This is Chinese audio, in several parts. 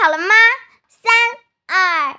好了吗？3、2、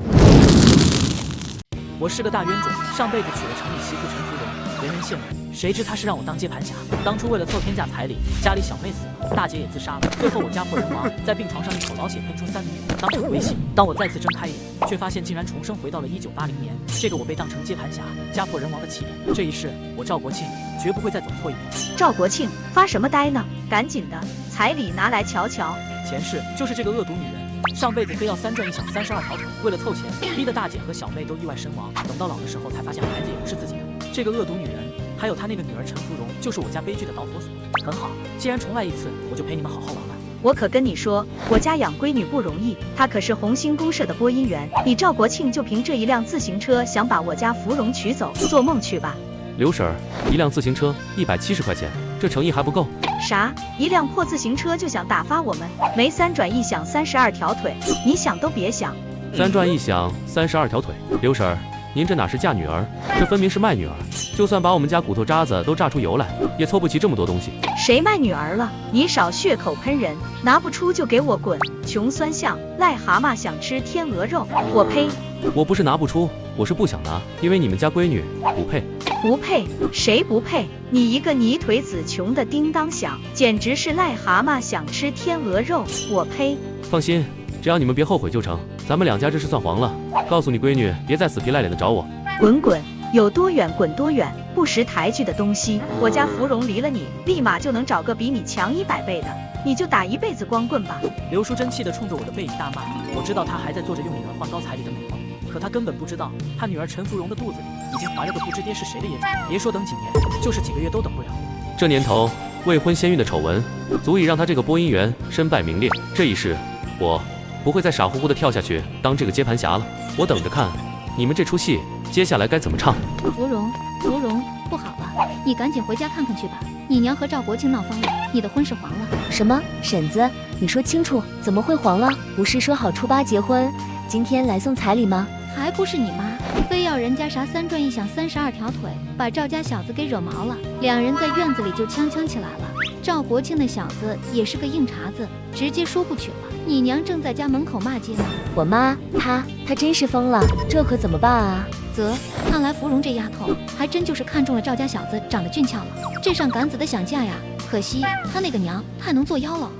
1。我是个大冤种，上辈子娶了城里媳妇陈芙蓉，人人羡慕。谁知她是让我当接盘侠。当初为了凑天价彩礼，家里小妹死了，大姐也自杀了，最后我家破人亡，在病床上一口老血喷出3厘米，当场归西。当我再次睁开眼，却发现竟然重生回到了1980年，这个我被当成接盘侠、家破人亡的起点。这一世，我赵国庆绝不会再走错一步。赵国庆发什么呆呢？赶紧的，彩礼拿来瞧瞧。前世就是这个恶毒女人。上辈子非要3转1响32条腿，为了凑钱，逼得大姐和小妹都意外身亡。等到老的时候，才发现孩子也不是自己的。这个恶毒女人，还有她那个女儿陈芙蓉，就是我家悲剧的导火索。很好，既然重来一次，我就陪你们好好玩玩。我可跟你说，我家养闺女不容易，她可是红星公社的播音员。你赵国庆就凭这一辆自行车想把我家芙蓉娶走，做梦去吧！刘婶儿，一辆自行车170块钱，这诚意还不够？啥？一辆破自行车就想打发我们？没3转1响32条腿，你想都别想。3转1响32条腿，刘婶儿，您这哪是嫁女儿，这分明是卖女儿。就算把我们家骨头渣子都榨出油来，也凑不齐这么多东西。谁卖女儿了？你少血口喷人，拿不出就给我滚！穷酸相，癞蛤蟆想吃天鹅肉，我呸！我不是拿不出，我是不想拿，因为你们家闺女不配。不配？谁不配？你一个泥腿子穷的叮当响，简直是癞蛤蟆想吃天鹅肉，我呸！放心，只要你们别后悔就成。咱们两家这事算黄了。告诉你闺女，别再死皮赖脸的找我。滚滚，有多远滚多远，不识抬举的东西！我家芙蓉离了你，立马就能找个比你强100倍的，你就打一辈子光棍吧！刘淑珍气得冲着我的背影大骂。我知道她还在做着用女儿换高彩礼的美梦，可她根本不知道，她女儿陈芙蓉的肚子里已经怀了个不知爹是谁的野种。别说等几年，就是几个月都等不了。这年头，未婚先孕的丑闻，足以让他这个播音员身败名裂。这一世，我不会再傻乎乎的跳下去当这个接盘侠了。我等着看，你们这出戏接下来该怎么唱。芙蓉，不好了，你赶紧回家看看去吧。你娘和赵国庆闹翻了，你的婚事黄了。什么？婶子，你说清楚，怎么会黄了？不是说好初8结婚，今天来送彩礼吗？还不是你妈，非要人家啥3转1响32条腿，把赵家小子给惹毛了，两人在院子里就呛起来了。赵国庆那小子也是个硬茬子，直接说不娶了。你娘正在家门口骂街呢。我妈，她真是疯了，这可怎么办啊？看来芙蓉这丫头还真就是看中了赵家小子长得俊俏了，这上杆子的想嫁呀。可惜她那个娘太能作妖了。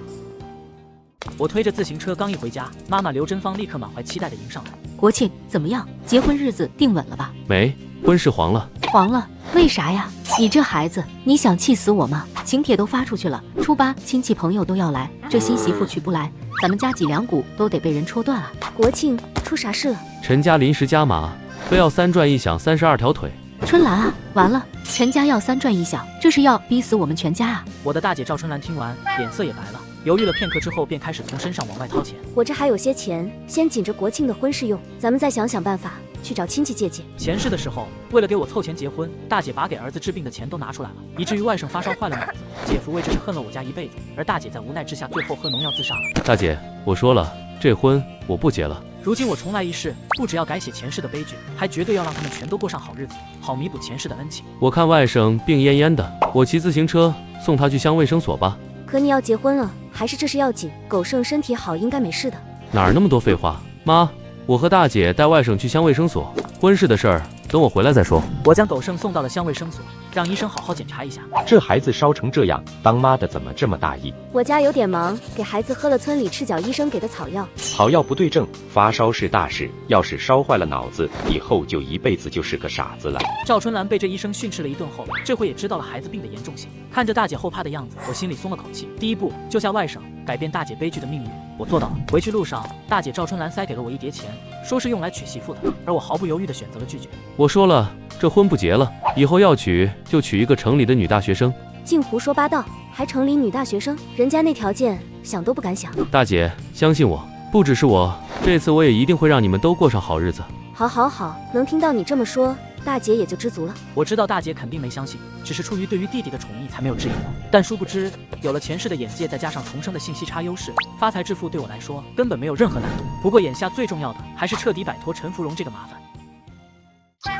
我推着自行车刚一回家，妈妈刘珍芳立刻满怀期待地迎上来。国庆怎么样？结婚日子定稳了吧？没，婚事黄了。黄了？为啥呀？你这孩子，你想气死我吗？请帖都发出去了，初8亲戚朋友都要来，这新媳妇娶不来，咱们家脊梁骨都得被人戳断啊！国庆出啥事了？陈家临时加码，非要3转1响32条腿。春兰啊，完了，陈家要3转1响，这是要逼死我们全家啊！我的大姐赵春兰听完，脸色也白了，犹豫了片刻之后，便开始从身上往外掏钱。我这还有些钱，先紧着国庆的婚事用，咱们再想想办法去找亲戚借借。前世的时候，为了给我凑钱结婚，大姐把给儿子治病的钱都拿出来了，以至于外甥发烧坏了脑子，姐夫为这事恨了我家一辈子，而大姐在无奈之下，最后喝农药自杀了。大姐，我说了，这婚我不结了。如今我重来一世，不只要改写前世的悲剧，还绝对要让他们全都过上好日子，好弥补前世的恩情。我看外甥病恹恹的，我骑自行车送他去乡卫生所吧。可你要结婚了，还是这事要紧？狗剩身体好，应该没事的。哪儿那么多废话？妈，我和大姐带外甥去乡卫生所，婚事的事儿等我回来再说。我将狗剩送到了乡卫生所，让医生好好检查一下。这孩子烧成这样，当妈的怎么这么大意？我家有点忙，给孩子喝了村里赤脚医生给的草药。草药不对症，发烧是大事，要是烧坏了脑子，以后就一辈子就是个傻子了。赵春兰被这医生训斥了一顿后，这回也知道了孩子病的严重性。看着大姐后怕的样子，我心里松了口气。第一步救下外甥，改变大姐悲剧的命运，我做到了。回去路上，大姐赵春兰塞给了我一叠钱，说是用来娶媳妇的，而我毫不犹豫地选择了拒绝。我说了，这婚不结了，以后要娶就娶一个城里的女大学生。净胡说八道，还城里女大学生，人家那条件想都不敢想。大姐，相信我，不只是我，这次我也一定会让你们都过上好日子。好，能听到你这么说，大姐也就知足了。我知道大姐肯定没相信，只是出于对于弟弟的宠溺才没有质疑我。但殊不知，有了前世的眼界，再加上重生的信息差优势，发财致富对我来说根本没有任何难度。不过眼下最重要的还是彻底摆脱陈芙蓉这个麻烦。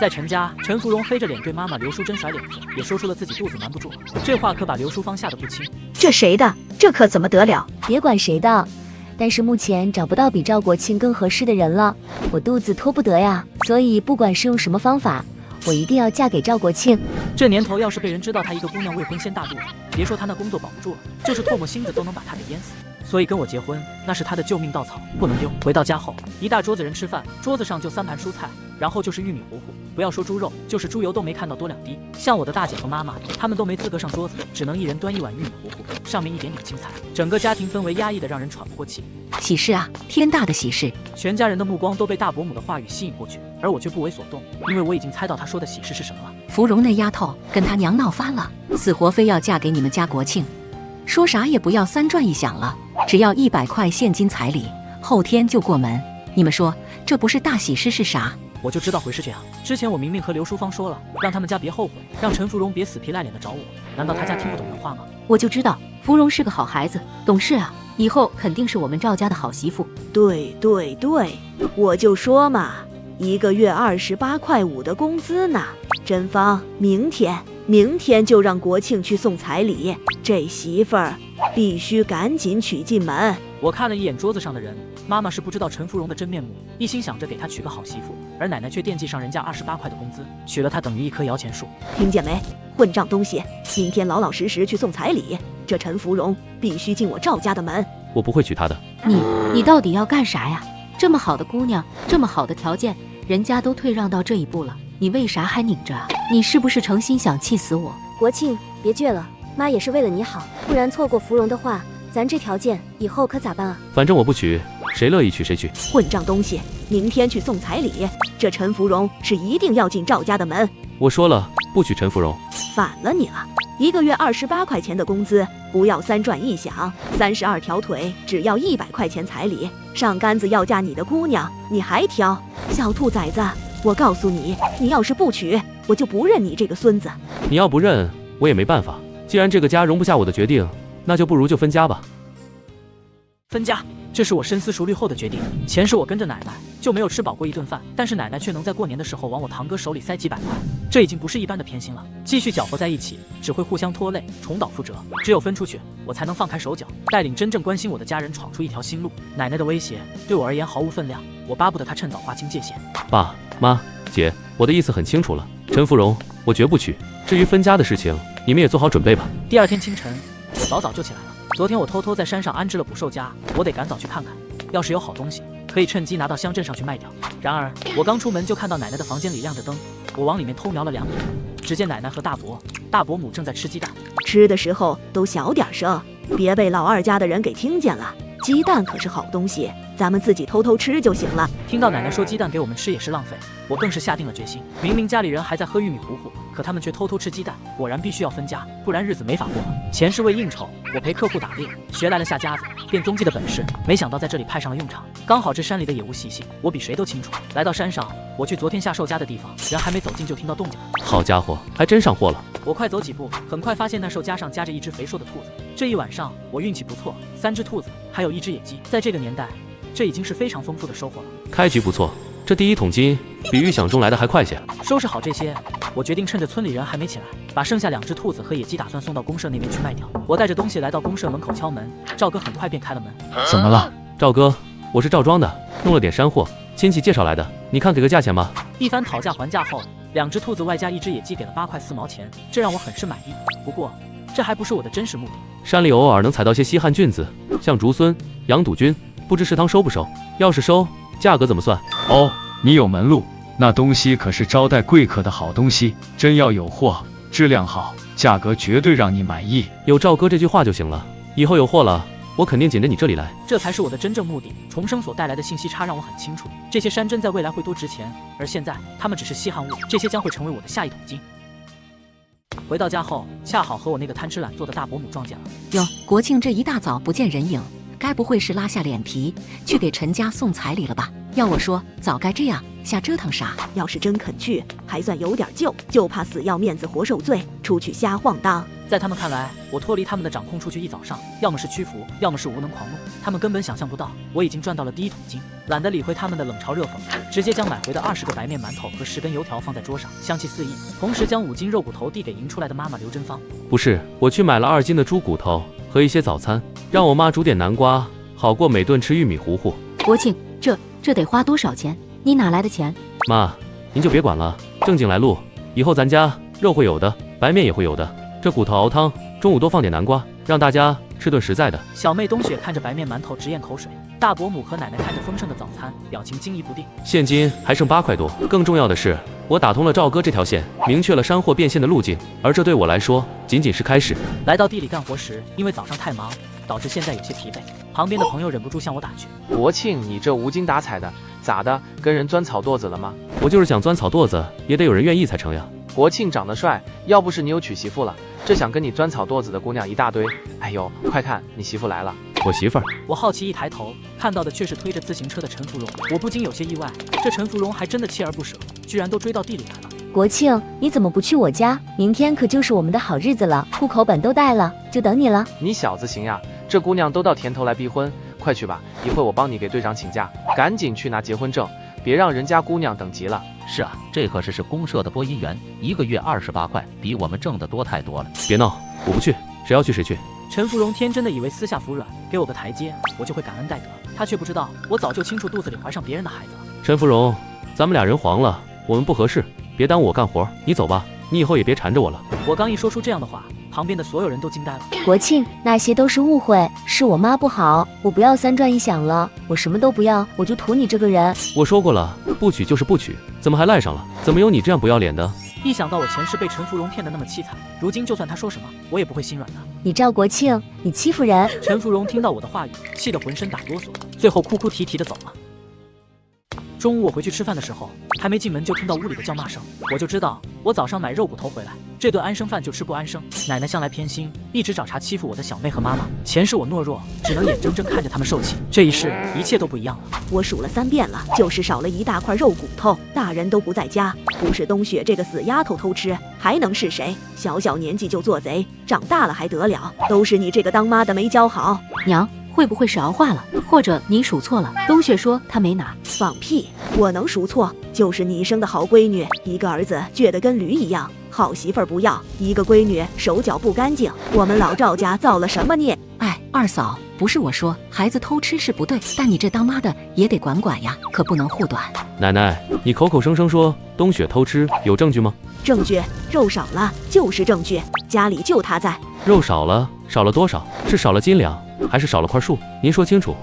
在陈家，陈芙蓉黑着脸对妈妈刘淑珍甩脸子，也说出了自己肚子瞒不住了。这话可把刘淑芳吓得不轻。这谁的？这可怎么得了？别管谁的，但是目前找不到比赵国庆更合适的人了，我肚子拖不得呀，所以不管是用什么方法，我一定要嫁给赵国庆。这年头要是被人知道他一个姑娘未婚先大肚子，别说他那工作保不住了，就是唾沫星子都能把他给淹死。所以跟我结婚，那是他的救命稻草，不能丢。回到家后，一大桌子人吃饭，桌子上就3盘蔬菜，然后就是玉米糊糊，不要说猪肉，就是猪油都没看到多2滴。像我的大姐和妈妈，他们都没资格上桌子，只能一人端1碗玉米糊糊，上面一点点青菜。整个家庭氛围压抑得让人喘不过气。喜事啊，天大的喜事！全家人的目光都被大伯母的话语吸引过去，而我却不为所动，因为我已经猜到她说的喜事是什么了。芙蓉那丫头跟她娘闹翻了，死活非要嫁给你们家国庆，说啥也不要3转1响了，只要100块现金彩礼，后天就过门。你们说这不是大喜事是啥？我就知道会是这样。之前我明明和刘淑芳说了，让他们家别后悔，让陈芙蓉别死皮赖脸的找我。难道他家听不懂人话吗？我就知道芙蓉是个好孩子，懂事啊，以后肯定是我们赵家的好媳妇。对，我就说嘛，1个月28.5块的工资呢。真芳，明天就让国庆去送彩礼，这媳妇儿必须赶紧娶进门。我看了一眼桌子上的人，妈妈是不知道陈芙蓉的真面目，一心想着给她娶个好媳妇，而奶奶却惦记上人家28块的工资，娶了她等于一棵摇钱树。听见没，混账东西！明天老老实实去送彩礼，这陈芙蓉必须进我赵家的门。我不会娶她的。你到底要干啥呀？这么好的姑娘，这么好的条件，人家都退让到这一步了，你为啥还拧着啊？你是不是诚心想气死我？国庆，别倔了，妈也是为了你好，不然错过芙蓉的话，咱这条件以后可咋办啊？反正我不娶，谁乐意娶谁娶。混账东西！明天去送彩礼，这陈芙蓉是一定要进赵家的门。我说了，不娶陈芙蓉。反了你了！1个月28块钱的工资，不要3转1响，32条腿，只要100块钱彩礼。上杆子要嫁你的姑娘，你还挑？小兔崽子，我告诉你，你要是不娶，我就不认你这个孙子。你要不认，我也没办法。既然这个家容不下我的决定，那就不如就分家吧。分家，这是我深思熟虑后的决定。前世我跟着奶奶就没有吃饱过一顿饭，但是奶奶却能在过年的时候往我堂哥手里塞几百块，这已经不是一般的偏心了。继续搅和在一起，只会互相拖累，重蹈覆辙。只有分出去，我才能放开手脚，带领真正关心我的家人闯出一条新路。奶奶的威胁对我而言毫无分量，我巴不得她趁早划清界限。爸妈姐，我的意思很清楚了，陈芙蓉我绝不娶。至于分家的事情，你们也做好准备吧。第2天清晨，我早就起来了。昨天我偷偷在山上安置了捕兽夹，我得赶早去看看，要是有好东西，可以趁机拿到乡镇上去卖掉。然而我刚出门就看到奶奶的房间里亮着灯，我往里面偷瞄了2眼，只见奶奶和大伯母正在吃鸡蛋。吃的时候都小点声，别被老2家的人给听见了。鸡蛋可是好东西，咱们自己偷偷吃就行了。听到奶奶说鸡蛋给我们吃也是浪费，我更是下定了决心。明明家里人还在喝玉米糊糊，可他们却偷偷吃鸡蛋，果然必须要分家，不然日子没法过了。前世为应酬，我陪客户打猎，学来了下夹子、变踪迹的本事，没想到在这里派上了用场。刚好这山里的野物习性，我比谁都清楚。来到山上，我去昨天下兽家的地方，人还没走近就听到动静。好家伙，还真上货了。我快走几步，很快发现那兽夹上夹着一只肥硕的兔子。这一晚上我运气不错，3只兔子，还有1只野鸡。在这个年代，这已经是非常丰富的收获了。开局不错，这第1桶金比预想中来的还快些。收拾好这些，我决定趁着村里人还没起来，把剩下2只兔子和野鸡打算送到公社那边去卖掉。我带着东西来到公社门口敲门，赵哥很快便开了门。怎么了？赵哥，我是赵庄的，弄了点山货，亲戚介绍来的，你看给个价钱吧。一番讨价还价后，2只兔子外加1只野鸡给了8块4毛钱，这让我很是满意。不过这还不是我的真实目的。山里偶尔能采到些稀罕菌子，像竹荪、羊肚菌，不知食堂收不收？要是收，价格怎么算？哦，你有门路，那东西可是招待贵客的好东西，真要有货，质量好，价格绝对让你满意。有赵哥这句话就行了，以后有货了，我肯定紧着你这里来。这才是我的真正目的。重生所带来的信息差让我很清楚，这些山珍在未来会多值钱，而现在它们只是稀罕物，这些将会成为我的下一桶金。回到家后，恰好和我那个贪吃懒做的大伯母撞见了。哟，国庆这一大早不见人影，该不会是拉下脸皮去给陈家送彩礼了吧？要我说，早该这样，瞎折腾啥？要是真肯去，还算有点救，就怕死要面子活受罪，出去瞎晃荡。在他们看来，我脱离他们的掌控出去一早上，要么是屈服，要么是无能狂怒。他们根本想象不到，我已经赚到了第1桶金。懒得理会他们的冷嘲热讽，直接将买回的20个白面馒头和10根油条放在桌上，香气四溢。同时将5斤肉骨头递给迎出来的妈妈刘珍芳。不是，我去买了2斤的猪骨头和一些早餐，让我妈煮点南瓜好过每顿吃玉米糊糊。国庆，这得花多少钱？你哪来的钱？妈，您就别管了，正经来路。以后咱家肉会有的，白面也会有的。这骨头熬汤，中午多放点南瓜，让大家吃顿实在的。小妹冬雪看着白面馒头直咽口水，大伯母和奶奶看着丰盛的早餐，表情惊疑不定。现金还剩8块多，更重要的是，我打通了赵哥这条线，明确了山货变现的路径，而这对我来说仅仅是开始。来到地里干活时，因为早上太忙，导致现在有些疲惫。旁边的朋友忍不住向我打趣：“国庆，你这无精打采的，咋的？跟人钻草垛子了吗？”我就是想钻草垛子，也得有人愿意才成呀。国庆长得帅，要不是你有娶媳妇了，这想跟你钻草垛子的姑娘一大堆。哎呦，快看，你媳妇来了！我媳妇儿。我好奇一抬头，看到的却是推着自行车的陈芙蓉，我不禁有些意外，这陈芙蓉还真的锲而不舍，居然都追到地里来了。国庆，你怎么不去我家？明天可就是我们的好日子了，户口本都带了，就等你了。你小子行呀，这姑娘都到田头来逼婚，快去吧，一会我帮你给队长请假，赶紧去拿结婚证，别让人家姑娘等急了。是啊，这可是公社的播音员，1个月28块，比我们挣的多太多了。别闹，我不去，谁要去谁去。陈芙蓉天真的以为私下服软，给我个台阶，我就会感恩戴德。她却不知道，我早就清楚肚子里怀上别人的孩子了。陈芙蓉，咱们俩人黄了，我们不合适，别耽误我干活，你走吧，你以后也别缠着我了。我刚一说出这样的话，旁边的所有人都惊呆了。国庆，那些都是误会，是我妈不好，我不要3转1响了，我什么都不要，我就图你这个人。我说过了，不娶就是不娶，怎么还赖上了？怎么有你这样不要脸的？一想到我前世被陈芙蓉骗得那么凄惨，如今就算她说什么，我也不会心软的。你赵国庆，你欺负人！陈芙蓉听到我的话语，气得浑身打哆嗦，最后哭哭啼啼的走了。中午我回去吃饭的时候，还没进门就听到屋里的叫骂声，我就知道我早上买肉骨头回来，这顿安生饭就吃不安生。奶奶向来偏心，一直找茬欺负我的小妹和妈妈。前世我懦弱，只能眼睁睁看着他们受气，这一世一切都不一样了。我数了3遍了，就是少了一大块肉骨头，大人都不在家，不是冬雪这个死丫头偷吃，还能是谁？小小年纪就做贼，长大了还得了？都是你这个当妈的没教好。娘，会不会是熬化了，或者你数错了？冬雪说她没拿。放屁！我能数错？就是你生的好闺女，一个儿子倔得跟驴一样，好媳妇儿不要，一个闺女手脚不干净，我们老赵家造了什么孽？哎，二嫂，不是我说，孩子偷吃是不对，但你这当妈的也得管管呀，可不能护短。奶奶，你口口声声说冬雪偷吃，有证据吗？证据，肉少了就是证据，家里就他在。肉少了，少了多少？是少了斤两，还是少了块数？您说清楚。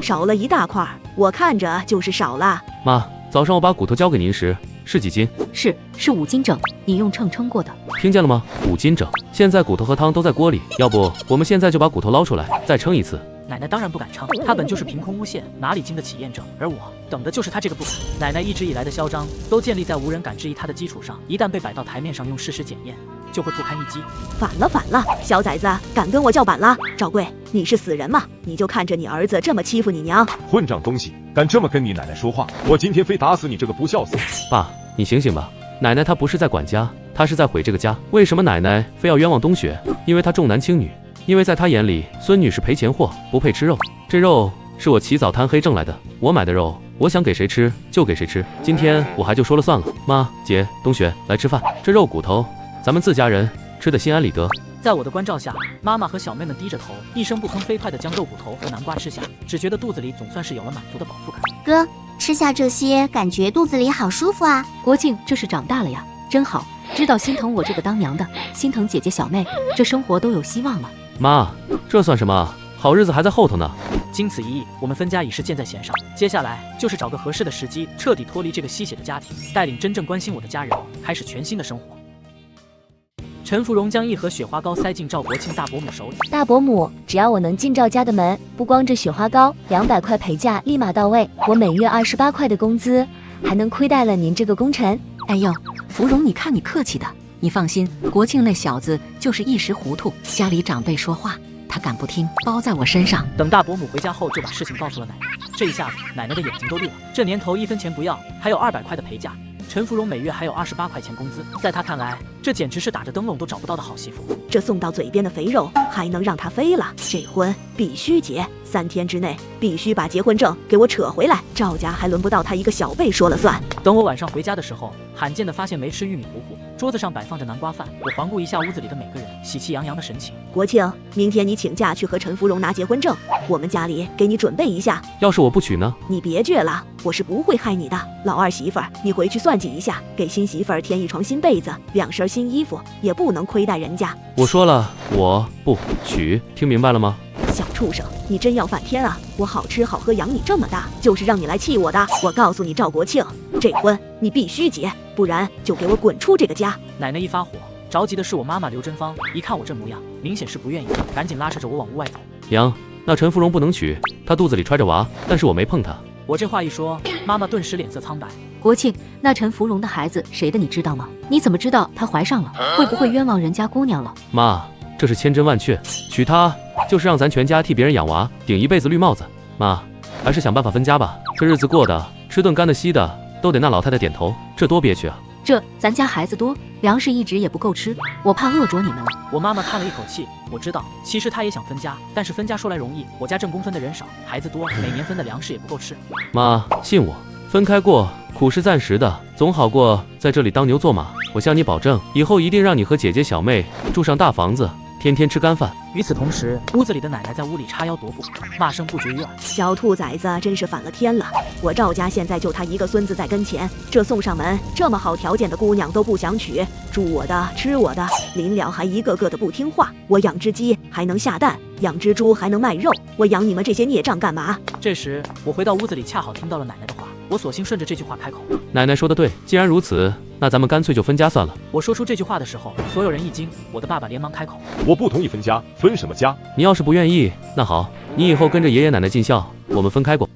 少了一大块，我看着就是少了。妈，早上我把骨头交给您时是几斤？是5斤整，你用秤称过的。听见了吗？5斤整。现在骨头和汤都在锅里，要不我们现在就把骨头捞出来，再称一次。奶奶当然不敢称，她本就是凭空诬陷，哪里经得起验证？而我等的就是她这个不敢。奶奶一直以来的嚣张，都建立在无人敢质疑她的基础上，一旦被摆到台面上用事实检验，就会不堪一击。反了，小崽子，敢跟我叫板了？赵贵，你是死人吗？你就看着你儿子这么欺负你娘，混账东西，敢这么跟你奶奶说话，我今天非打死你这个不孝子！爸，你醒醒吧，奶奶她不是在管家，她是在毁这个家。为什么奶奶非要冤枉冬雪？因为她重男轻女，因为在她眼里，孙女是赔钱货，不配吃肉。这肉是我起早贪黑挣来的，我买的肉，我想给谁吃就给谁吃。今天我还就说了算了。妈、姐、冬雪来吃饭，这肉骨头咱们自家人吃得心安理得。在我的关照下，妈妈和小妹们低着头，一声不吭，飞快地将肉骨头和南瓜吃下，只觉得肚子里总算是有了满足的饱腹感。哥，吃下这些，感觉肚子里好舒服啊。国庆这是长大了呀，真好，知道心疼我这个当娘的，心疼姐姐小妹，这生活都有希望了。妈，这算什么？好日子还在后头呢。经此一役，我们分家已是箭在弦上，接下来就是找个合适的时机，彻底脱离这个吸血的家庭，带领真正关心我的家人，开始全新的生活。陈芙蓉将一盒雪花膏塞进赵国庆大伯母手里。大伯母，只要我能进赵家的门，不光这雪花膏，200块陪嫁立马到位，我每月28块的工资，还能亏待了您这个功臣。哎呦，芙蓉，你看你客气的，你放心，国庆那小子就是一时糊涂，家里长辈说话，他敢不听，包在我身上。等大伯母回家后，就把事情告诉了奶奶。这一下子，奶奶的眼睛都绿了。这年头1分钱不要，还有200块的陪嫁。陈芙蓉每月还有28块钱工资，在她看来，这简直是打着灯笼都找不到的好媳妇。这送到嘴边的肥肉还能让她飞了？这婚必须结，3天之内必须把结婚证给我扯回来。赵家还轮不到她一个小辈说了算。等我晚上回家的时候，罕见的发现没吃玉米糊糊，桌子上摆放着南瓜饭，我环顾一下屋子里的每个人，喜气洋洋的神情。国庆，明天你请假去和陈芙蓉拿结婚证，我们家里给你准备一下。要是我不娶呢？你别倔了，我是不会害你的。老二媳妇儿，你回去算计一下，给新媳妇儿添一床新被子，2身新衣服，也不能亏待人家。我说了，我不娶，听明白了吗？小畜生，你真要翻天啊！我好吃好喝养你这么大，就是让你来气我的。我告诉你，赵国庆，这婚你必须结，不然就给我滚出这个家！奶奶一发火，着急的是我妈妈刘珍芳，一看我这模样，明显是不愿意，赶紧拉扯着我往屋外走。娘，那陈芙蓉不能娶，她肚子里揣着娃，但是我没碰她。我这话一说，妈妈顿时脸色苍白。国庆，那陈芙蓉的孩子谁的你知道吗？你怎么知道她怀上了？会不会冤枉人家姑娘了？妈，这是千真万确，娶她就是让咱全家替别人养娃，顶一辈子绿帽子。妈，还是想办法分家吧，这日子过的，吃顿干的稀的，都得那老太太点头，这多憋屈啊！咱家孩子多，粮食一直也不够吃，我怕饿着你们了。我妈妈叹了一口气，我知道，其实她也想分家，但是分家说来容易，我家正宫分的人少，孩子多，每年分的粮食也不够吃。妈，信我，分开过，苦是暂时的，总好过在这里当牛做马。我向你保证，以后一定让你和姐姐小妹住上大房子，天天吃干饭。与此同时，屋子里的奶奶在屋里叉腰踱步，骂声不绝于耳。小兔崽子真是反了天了！我赵家现在就他一个孙子在跟前，这送上门这么好条件的姑娘都不想娶，住我的吃我的，临了还一个个的不听话。我养只鸡还能下蛋，养只猪还能卖肉，我养你们这些孽障干嘛？这时我回到屋子里，恰好听到了奶奶的话，我索性顺着这句话开口。奶奶说的对，既然如此，那咱们干脆就分家算了。我说出这句话的时候，所有人一惊，我的爸爸连忙开口：我不同意分家，分什么家？你要是不愿意，那好，你以后跟着爷爷奶奶尽孝，我们分开过。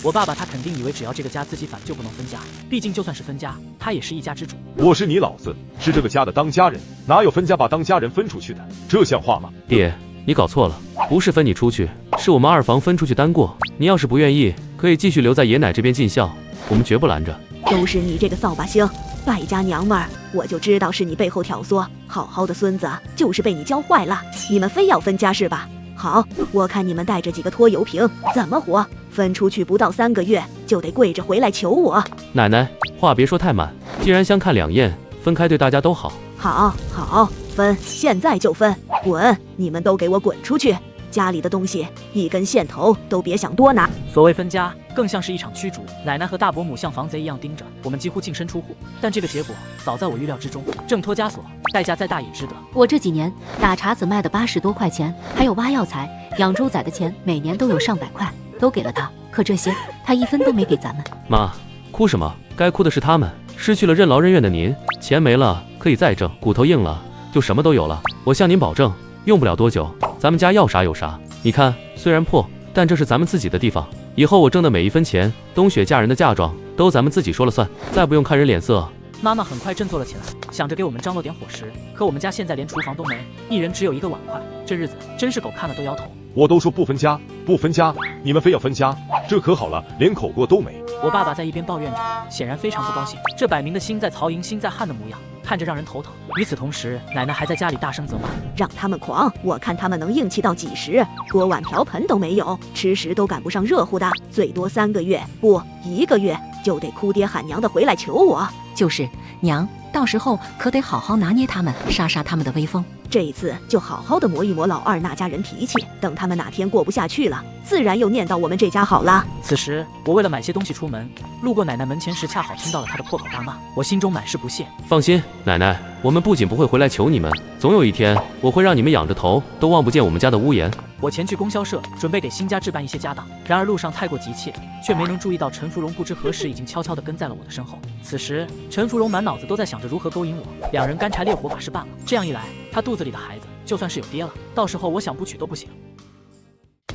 我爸爸他肯定以为只要这个家自己反就不能分家，毕竟就算是分家，他也是一家之主。我是你老子，是这个家的当家人，哪有分家把当家人分出去的？这像话吗？爹，你搞错了，不是分你出去，是我们二房分出去单过。你要是不愿意，可以继续留在爷奶这边尽孝，我们绝不拦着。都是你这个扫把星，败家娘们儿，我就知道是你背后挑唆，好好的孙子就是被你教坏了。你们非要分家是吧？好，我看你们带着几个拖油瓶怎么活？分出去不到3个月就得跪着回来求我。奶奶，话别说太满，既然相看两厌，分开对大家都好。好，分，现在就分，滚！你们都给我滚出去！家里的东西一根线头都别想多拿。所谓分家，更像是一场驱逐。奶奶和大伯母像防贼一样盯着我们，几乎净身出户。但这个结果早在我预料之中，挣脱枷锁，代价再大也值得。我这几年打茶子卖的80多块钱，还有挖药材、养猪仔的钱，每年都有上百块，都给了他。可这些他一分都没给咱们。妈，哭什么？该哭的是他们，失去了任劳任怨的您，钱没了可以再挣，骨头硬了就什么都有了。我向您保证，用不了多久，咱们家要啥有啥。你看，虽然破，但这是咱们自己的地方。以后我挣的每一分钱，冬雪嫁人的嫁妆都咱们自己说了算，再不用看人脸色。妈妈很快振作了起来，想着给我们张罗点伙食。可我们家现在连厨房都没，一人只有1个碗筷，这日子真是狗看了都摇头。我都说不分家，不分家，你们非要分家，这可好了，连口锅都没。我爸爸在一边抱怨着，显然非常不高兴，这摆明的心在曹营心在汉的模样，看着让人头疼。与此同时，奶奶还在家里大声责骂，让他们狂，我看他们能硬气到几时？锅碗瓢盆都没有，吃食都赶不上热乎的，最多3个月，不1个月就得哭爹喊娘的回来求我。就是娘，到时候可得好好拿捏他们，杀他们的威风。这一次就好好的磨一磨老二那家人脾气，等他们哪天过不下去了，自然又念叨我们这家好了。此时我为了买些东西出门，路过奶奶门前时，恰好听到了她的破口大骂，我心中满是不屑。放心，奶奶，我们不仅不会回来求你们，总有一天我会让你们仰着头都望不见我们家的屋檐。我前去供销社，准备给新家置办一些家当，然而路上太过急切，却没能注意到陈芙蓉不知何时已经悄悄地跟在了我的身后。此时陈芙蓉满脑子都在想着如何勾引我，两人干柴烈火把事办了。这样一来，她肚子里的孩子就算是有爹了，到时候我想不娶都不行。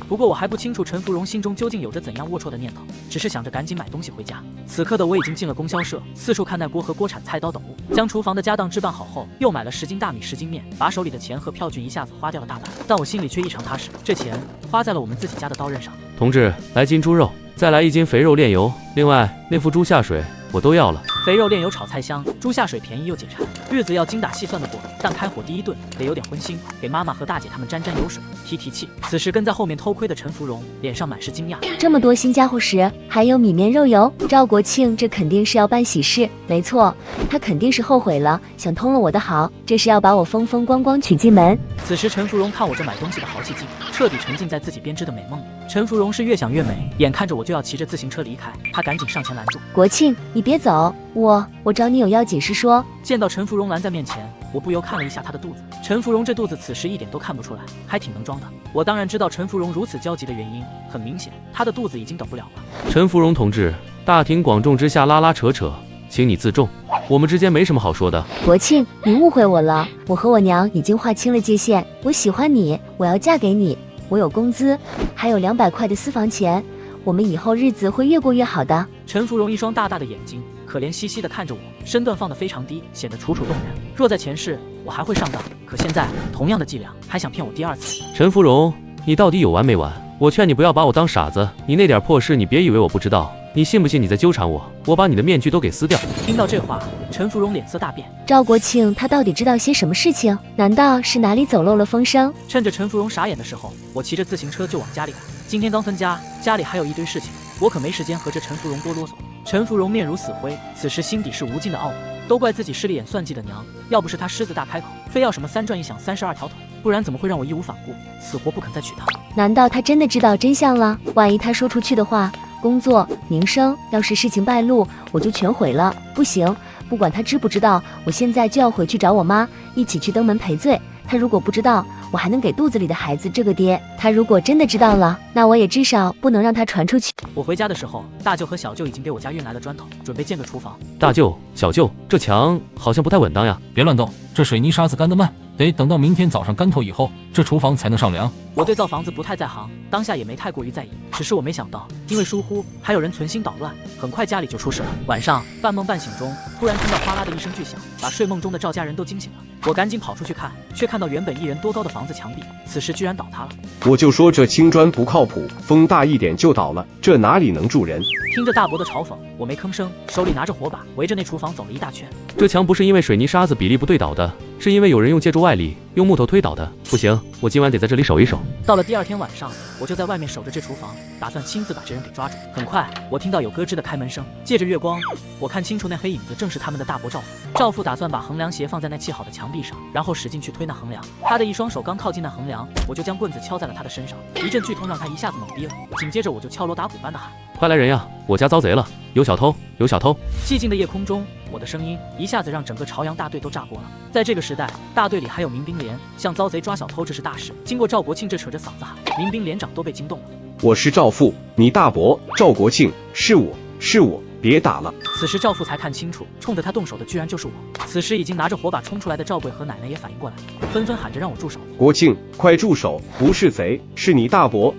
不过我还不清楚陈芙蓉心中究竟有着怎样龌龊的念头，只是想着赶紧买东西回家。此刻的我已经进了供销社，四处看待锅和锅铲、菜刀等物，将厨房的家当置办好后，又买了10斤大米、10斤面，把手里的钱和票据一下子花掉了大半，但我心里却异常踏实，这钱花在了我们自己家的刀刃上。同志，来斤猪肉，再来1斤肥肉炼油，另外那副猪下水我都要了。肥肉炼油炒菜香，猪下水便宜又解馋，日子要精打细算的过。但开火第一顿得有点荤腥，给妈妈和大姐他们沾沾油水，提提气。此时跟在后面偷窥的陈芙蓉脸上满是惊讶，这么多新家伙食，还有米面肉油。赵国庆这肯定是要办喜事，没错，他肯定是后悔了，想通了我的好，这是要把我风风光光娶进门。此时陈芙蓉看我这买东西的豪气劲，彻底沉浸在自己编织的美梦里。陈芙蓉是越想越美，眼看着我就要骑着自行车离开，她赶紧上前拦住。国庆，你别走，我找你有要紧事说。见到陈芙蓉拦在面前，我不由看了一下她的肚子。陈芙蓉这肚子此时一点都看不出来，还挺能装的。我当然知道陈芙蓉如此焦急的原因，很明显，她的肚子已经等不了了。陈芙蓉同志，大庭广众之下拉拉扯扯，请你自重，我们之间没什么好说的。国庆，你误会我了，我和我娘已经划清了界限，我喜欢你，我要嫁给你，我有工资，还有200块的私房钱，我们以后日子会越过越好的。陈芙蓉一双大大的眼睛可怜兮兮地看着我，身段放得非常低，显得楚楚动人。若在前世，我还会上当，可现在同样的伎俩，还想骗我第二次。陈芙蓉，你到底有完没完？我劝你不要把我当傻子，你那点破事，你别以为我不知道。你信不信你在纠缠我，我把你的面具都给撕掉。听到这话，陈芙蓉脸色大变。赵国庆他到底知道些什么事情？难道是哪里走漏了风声？趁着陈芙蓉傻眼的时候，我骑着自行车就往家里赶。今天刚分家，家里还有一堆事情，我可没时间和这陈芙蓉多啰嗦。陈芙蓉面如死灰，此时心底是无尽的懊悔，都怪自己势利眼算计的娘，要不是她狮子大开口，非要什么3转1响32条腿，不然怎么会让我义无反顾，死活不肯再娶她？难道他真的知道真相了？万一他说出去的话，工作名声，要是事情败露，我就全毁了。不行，不管他知不知道，我现在就要回去找我妈，一起去登门赔罪。他如果不知道，我还能给肚子里的孩子这个爹。他如果真的知道了，那我也至少不能让他传出去。我回家的时候，大舅和小舅已经给我家运来了砖头，准备建个厨房。大舅、小舅，这墙好像不太稳当呀，别乱动，这水泥沙子干得慢，得等到明天早上干透以后，这厨房才能上梁。我对造房子不太在行，当下也没太过于在意，只是我没想到，因为疏忽，还有人存心捣乱，很快家里就出事了。晚上半梦半醒中，突然听到哗啦的一声巨响，把睡梦中的赵家人都惊醒了。我赶紧跑出去看，却看到原本1人多高的房子墙壁，此时居然倒塌了。我就说这青砖不靠谱，风大一点就倒了，这哪里能住人？听着大伯的嘲讽，我没吭声，手里拿着火把，围着那厨房走了一大圈。这墙不是因为水泥沙子比例不对倒的，是因为有人用借助外力，用木头推倒的。不行，我今晚得在这里守一守。到了第2天晚上，我就在外面守着这厨房，打算亲自把这人给抓住。很快，我听到有咯吱的开门声，借着月光，我看清楚那黑影子正是他们的大伯赵父。赵父打算把横梁斜放在那砌好的墙壁上，然后使劲去推那横梁。他的一双手刚靠近那横梁，我就将棍子敲在了他的身上，一阵剧痛让他一下子懵逼了。紧接着我就敲锣打鼓般的喊：“快来人呀！我家遭贼了，有小偷，有小偷！”寂静的夜空中，我的声音一下子让整个朝阳大队都炸锅了。在这个时代，大队里还有民兵连，像遭贼抓小偷这是大事。经过赵国庆这扯着嗓子喊，民兵连长都被惊动了。我是赵父，你大伯赵国庆，是我，别打了。此时赵父才看清楚，冲着他动手的居然就是我。此时已经拿着火把冲出来的赵贵和奶奶也反应过来，纷纷喊着让我住手。国庆，快住手！不是贼，是你大伯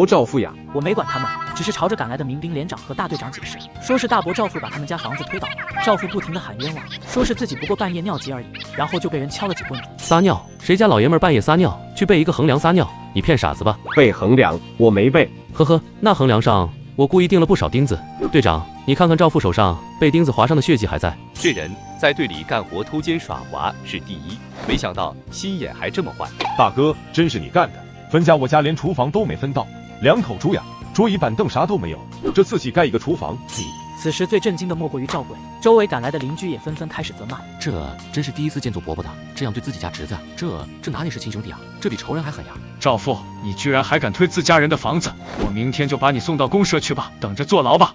赵父呀！我没管他们，只是朝着赶来的民兵连长和大队长解释，说是大伯赵父把他们家房子推倒了。赵父不停地喊冤枉，说是自己不过半夜尿急而已，然后就被人敲了几棍子。撒尿？谁家老爷们半夜撒尿去背一个横梁撒尿？你骗傻子吧？背横梁？我没背。呵呵，那横梁上我故意钉了不少钉子。队长，你看看赵父手上被钉子划伤的血迹还在。这人在队里干活偷奸耍滑是第一，没想到心眼还这么坏。大哥，真是你干的！分家我家连厨房都没分到，2口猪呀，桌椅板凳啥都没有，这自己盖一个厨房，你……此时最震惊的莫过于赵贵，周围赶来的邻居也纷纷开始责骂：这真是第一次见做伯伯的这样对自己家侄子，这哪里是亲兄弟啊，这比仇人还狠呀！赵父，你居然还敢推自家人的房子，我明天就把你送到公社去吧，等着坐牢吧！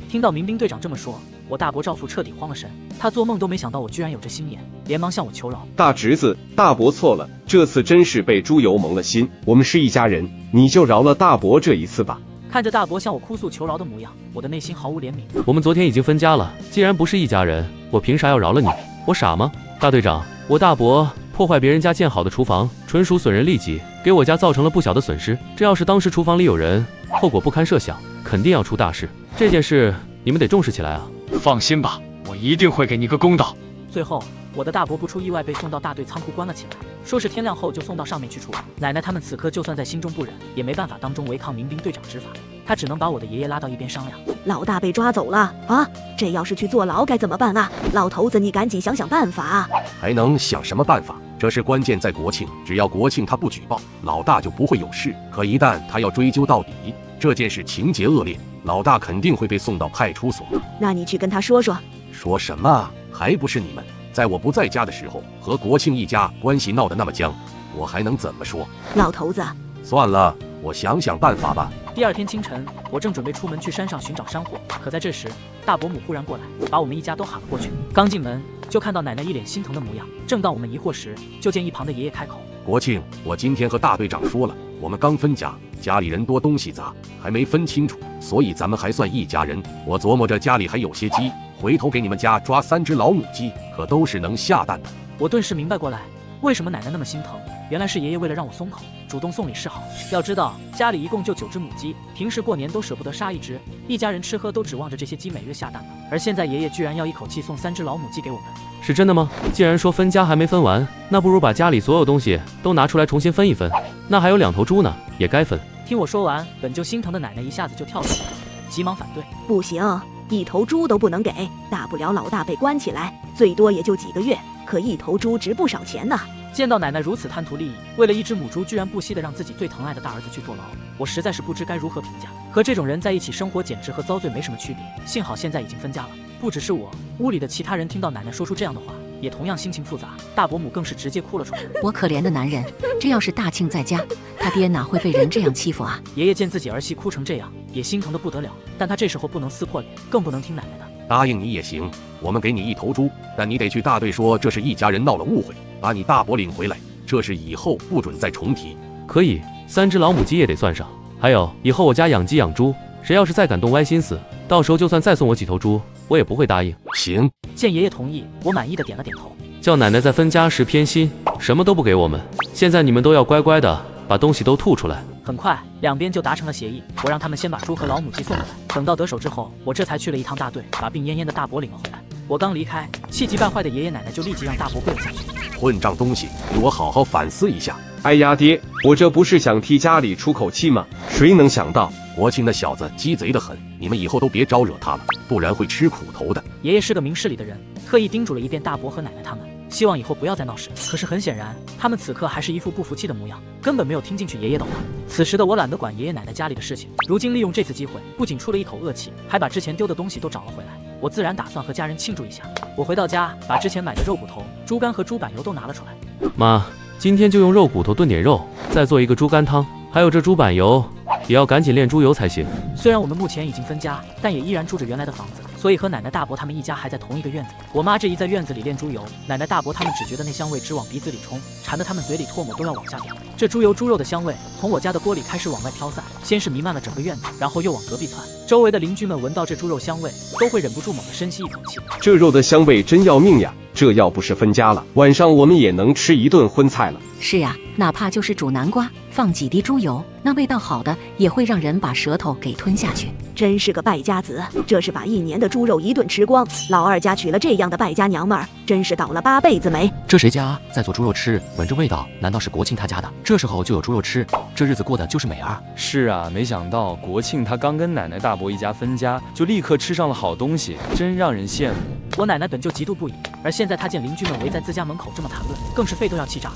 听到民兵队长这么说，我大伯赵父彻底慌了神，他做梦都没想到我居然有这心眼，连忙向我求饶：大侄子，大伯错了，这次真是被猪油蒙了心，我们是一家人，你就饶了大伯这一次吧。看着大伯向我哭诉求饶的模样，我的内心毫无怜悯。我们昨天已经分家了，既然不是一家人，我凭啥要饶了你？我傻吗？大队长，我大伯破坏别人家建好的厨房，纯属损人利己，给我家造成了不小的损失。这要是当时厨房里有人，后果不堪设想，肯定要出大事。这件事你们得重视起来啊！放心吧，我一定会给你个公道。最后，我的大伯不出意外被送到大队仓库关了起来，说是天亮后就送到上面去处理。奶奶他们此刻就算在心中不忍，也没办法当中违抗民兵队长执法。他只能把我的爷爷拉到一边商量。老大被抓走了啊！这要是去坐牢该怎么办啊？老头子，你赶紧想想办法啊！还能想什么办法？这是关键在国庆，只要国庆他不举报，老大就不会有事。可一旦他要追究到底，这件事情节恶劣，老大肯定会被送到派出所。那你去跟他说说。说什么啊？还不是你们在我不在家的时候和国庆一家关系闹得那么僵，我还能怎么说？老头子，算了，我想想办法吧。第二天清晨，我正准备出门去山上寻找山货，可在这时，大伯母忽然过来，把我们一家都喊了过去。刚进门，就看到奶奶一脸心疼的模样。正当我们疑惑时，就见一旁的爷爷开口：“国庆，我今天和大队长说了，我们刚分家，家里人多东西杂，还没分清楚，所以咱们还算一家人。我琢磨着家里还有些鸡，回头给你们家抓3只老母鸡，可都是能下蛋的。”我顿时明白过来，为什么奶奶那么心疼。原来是爷爷为了让我松口，主动送礼示好。要知道，家里一共就9只母鸡，平时过年都舍不得杀一只，一家人吃喝都指望着这些鸡每月下蛋。而现在爷爷居然要一口气送3只老母鸡给我们，是真的吗？既然说分家还没分完，那不如把家里所有东西都拿出来重新分一分。那还有2头猪呢，也该分。听我说完，本就心疼的奶奶一下子就跳出来了，急忙反对：“不行，1头猪都不能给，大不了老大被关起来，最多也就几个月，可1头猪值不少钱呢。”见到奶奶如此贪图利益，为了1只母猪居然不惜的让自己最疼爱的大儿子去坐牢，我实在是不知该如何评价。和这种人在一起生活简直和遭罪没什么区别。幸好现在已经分家了，不只是我，屋里的其他人听到奶奶说出这样的话，也同样心情复杂。大伯母更是直接哭了出来。我可怜的男人，这要是大庆在家，他爹哪会被人这样欺负啊？爷爷见自己儿媳哭成这样，也心疼得不得了，但他这时候不能撕破脸，更不能听奶奶的。答应你也行，我们给你1头猪，但你得去大队说这是一家人闹了误会，把你大伯领回来，这事以后不准再重提。可以，3只老母鸡也得算上。还有，以后我家养鸡养猪，谁要是再敢动歪心思，到时候就算再送我几头猪，我也不会答应。行。见爷爷同意，我满意的点了点头。叫奶奶在分家时偏心，什么都不给我们。现在你们都要乖乖的把东西都吐出来。很快，两边就达成了协议，我让他们先把猪和老母鸡送过来。等到得手之后，我这才去了一趟大队，把病恹恹的大伯领了回来。我刚离开，气急败坏的爷爷奶奶就立即让大伯跪了下去。混账东西，给我好好反思一下。哎呀爹，我这不是想替家里出口气吗？谁能想到国庆那小子鸡贼得很，你们以后都别招惹他了，不然会吃苦头的。爷爷是个明事理的人，特意叮嘱了一遍大伯和奶奶他们，希望以后不要再闹事。可是很显然，他们此刻还是一副不服气的模样，根本没有听进去爷爷的话。此时的我懒得管爷爷奶奶家里的事情，如今利用这次机会，不仅出了一口恶气，还把之前丢的东西都找了回来。我自然打算和家人庆祝一下。我回到家，把之前买的肉骨头、猪肝和猪板油都拿了出来。妈，今天就用肉骨头炖点肉，再做一个猪肝汤，还有这猪板油也要赶紧炼猪油才行。虽然我们目前已经分家，但也依然住着原来的房子，所以和奶奶大伯他们一家还在同一个院子里。我妈这一在院子里炼猪油，奶奶大伯他们只觉得那香味直往鼻子里冲，馋得他们嘴里唾沫都要往下掉。这猪油猪肉的香味从我家的锅里开始往外飘散，先是弥漫了整个院子，然后又往隔壁窜。周围的邻居们闻到这猪肉香味，都会忍不住猛地深吸一口气。这肉的香味真要命呀！这要不是分家了，晚上我们也能吃一顿荤菜了。是呀，哪怕就是煮南瓜，放几滴猪油，那味道好的也会让人把舌头给吞下去。真是个败家子，这是把1年的猪肉一顿吃光。老二家娶了这样的败家娘们儿，真是倒了8辈子霉。这谁家在做猪肉吃，闻着味道，难道是国庆他家的？这时候就有猪肉吃，这日子过得就是美啊。是啊，没想到国庆他刚跟奶奶大伯一家分家，就立刻吃上了好东西，真让人羡慕。我奶奶本就嫉妒不已，而现在她见邻居们围在自家门口这么谈论，更是肺都要气炸了。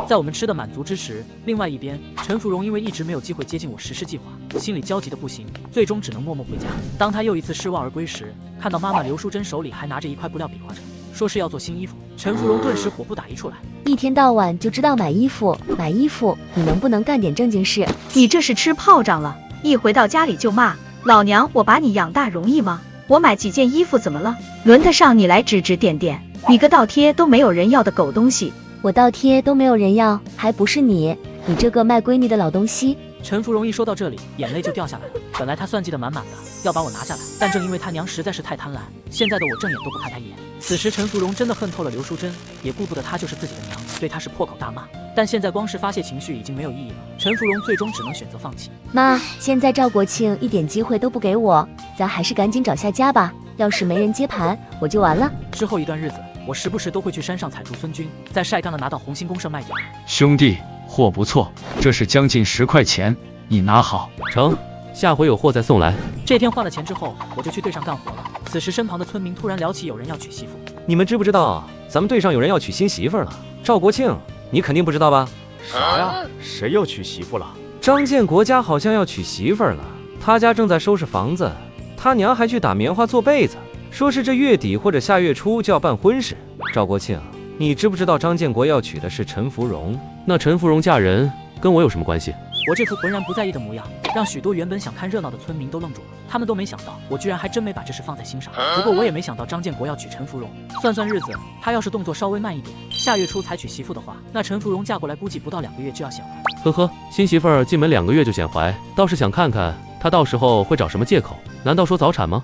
在我们吃的满足之时，另外一边，陈芙蓉因为一直没有机会接近我实施计划，心里焦急的不行，最终只能默默回家。当她又一次失望而归时，看到妈妈刘淑珍手里还拿着一块布料比划着，说是要做新衣服，陈芙蓉顿时火不打一处来。一天到晚就知道买衣服，你能不能干点正经事？你这是吃炮仗了，一回到家里就骂老娘，我把你养大容易吗？我买几件衣服怎么了？轮得上你来指指点点？你个倒贴都没有人要的狗东西！我倒贴都没有人要，还不是你这个卖闺女的老东西！陈芙蓉一说到这里，眼泪就掉下来了。本来她算计得满满的，要把我拿下来，但正因为她娘实在是太贪婪，现在的我正眼都不看她一眼。此时陈芙蓉真的恨透了刘淑珍，也顾不得她就是自己的娘，对她是破口大骂。但现在光是发泄情绪已经没有意义了，陈芙蓉最终只能选择放弃。妈，现在赵国庆一点机会都不给我，咱还是赶紧找下家吧，要是没人接盘，我就完了。之后一段日子，我时不时都会去山上采竹荪菌，再晒干了拿到红星公社卖掉。兄弟，货不错，这是将近10块钱，你拿好。成，下回有货再送来。这天换了钱之后，我就去队上干活了。此时身旁的村民突然聊起有人要娶媳妇。你们知不知道咱们队上有人要娶新媳妇了？赵国庆，你肯定不知道吧？啥呀？谁要娶媳妇了？张建国家好像要娶媳妇了，他家正在收拾房子，他娘还去打棉花做被子，说是这月底或者下月初就要办婚事。赵国庆，你知不知道张建国要娶的是陈芙蓉？那陈芙蓉嫁人跟我有什么关系？我这副浑然不在意的模样，让许多原本想看热闹的村民都愣住了。他们都没想到，我居然还真没把这事放在心上。不过我也没想到张建国要娶陈芙蓉。算算日子，他要是动作稍微慢一点，下月初才娶媳妇的话，那陈芙蓉嫁过来估计不到2个月就要显怀。呵呵，新媳妇儿进门2个月就显怀，倒是想看看她到时候会找什么借口？难道说早产吗？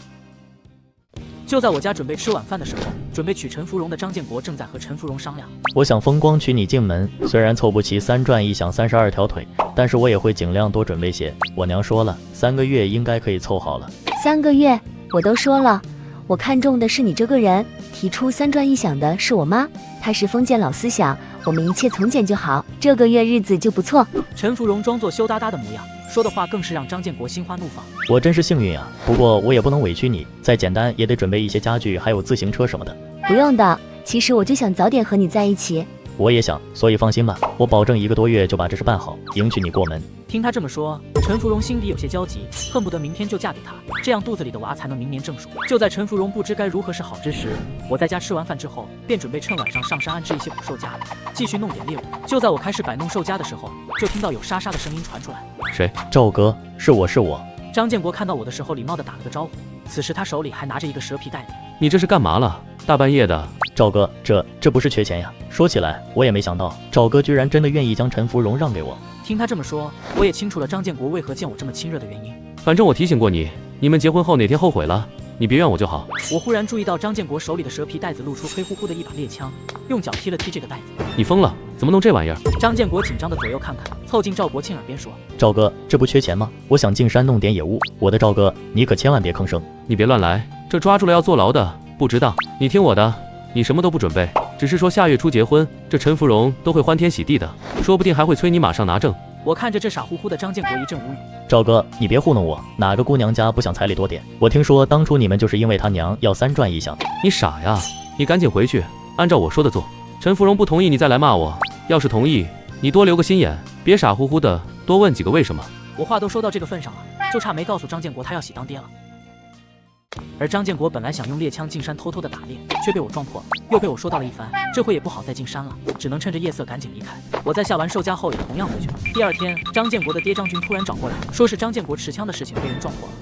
就在我家准备吃晚饭的时候，准备娶陈芙蓉的张建国正在和陈芙蓉商量。我想风光娶你进门，虽然凑不齐3转1响32条腿，但是我也会尽量多准备些。我娘说了，3个月应该可以凑好了。3个月，我都说了，我看中的是你这个人。提出3转1响的是我妈，她是封建老思想，我们一切从简就好，这个月日子就不错。陈芙蓉装作羞答答的模样，说的话更是让张建国心花怒放。我真是幸运啊，不过我也不能委屈你，再简单也得准备一些家具，还有自行车什么的。不用的，其实我就想早点和你在一起。我也想，所以放心吧，我保证1个多月就把这事办好，迎娶你过门。听他这么说，陈芙蓉心底有些焦急，恨不得明天就嫁给他，这样肚子里的娃才能明年正数。就在陈芙蓉不知该如何是好之时，我在家吃完饭之后，便准备趁晚上上山安置一些捕兽夹，继续弄点猎物。就在我开始摆弄兽夹的时候，就听到有沙沙的声音传出来。谁？赵哥，是我。张建国看到我的时候，礼貌地打了个招呼。此时他手里还拿着一个蛇皮袋子。你这是干嘛了？大半夜的。赵哥，这不是缺钱呀。说起来，我也没想到赵哥居然真的愿意将陈芙蓉让给我。听他这么说，我也清楚了张建国为何见我这么亲热的原因。反正我提醒过你，你们结婚后哪天后悔了，你别怨我就好。我忽然注意到张建国手里的蛇皮袋子露出黑乎乎的一把猎枪，用脚踢了踢这个袋子。你疯了？怎么弄这玩意儿？张建国紧张的左右看看，凑近赵国庆耳边说：赵哥，这不缺钱吗？我想进山弄点野物。我的赵哥，你可千万别吭声。你别乱来，这抓住了要坐牢的，不值当。你听我的，你什么都不准备，只是说下月初结婚，这陈芙蓉都会欢天喜地的，说不定还会催你马上拿证。我看着这傻乎乎的张建国一阵无语。赵哥，你别糊弄我，哪个姑娘家不想彩礼多点？我听说当初你们就是因为他娘要3转1响。你傻呀？你赶紧回去，按照我说的做。陈芙蓉不同意，你再来骂我。要是同意，你多留个心眼，别傻乎乎的多问几个为什么。我话都说到这个份上了，就差没告诉张建国他要喜当爹了。而张建国本来想用猎枪进山偷偷的打猎，却被我撞破了，又被我说到了一番，这回也不好再进山了，只能趁着夜色赶紧离开。我在下完兽夹后也同样回去了。第2天，张建国的爹张军突然找过来，说是张建国持枪的事情被人撞破了。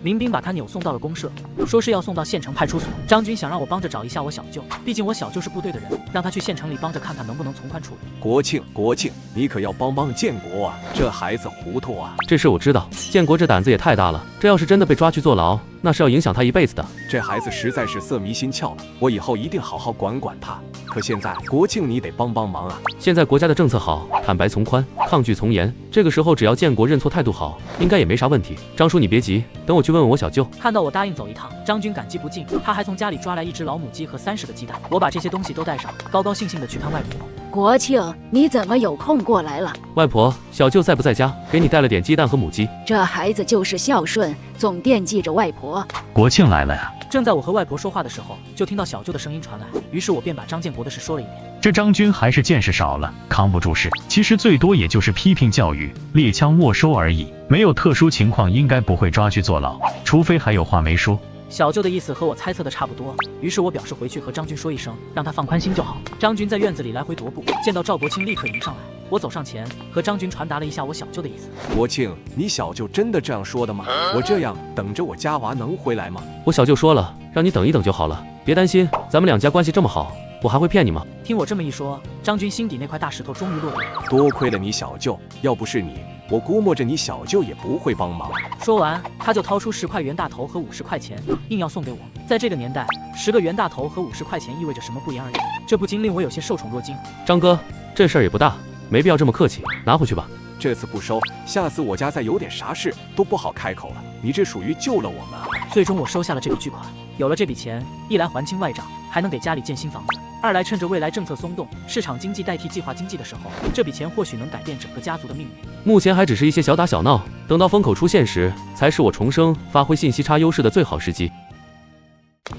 民兵把他扭送到了公社，说是要送到县城派出所。张军想让我帮着找一下我小舅，毕竟我小舅是部队的人，让他去县城里帮着看看能不能从宽处理。国庆，你可要帮帮建国啊，这孩子糊涂啊。这事我知道，建国这胆子也太大了，这要是真的被抓去坐牢，那是要影响他一辈子的。这孩子实在是色迷心窍了，我以后一定好好管管他。可现在国庆你得帮帮忙啊！现在国家的政策好，坦白从宽，抗拒从严。这个时候只要建国认错态度好，应该也没啥问题。张叔你别急，等我去问问我小舅。看到我答应走一趟，张军感激不尽，他还从家里抓来1只老母鸡和30个鸡蛋。我把这些东西都带上，高高兴兴的去看外婆。国庆，你怎么有空过来了？外婆，小舅在不在家？给你带了点鸡蛋和母鸡。这孩子就是孝顺，总惦记着外婆。国庆来了呀！正在我和外婆说话的时候，就听到小舅的声音传来，于是我便把张建国的事说了一遍。这张军还是见识少了，扛不住事。其实最多也就是批评教育，猎枪没收而已，没有特殊情况应该不会抓去坐牢，除非还有话没说。小舅的意思和我猜测的差不多，于是我表示回去和张军说一声，让他放宽心就好。张军在院子里来回踱步，见到赵国庆立刻迎上来。我走上前，和张军传达了一下我小舅的意思。国庆，你小舅真的这样说的吗？我这样等着我家娃能回来吗？我小舅说了，让你等一等就好了，别担心，咱们2家关系这么好，我还会骗你吗？听我这么一说，张军心底那块大石头终于落地了。多亏了你小舅，要不是你，我估摸着你小舅也不会帮忙。说完，他就掏出10块袁大头和50块钱，硬要送给我。在这个年代，10个袁大头和50块钱意味着什么不言而喻，这不禁令我有些受宠若惊。张哥，这事儿也不大，没必要这么客气，拿回去吧。这次不收，下次我家再有点啥事都不好开口了。你这属于救了我们啊！最终我收下了这笔巨款，有了这笔钱，一来还清外账，还能给家里建新房子。二来趁着未来政策松动，市场经济代替计划经济的时候，这笔钱或许能改变整个家族的命运。目前还只是一些小打小闹，等到风口出现时，才是我重生、发挥信息差优势的最好时机。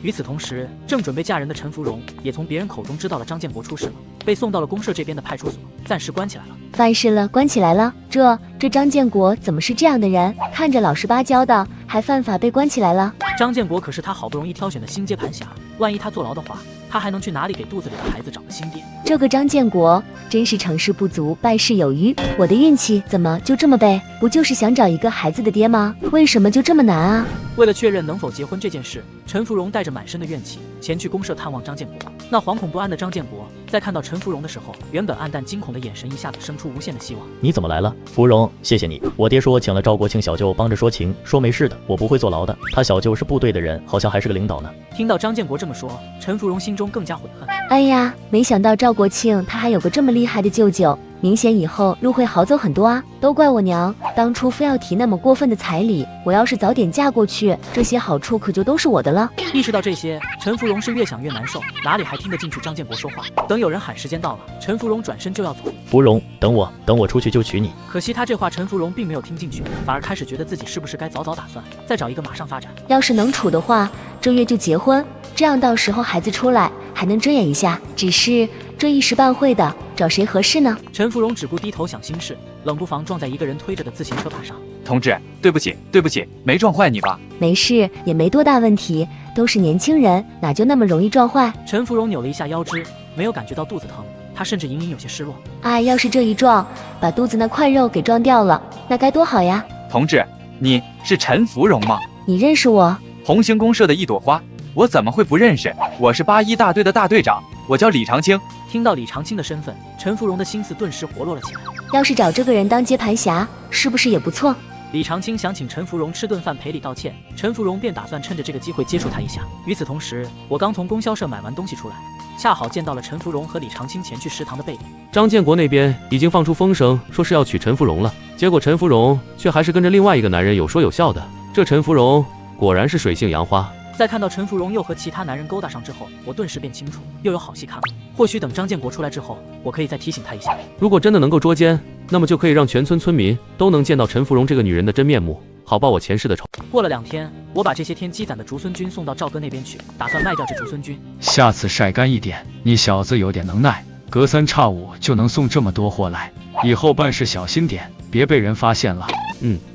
与此同时，正准备嫁人的陈芙蓉也从别人口中知道了张建国出事了，被送到了公社这边的派出所，暂时关起来了。犯事了，关起来了。这张建国怎么是这样的人？看着老实巴交的，还犯法被关起来了。张建国可是他好不容易挑选的新接盘侠，万一他坐牢的话，他还能去哪里给肚子里的孩子找个新爹？这个张建国真是成事不足败事有余，我的运气怎么就这么背？不就是想找一个孩子的爹吗？为什么就这么难啊？为了确认能否结婚这件事，陈芙蓉带着满身的怨气前去公社探望张建国。那惶恐不安的张建国在看到陈芙蓉的时候，原本暗淡惊恐的眼神一下子生出无限的希望。你怎么来了，芙蓉？谢谢你，我爹说请了赵国庆小舅帮着说情，说没事的，我不会坐牢的。他小舅是部队的人，好像还是个领导呢。听到张建国这么说，陈芙蓉心中更加悔恨。哎呀，没想到赵国庆他还有个这么厉害的舅舅，明显以后路会好走很多啊！都怪我娘，当初非要提那么过分的彩礼，我要是早点嫁过去，这些好处可就都是我的了。意识到这些，陈芙蓉是越想越难受，哪里还听得进去张建国说话？等有人喊时间到了，陈芙蓉转身就要走。芙蓉，等我出去就娶你。可惜他这话陈芙蓉并没有听进去，反而开始觉得自己是不是该早早打算，再找一个马上发展。要是能处的话，这月就结婚，这样到时候孩子出来还能遮掩一下。只是这一时半会的，找谁合适呢？陈芙蓉只顾低头想心事，冷不防撞在一个人推着的自行车盘上。同志，对不起，没撞坏你吧？没事，也没多大问题，都是年轻人，哪就那么容易撞坏？陈芙蓉扭了一下腰肢，没有感觉到肚子疼，她甚至隐隐有些失落。哎，要是这一撞，把肚子那块肉给撞掉了，那该多好呀！同志，你是陈芙蓉吗？你认识我？红星公社的一朵花，我怎么会不认识？我是81大队的大队长，我叫李长青。听到李长青的身份，陈芙蓉的心思顿时活络了起来。要是找这个人当接盘侠，是不是也不错？李长青想请陈芙蓉吃顿饭赔礼道歉，陈芙蓉便打算趁着这个机会接触他一下。与此同时，我刚从供销社买完东西出来，恰好见到了陈芙蓉和李长青前去食堂的背影。张建国那边已经放出风声，说是要娶陈芙蓉了，结果陈芙蓉却还是跟着另外一个男人有说有笑的。这陈芙蓉果然是水性杨花。在看到陈芙蓉又和其他男人勾搭上之后，我顿时便清楚，又有好戏看了。或许等张建国出来之后，我可以再提醒他一下。如果真的能够捉奸，那么就可以让全村村民都能见到陈芙蓉这个女人的真面目，好报我前世的仇。过了2天，我把这些天积攒的竹荪菌送到赵哥那边去，打算卖掉这竹荪菌。下次晒干一点，你小子有点能耐，隔3差5就能送这么多货来，以后办事小心点，别被人发现了。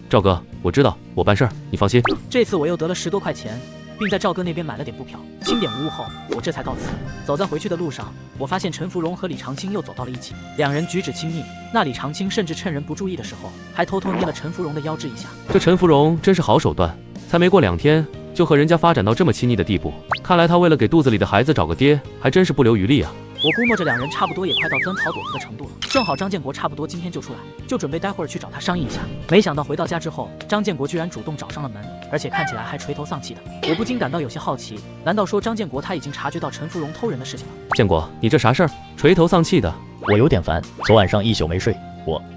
赵哥，我知道，我办事儿，你放心。这次我又得了10多块钱，并在赵哥那边买了点布票，清点无误后，我这才告辞。走在回去的路上，我发现陈芙蓉和李长青又走到了一起，两人举止亲密。那李长青甚至趁人不注意的时候，还偷偷捏了陈芙蓉的腰肢一下。这陈芙蓉真是好手段，才没过2天就和人家发展到这么亲昵的地步。看来他为了给肚子里的孩子找个爹，还真是不留余力啊。我估摸着两人差不多也快到钻草垛子的程度了，正好张建国差不多今天就出来，就准备待会儿去找他商议一下。没想到回到家之后，张建国居然主动找上了门，而且看起来还垂头丧气的。我不禁感到有些好奇，难道说张建国他已经察觉到陈芙蓉偷人的事情了？建国，你这啥事儿？垂头丧气的？我有点烦，昨晚上一宿没睡。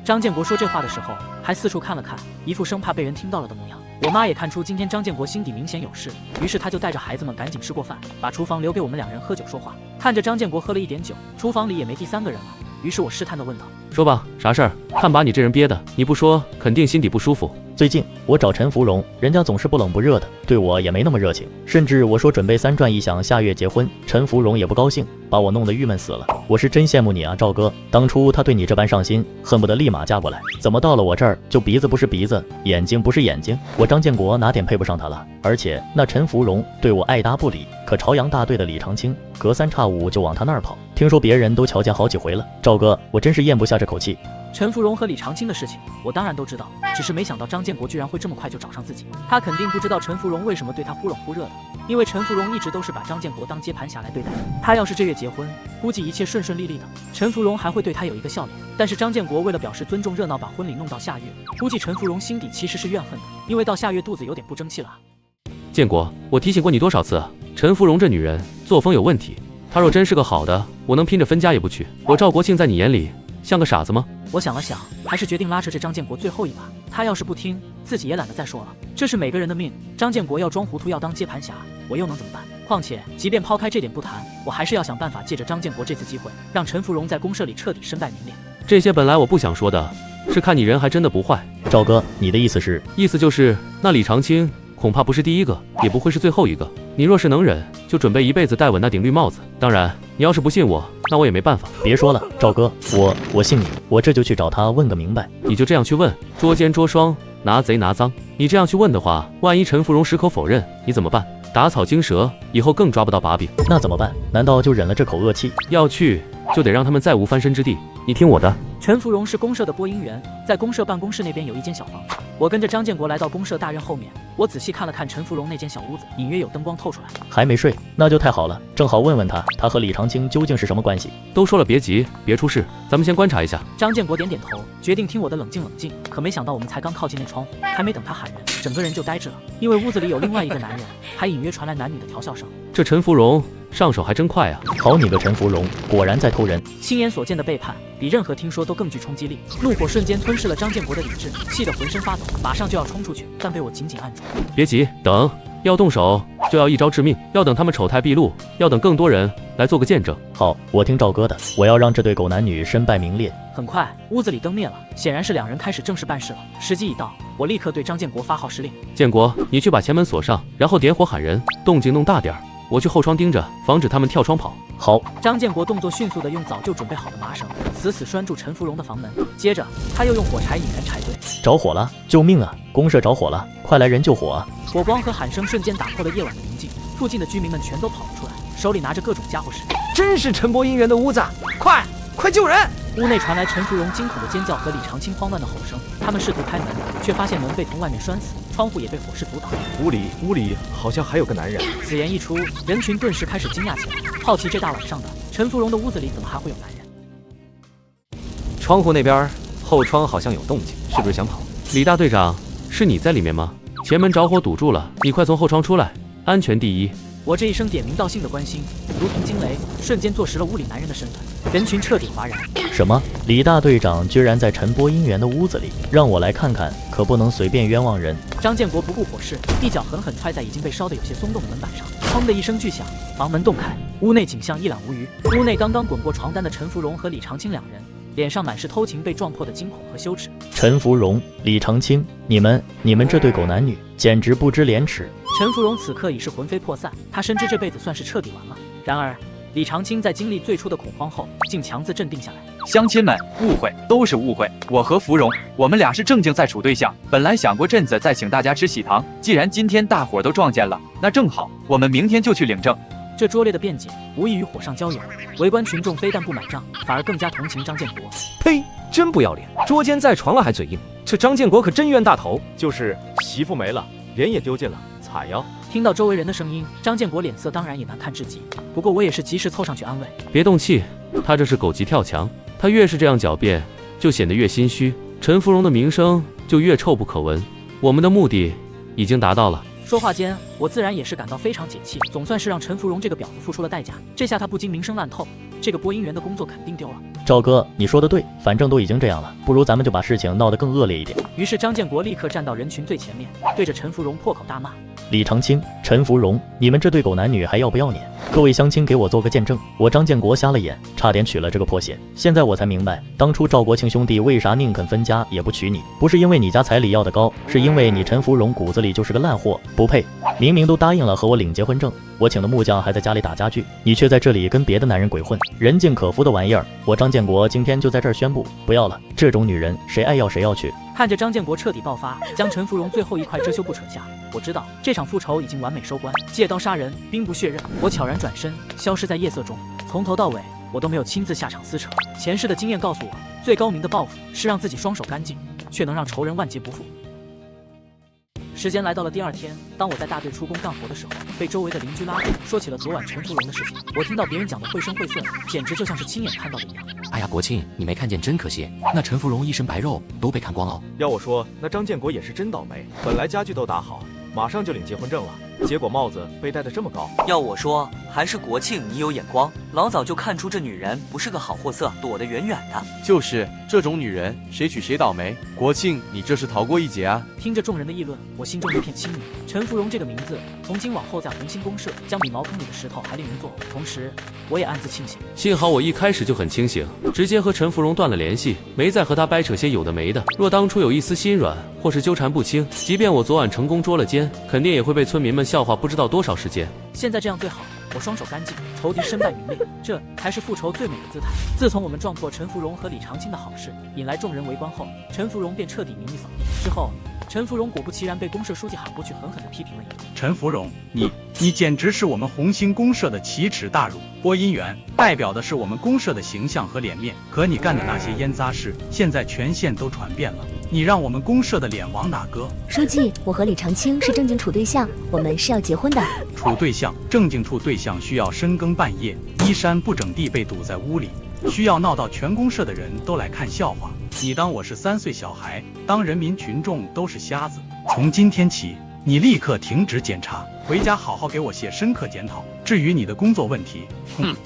张建国说这话的时候，还四处看了看，一副生怕被人听到了的模样。我妈也看出今天张建国心底明显有事，于是她就带着孩子们赶紧吃过饭，把厨房留给我们2人喝酒说话。看着张建国喝了一点酒，厨房里也没第3个人了，于是我试探地问道：“说吧，啥事儿？看把你这人憋的，你不说肯定心底不舒服。”最近我找陈芙蓉，人家总是不冷不热的，对我也没那么热情，甚至我说准备3转1响下月结婚，陈芙蓉也不高兴，把我弄得郁闷死了。我是真羡慕你啊，赵哥，当初他对你这般上心，恨不得立马嫁过来，怎么到了我这儿就鼻子不是鼻子，眼睛不是眼睛？我张建国哪点配不上他了？而且那陈芙蓉对我爱答不理，可朝阳大队的李长青隔3差5就往他那儿跑，听说别人都瞧见好几回了。赵哥，我真是咽不下这口气。陈芙蓉和李长青的事情，我当然都知道，只是没想到张建国居然会这么快就找上自己。他肯定不知道陈芙蓉为什么对他忽冷忽热的，因为陈芙蓉一直都是把张建国当接盘侠来对待的。他要是这月结婚，估计一切顺顺利利的，陈芙蓉还会对他有一个笑脸。但是张建国为了表示尊重热闹，把婚礼弄到下月，估计陈芙蓉心底其实是怨恨的，因为到下月肚子有点不争气了。建国，我提醒过你多少次啊？陈芙蓉这女人作风有问题，她若真是个好的，我能拼着分家也不娶。我赵国庆在你眼里像个傻子吗？我想了想，还是决定拉扯这张建国最后一把。他要是不听，自己也懒得再说了。这是每个人的命。张建国要装糊涂，要当接盘侠，我又能怎么办？况且，即便抛开这点不谈，我还是要想办法借着张建国这次机会，让陈芙蓉在公社里彻底身败名裂。这些本来我不想说的，是看你人还真的不坏。赵哥，你的意思是？意思就是那李长青恐怕不是第一个，也不会是最后一个。你若是能忍，就准备一辈子戴稳那顶绿帽子。当然，你要是不信我，那我也没办法。别说了，赵哥，我信你，我这就去找他问个明白。你就这样去问，捉奸捉双，拿贼拿赃。你这样去问的话，万一陈芙蓉矢口否认，你怎么办？打草惊蛇，以后更抓不到把柄。那怎么办？难道就忍了这口恶气？要去，就得让他们再无翻身之地。你听我的。陈芙蓉是公社的播音员，在公社办公室那边有一间小房子。我跟着张建国来到公社大院后面，我仔细看了看陈芙蓉那间小屋子，隐约有灯光透出来。还没睡，那就太好了，正好问问他和李长青究竟是什么关系。都说了别急，别出事，咱们先观察一下。张建国点点头，决定听我的，冷静冷静。可没想到我们才刚靠近那窗户，还没等他喊人，整个人就呆滞了，因为屋子里有另外一个男人，还隐约传来男女的调笑声。这陈芙蓉上手还真快啊！好你个陈芙蓉，果然在偷人！亲眼所见的背叛，比任何听说都更具冲击力。怒火瞬间吞噬了张建国的理智，气得浑身发抖，马上就要冲出去，但被我紧紧按住。别急，等，要动手就要一招致命，要等他们丑态毕露，要等更多人来做个见证。好，我听赵哥的，我要让这对狗男女身败名裂。很快，屋子里灯灭了，显然是两人开始正式办事了。时机已到，我立刻对张建国发号施令：建国，你去把前门锁上，然后点火喊人，动静弄大点儿。我去后窗盯着，防止他们跳窗跑。好。张建国动作迅速地用早就准备好的麻绳死死拴住陈芙蓉的房门，接着他又用火柴引燃柴堆。着火了！救命啊！公社着火了，快来人救火啊！火光和喊声瞬间打破了夜晚的宁静，附近的居民们全都跑了出来，手里拿着各种家伙事。真是陈播音员的屋子，快救人！屋内传来陈芙蓉惊恐的尖叫和李长青慌乱的吼声，他们试图开门，却发现门被从外面拴死，窗户也被火势阻挡。屋里好像还有个男人。此言一出，人群顿时开始惊讶起来，好奇这大晚上的陈芙蓉的屋子里怎么还会有男人。窗户那边后窗好像有动静，是不是想跑？李大队长，是你在里面吗？前门着火堵住了，你快从后窗出来，安全第一。我这一声点名道姓的关心，如同惊雷，瞬间坐实了屋里男人的身份，人群彻底哗然。什么？李大队长居然在陈播音员的屋子里？让我来看看，可不能随便冤枉人。张建国不顾火势，一脚狠狠踹在已经被烧得有些松动的门板上，砰的一声巨响，房门洞开，屋内景象一览无余。屋内刚刚滚过床单的陈芙蓉和李长青两人，脸上满是偷情被撞破的惊恐和羞耻。陈芙蓉、李长青，你们这对狗男女简直不知廉耻！陈芙蓉此刻已是魂飞魄散，她深知这辈子算是彻底完了。然而，李长青在经历最初的恐慌后，竟强自镇定下来。乡亲们，误会都是误会，我和芙蓉，我们俩是正经在处对象。本来想过阵子再请大家吃喜糖，既然今天大伙都撞见了，那正好，我们明天就去领证。这拙劣的辩解无异于火上浇油，围观群众非但不买账，反而更加同情张建国。呸！真不要脸，捉奸在床了还嘴硬，这张建国可真冤大头。就是媳妇没了，人也丢尽了，惨呀！听到周围人的声音，张建国脸色当然也难看至极。不过我也是及时凑上去安慰：别动气，他这是狗急跳墙，他越是这样狡辩，就显得越心虚，陈芙蓉的名声就越臭不可闻。我们的目的已经达到了。说话间，我自然也是感到非常解气，总算是让陈芙蓉这个婊子付出了代价。这下她不仅名声烂透，这个播音员的工作肯定丢了。赵哥，你说的对，反正都已经这样了，不如咱们就把事情闹得更恶劣一点。于是张建国立刻站到人群最前面，对着陈芙蓉破口大骂：李长青、陈芙蓉，你们这对狗男女还要不要脸？各位乡亲，给我做个见证，我张建国瞎了眼，差点娶了这个破鞋。现在我才明白，当初赵国庆兄弟为啥宁肯分家也不娶你，不是因为你家彩礼要的高，是因为你陈芙蓉骨子里就是个烂货，不配。明明都答应了和我领结婚证，我请的木匠还在家里打家具，你却在这里跟别的男人鬼混，人尽可夫的玩意儿！我张建国今天就在这儿宣布，不要了，这种女人谁爱要谁要去。看着张建国彻底爆发，将陈芙蓉最后一块遮羞布扯下，我知道这场复仇已经完美收官，借刀杀人，兵不血刃。我悄然转身，消失在夜色中。从头到尾，我都没有亲自下场撕扯。前世的经验告诉我，最高明的报复是让自己双手干净，却能让仇人万劫不复。时间来到了第二天，当我在大队出工干活的时候，被周围的邻居拉住，说起了昨晚陈芙蓉的事情。我听到别人讲的绘声绘色，简直就像是亲眼看到的一样。哎呀，国庆，你没看见真可惜，那陈芙蓉一身白肉都被看光了。要我说，那张建国也是真倒霉，本来家具都打好，马上就领结婚证了，结果帽子被戴得这么高。要我说，还是国庆你有眼光，老早就看出这女人不是个好货色，躲得远远的。就是这种女人，谁娶谁倒霉。国庆，你这是逃过一劫啊！听着众人的议论，我心中一片清明。陈芙蓉这个名字，从今往后在红星公社将比茅坑里的石头还令人作呕。同时，我也暗自庆幸，幸好我一开始就很清醒，直接和陈芙蓉断了联系，没再和她掰扯些有的没的。若当初有一丝心软，或是纠缠不清，即便我昨晚成功捉了奸，肯定也会被村民们笑话不知道多少时间。现在这样最好，我双手干净，仇敌身败名裂，这才是复仇最美的姿态。自从我们撞破陈芙蓉和李长青的好事，引来众人围观后，陈芙蓉便彻底名誉扫地。之后，陈芙蓉果不其然被公社书记喊过去，狠狠地批评了一顿。陈芙蓉，你简直是我们红星公社的奇耻大辱。播音员代表的是我们公社的形象和脸面，可你干的那些烟杂事，现在全县都传遍了。你让我们公社的脸往哪搁？书记，我和李长青是正经处对象，我们是要结婚的。处对象，正经处对象需要深更半夜，衣衫不整地被堵在屋里，需要闹到全公社的人都来看笑话。你当我是3岁小孩，当人民群众都是瞎子。从今天起，你立刻停止检查，回家好好给我写深刻检讨。至于你的工作问题，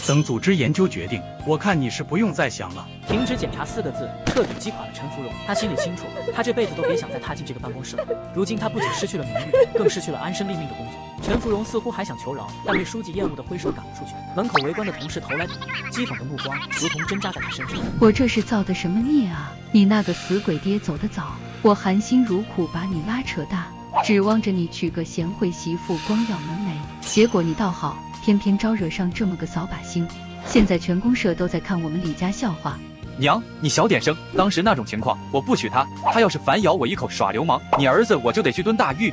等组织研究决定。我看你是不用再想了。停止检查4个字彻底击垮了陈芙蓉。她心里清楚，她这辈子都别想再踏进这个办公室了。如今她不仅失去了名誉，更失去了安身立命的工作。陈芙蓉似乎还想求饶，但被书记厌恶的挥手赶了出去。门口围观的同事投来捅讥讽的目光，如同针扎在她身上。我这是造的什么孽啊！你那个死鬼爹走得早，我含辛茹苦把你拉扯大，指望着你娶个贤惠媳妇，光耀门楣。结果你倒好，偏偏招惹上这么个扫把星。现在全公社都在看我们李家笑话。娘，你小点声。当时那种情况，我不娶她，她要是反咬我一口耍流氓，你儿子我就得去蹲大狱。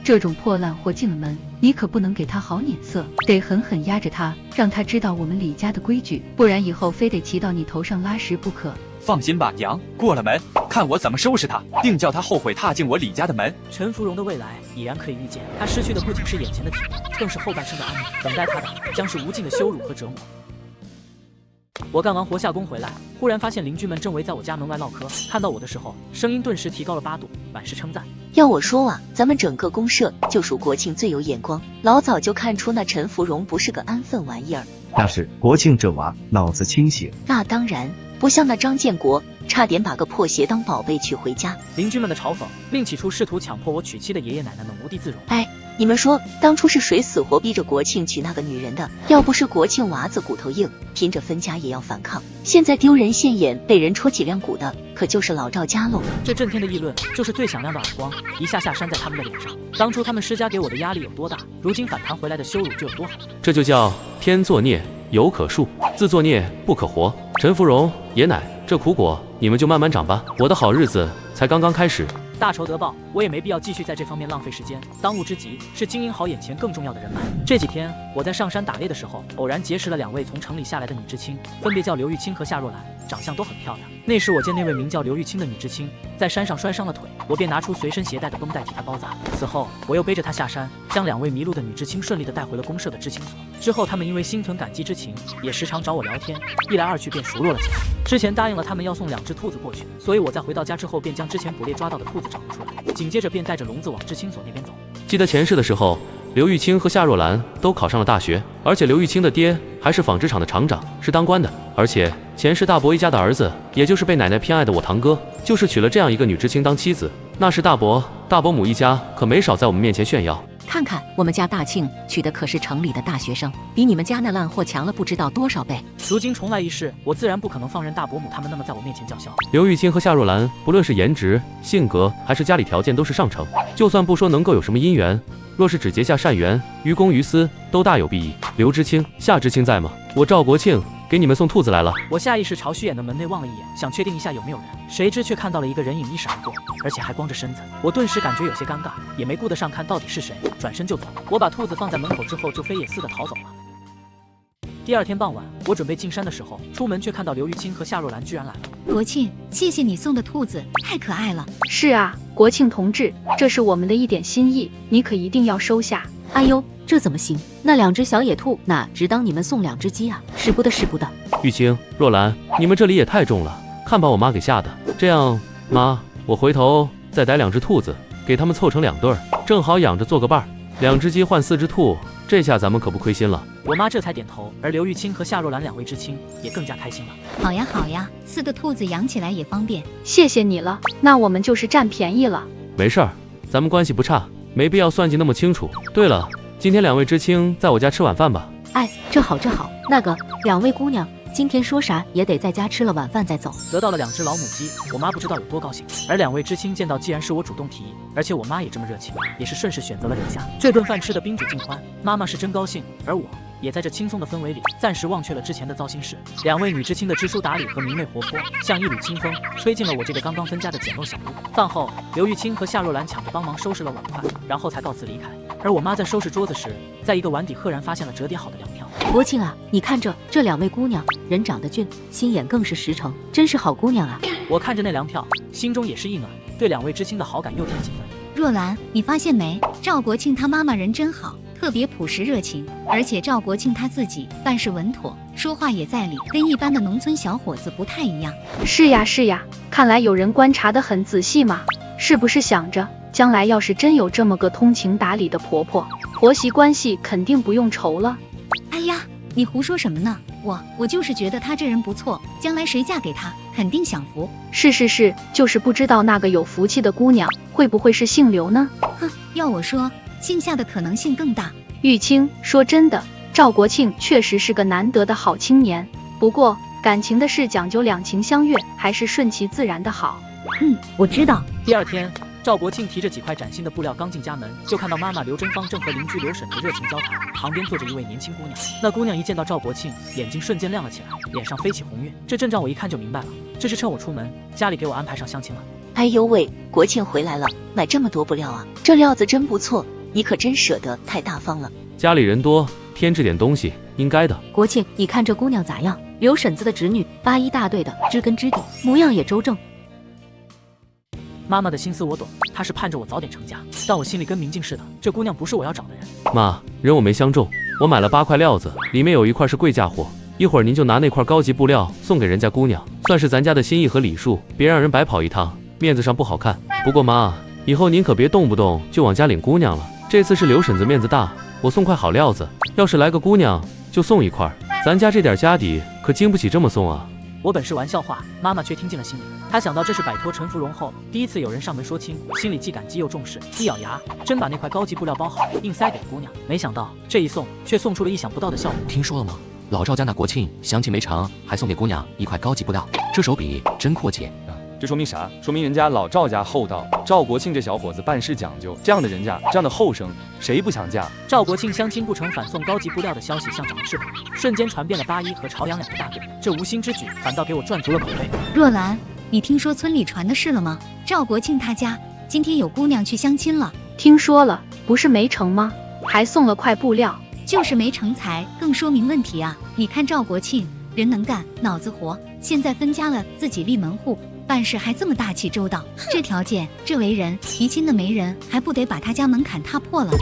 这种破烂货进了门，你可不能给他好脸色，得狠狠压着他，让他知道我们李家的规矩，不然以后非得骑到你头上拉屎不可。放心吧，娘，过了门，看我怎么收拾他，定叫他后悔踏进我李家的门。陈芙蓉的未来已然可以预见，她失去的不仅是眼前的体面，更是后半生的安宁。等待她的将是无尽的羞辱和折磨。我干完活下工回来，忽然发现邻居们正围在我家门外唠嗑，看到我的时候，声音顿时提高了8度，满是称赞。要我说啊，咱们整个公社就属国庆最有眼光，老早就看出那陈芙蓉不是个安分玩意儿。那是国庆这娃脑子清醒。那当然，不像那张建国，差点把个破鞋当宝贝娶回家。邻居们的嘲讽，令起初试图强迫我娶妻的爷爷奶奶们无地自容。哎，你们说当初是谁死活逼着国庆娶那个女人的？要不是国庆娃子骨头硬，拼着分家也要反抗。现在丢人现眼，被人戳脊梁骨的，可就是老赵家喽。这震天的议论，就是最响亮的耳光，一下下扇在他们的脸上。当初他们施加给我的压力有多大，如今反弹回来的羞辱就有多狠。这就叫天作孽犹可恕，自作孽不可活。陈芙蓉、爷奶，这苦果你们就慢慢长吧，我的好日子才刚刚开始。大仇得报，我也没必要继续在这方面浪费时间。当务之急是经营好眼前更重要的人脉。这几天我在上山打猎的时候，偶然结识了2位从城里下来的女知青，分别叫刘玉清和夏若兰，长相都很漂亮。那时我见那位名叫刘玉清的女知青在山上摔伤了腿，我便拿出随身携带的绷带替她包扎。此后我又背着她下山，将2位迷路的女知青顺利地带回了公社的知青所。之后他们因为心存感激之情，也时常找我聊天，一来二去便熟络了起来。之前答应了他们要送2只兔子过去，所以我在回到家之后便将之前捕猎抓到的兔子找了出来，紧接着便带着笼子往知青所那边走。记得前世的时候，刘玉清和夏若兰都考上了大学，而且刘玉清的爹还是纺织厂的厂长，是当官的。而且前世大伯一家的儿子，也就是被奶奶偏爱的我堂哥，就是娶了这样一个女知青当妻子。那时大伯母一家可没少在我们面前炫耀。看看我们家大庆娶的可是城里的大学生，比你们家那烂货强了不知道多少倍。如今重来一世，我自然不可能放任大伯母他们那么在我面前叫嚣。刘玉清和夏若兰不论是颜值、性格还是家里条件都是上乘，就算不说能够有什么姻缘，若是只结下善缘，于公于私都大有裨益。刘知青、夏知青在吗？我赵国庆给你们送兔子来了。我下意识朝虚掩的门内望了一眼，想确定一下有没有人，谁知却看到了一个人影一闪而过，而且还光着身子。我顿时感觉有些尴尬，也没顾得上看到底是谁，转身就走。我把兔子放在门口之后，就飞也似的逃走了。第2天傍晚，我准备进山的时候，出门却看到刘玉清和夏若兰居然来了。国庆，谢谢你送的兔子，太可爱了。是啊，国庆同志，这是我们的一点心意，你可一定要收下。哎呦，这怎么行？那2只小野兔哪只当你们送2只鸡啊？使不得使不得。玉清、若兰，你们这里也太重了，看把我妈给吓的。这样，妈，我回头再逮2只兔子，给他们凑成2对儿，正好养着做个伴儿。2只鸡换4只兔，这下咱们可不亏心了。我妈这才点头，而刘玉清和夏若兰2位知青也更加开心了。好呀好呀，4个兔子养起来也方便。谢谢你了，那我们就是占便宜了。没事儿，咱们关系不差，没必要算计那么清楚。对了，今天2位知青在我家吃晚饭吧。哎，这好这好。那个2位姑娘，今天说啥也得在家吃了晚饭再走。得到了2只老母鸡，我妈不知道有多高兴。而2位知青见到既然是我主动提议，而且我妈也这么热情，也是顺势选择了留下。这顿饭吃的宾主尽欢，妈妈是真高兴，而我也在这轻松的氛围里暂时忘却了之前的糟心事。2位女知青的知书达理和明媚活泼，像一缕清风吹进了我这个刚刚分家的简陋小屋。饭后，刘玉清和夏若兰抢着帮忙收拾了碗筷，然后才告辞离开。而我妈在收拾桌子时，在一个碗底赫然发现了折叠好的粮票。国庆啊，你看这2位姑娘，人长得俊，心眼更是实诚，真是好姑娘啊！我看着那粮票，心中也是一暖，对2位知青的好感又添几分。若兰，你发现没？赵国庆他妈妈人真好，特别朴实热情，而且赵国庆他自己办事稳妥，说话也在理，跟一般的农村小伙子不太一样。是呀是呀，看来有人观察得很仔细嘛，是不是想着将来要是真有这么个通情达理的婆婆，婆媳关系肯定不用愁了？哎呀，你胡说什么呢？我就是觉得她这人不错，将来谁嫁给她肯定享福。是，就是不知道那个有福气的姑娘会不会是姓刘呢？哼，要我说，姓夏的可能性更大。玉清，说真的，赵国庆确实是个难得的好青年，不过感情的事讲究两情相悦，还是顺其自然的好。我知道。第2天，赵国庆提着几块崭新的布料刚进家门，就看到妈妈刘珍芳正和邻居刘婶子热情交谈，旁边坐着一位年轻姑娘。那姑娘一见到赵国庆，眼睛瞬间亮了起来，脸上飞起红晕。这阵仗我一看就明白了，这是趁我出门，家里给我安排上相亲了。哎呦喂，国庆回来了，买这么多布料啊，这料子真不错，你可真舍得，太大方了。家里人多，添置点东西，应该的。国庆，你看这姑娘咋样？刘婶子的侄女，8一大队的，知根知底，模样也周正。妈妈的心思我懂，她是盼着我早点成家，但我心里跟明镜似的，这姑娘不是我要找的人。妈，人我没相中，我买了8块料子，里面有1块是贵价货，一会儿您就拿那块高级布料送给人家姑娘，算是咱家的心意和礼数，别让人白跑一趟，面子上不好看。不过妈，以后您可别动不动就往家领姑娘了，这次是刘婶子面子大，我送块好料子，要是来个姑娘就送1块，咱家这点家底可经不起这么送啊。我本是玩笑话，妈妈却听进了心里。她想到这是摆脱陈芙蓉后第一次有人上门说亲，心里既感激又重视，一咬牙，真把那块高级布料包好，硬塞给了姑娘。没想到这一送，却送出了意想不到的效果。听说了吗？老赵家那国庆相亲没成，还送给姑娘1块高级布料，这手笔真阔气。这说明啥？说明人家老赵家厚道，赵国庆这小伙子办事讲究，这样的人家，这样的后生，谁不想嫁？赵国庆相亲不成反送高级布料的消息像长翅膀，瞬间传遍了8一和朝阳2个大队。这无心之举反倒给我赚足了口碑。若兰，你听说村里传的事了吗？赵国庆他家今天有姑娘去相亲了。听说了，不是没成吗？还送了块布料。就是没成才，更说明问题啊！你看赵国庆人能干，脑子活，现在分家了，自己立门户，办事还这么大气周到，这条件，这为人，提亲的媒人还不得把他家门槛踏破了？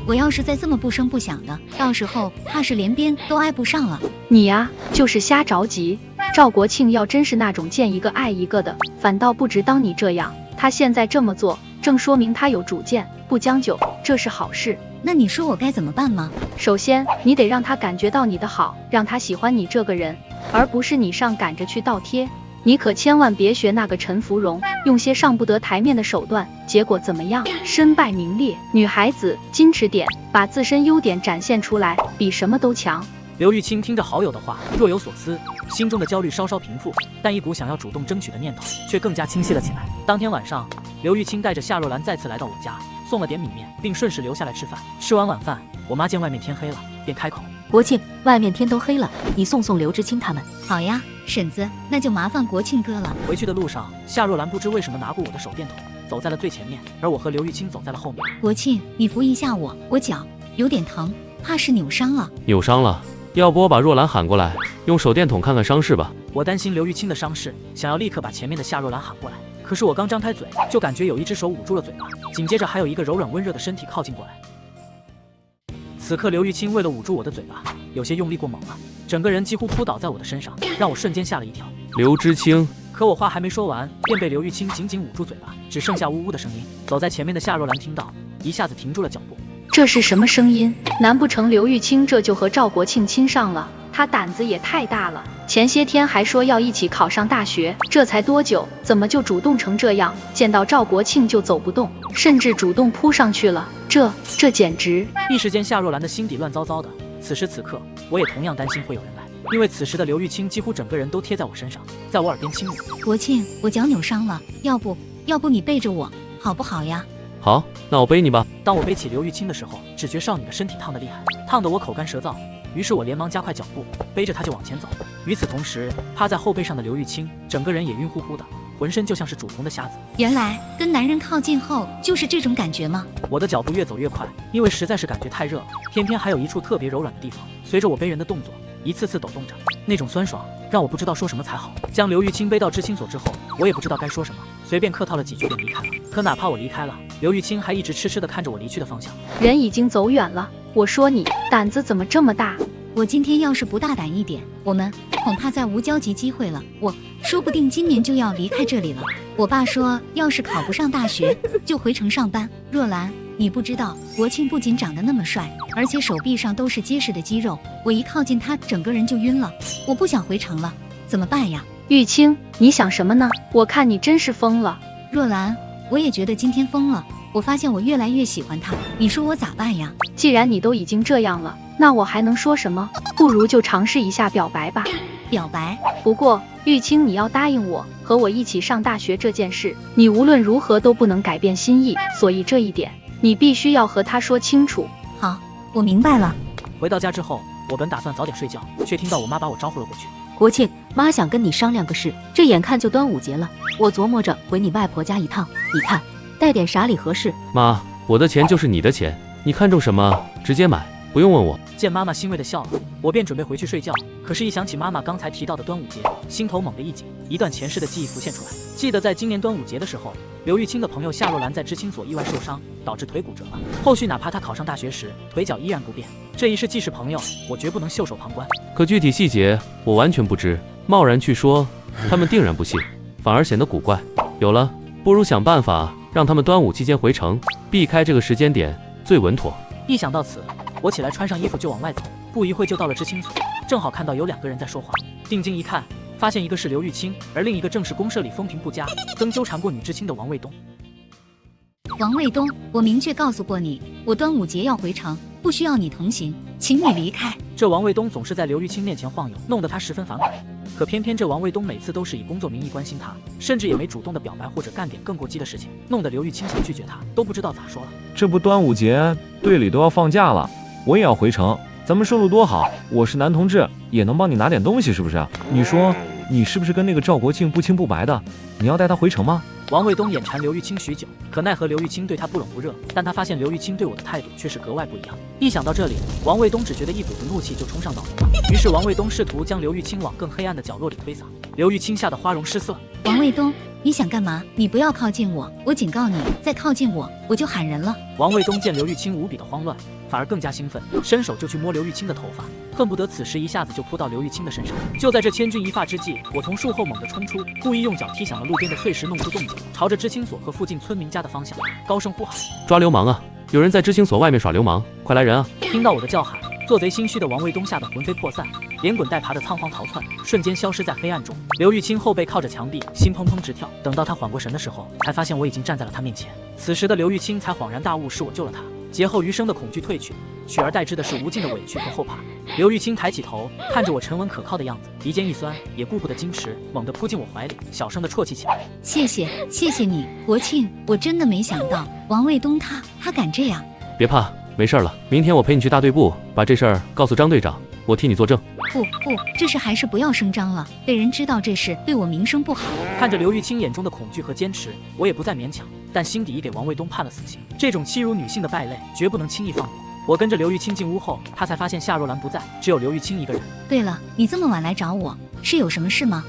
我要是再这么不声不响的，到时候怕是连边都挨不上了。你呀，就是瞎着急。赵国庆要真是那种见一个爱一个的，反倒不值当你这样。他现在这么做，正说明他有主见，不将就，这是好事。那你说我该怎么办吗？首先，你得让他感觉到你的好，让他喜欢你这个人，而不是你上赶着去倒贴。你可千万别学那个陈芙蓉，用些上不得台面的手段，结果怎么样？身败名裂。女孩子矜持点，把自身优点展现出来，比什么都强。刘玉清听着好友的话，若有所思，心中的焦虑稍稍平复，但一股想要主动争取的念头却更加清晰了起来。当天晚上，刘玉清带着夏若兰再次来到我家，送了点米面，并顺势留下来吃饭。吃完晚饭，我妈见外面天黑了，便开口：国庆，外面天都黑了，你送刘知青他们。好呀，婶子，那就麻烦国庆哥了。回去的路上，夏若兰不知为什么拿过我的手电筒，走在了最前面，而我和刘玉清走在了后面。国庆，你扶一下我，我脚有点疼，怕是扭伤了。扭伤了？要不我把若兰喊过来，用手电筒看看伤势吧。我担心刘玉清的伤势，想要立刻把前面的夏若兰喊过来，可是我刚张开嘴，就感觉有一只手捂住了嘴巴，紧接着还有一个柔软温热的身体靠近过来。此刻刘玉清为了捂住我的嘴巴，有些用力过猛了，整个人几乎扑倒在我的身上，让我瞬间吓了一跳。刘知青，可我话还没说完，便被刘玉清紧紧捂住嘴巴，只剩下呜呜的声音。走在前面的夏若兰听到，一下子停住了脚步。这是什么声音？难不成刘玉清这就和赵国庆亲上了？他胆子也太大了，前些天还说要一起考上大学，这才多久，怎么就主动成这样？见到赵国庆就走不动，甚至主动扑上去了，这简直……一时间，夏若兰的心底乱糟糟的。此时此刻，我也同样担心会有人来，因为此时的刘玉清几乎整个人都贴在我身上，在我耳边亲我。国庆，我脚扭伤了，要不你背着我好不好呀？好，那我背你吧。当我背起刘玉清的时候，只觉少女的身体烫得厉害，烫得我口干舌燥。于是我连忙加快脚步，背着她就往前走。与此同时，趴在后背上的刘玉清整个人也晕乎乎的，浑身就像是煮红的虾子。原来跟男人靠近后就是这种感觉吗？我的脚步越走越快，因为实在是感觉太热了，偏偏还有一处特别柔软的地方，随着我背人的动作一次次抖动着，那种酸爽让我不知道说什么才好。将刘玉清背到知青所之后，我也不知道该说什么，随便客套了几句便离开了。可哪怕我离开了，刘玉清还一直痴痴地看着我离去的方向。人已经走远了，我说你胆子怎么这么大？我今天要是不大胆一点，我们恐怕再无交集机会了。我说不定今年就要离开这里了。我爸说，要是考不上大学，就回城上班。若兰，你不知道，国庆不仅长得那么帅，而且手臂上都是结实的肌肉，我一靠近他，整个人就晕了。我不想回城了，怎么办呀？玉清，你想什么呢？我看你真是疯了。若兰，我也觉得今天疯了。我发现我越来越喜欢他，你说我咋办呀？既然你都已经这样了，那我还能说什么？不如就尝试一下表白吧。表白？不过玉清，你要答应我，和我一起上大学这件事，你无论如何都不能改变心意，所以这一点你必须要和他说清楚。好，我明白了。回到家之后，我本打算早点睡觉，却听到我妈把我招呼了过去。国庆，妈想跟你商量个事，这眼看就端午节了，我琢磨着回你外婆家一趟，你看带点啥礼合适？妈，我的钱就是你的钱，你看中什么直接买，不用问我。见妈妈欣慰地笑了，我便准备回去睡觉。可是，一想起妈妈刚才提到的端午节，心头猛地一紧，一段前世的记忆浮现出来。记得在今年端午节的时候，刘玉清的朋友夏若兰在知青所意外受伤，导致腿骨折了。后续哪怕她考上大学时，腿脚依然不变。这一事既是朋友，我绝不能袖手旁观。可具体细节我完全不知，贸然去说，他们定然不信，反而显得古怪。有了，不如想办法让他们端午期间回城，避开这个时间点最稳妥。一想到此，我起来穿上衣服就往外走，不一会就到了知青所，正好看到有2个人在说话。定睛一看，发现一个是刘玉清，而另一个正是公社里风评不佳、曾纠缠过女知青的王卫东。王卫东，我明确告诉过你，我端午节要回城，不需要你同行，请你离开。这王卫东总是在刘玉清面前晃悠，弄得他十分反感。可偏偏这王卫东每次都是以工作名义关心他，甚至也没主动的表白或者干点更过激的事情，弄得刘玉清想拒绝他都不知道咋说了。这不端午节队里都要放假了，我也要回城，咱们收入多好，我是男同志，也能帮你拿点东西，是不是？你说你是不是跟那个赵国庆不清不白的？你要带他回城吗？王卫东眼馋刘玉清许久，可奈何刘玉清对他不冷不热，但他发现刘玉清对我的态度却是格外不一样。一想到这里，王卫东只觉得一股子怒气就冲上脑门了。于是王卫东试图将刘玉清往更黑暗的角落里推搡，刘玉清吓得花容失色。王卫东，你想干嘛？你不要靠近我，我警告你，再靠近我，我就喊人了。王卫东见刘玉清无比的慌乱，反而更加兴奋，伸手就去摸刘玉清的头发，恨不得此时一下子就扑到刘玉清的身上。就在这千钧一发之际，我从树后猛地冲出，故意用脚踢响了路边的碎石，弄出动静，朝着知青所和附近村民家的方向高声呼喊：抓流氓啊！有人在知青所外面耍流氓，快来人啊！听到我的叫喊，做贼心虚的王卫东吓得魂飞魄散，连滚带爬的仓皇逃窜，瞬间消失在黑暗中。刘玉清后背靠着墙壁，心砰砰直跳。等到他缓过神的时候，才发现我已经站在了他面前。此时的刘玉清才恍然大悟，是我救了他。劫后余生的恐惧退去，取而代之的是无尽的委屈和后怕。刘玉清抬起头，看着我沉稳可靠的样子，鼻尖一酸，也顾不得矜持，猛地扑进我怀里，小声的啜泣起来。谢谢你，国庆，我真的没想到王卫东他敢这样。别怕，没事了，明天我陪你去大队部，把这事儿告诉张队长，我替你作证。不，这事还是不要声张了，被人知道这事对我名声不好。看着刘玉清眼中的恐惧和坚持，我也不再勉强，但心底已给王卫东判了死刑。这种欺辱女性的败类，绝不能轻易放过。我跟着刘玉清进屋后，他才发现夏若兰不在，只有刘玉清一个人。对了，你这么晚来找我，是有什么事吗？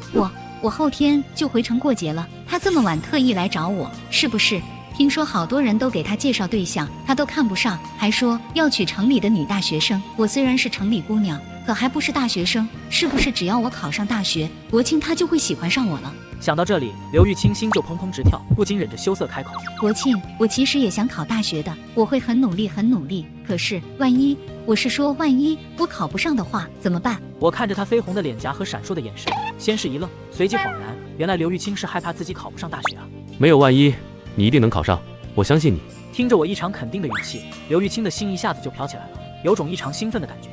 我后天就回城过节了，他这么晚特意来找我，是不是？听说好多人都给他介绍对象，他都看不上，还说要娶城里的女大学生。我虽然是城里姑娘，可还不是大学生，是不是只要我考上大学，国庆他就会喜欢上我了？想到这里，刘玉清心就砰砰直跳，不禁忍着羞涩开口：“国庆，我其实也想考大学的，我会很努力，很努力。可是万一，我是说万一我考不上的话怎么办？”我看着他绯红的脸颊和闪烁的眼神，先是一愣，随即恍然，原来刘玉清是害怕自己考不上大学啊。没有万一，你一定能考上，我相信你。听着我异常肯定的语气，刘玉清的心一下子就飘起来了，有种异常兴奋的感觉。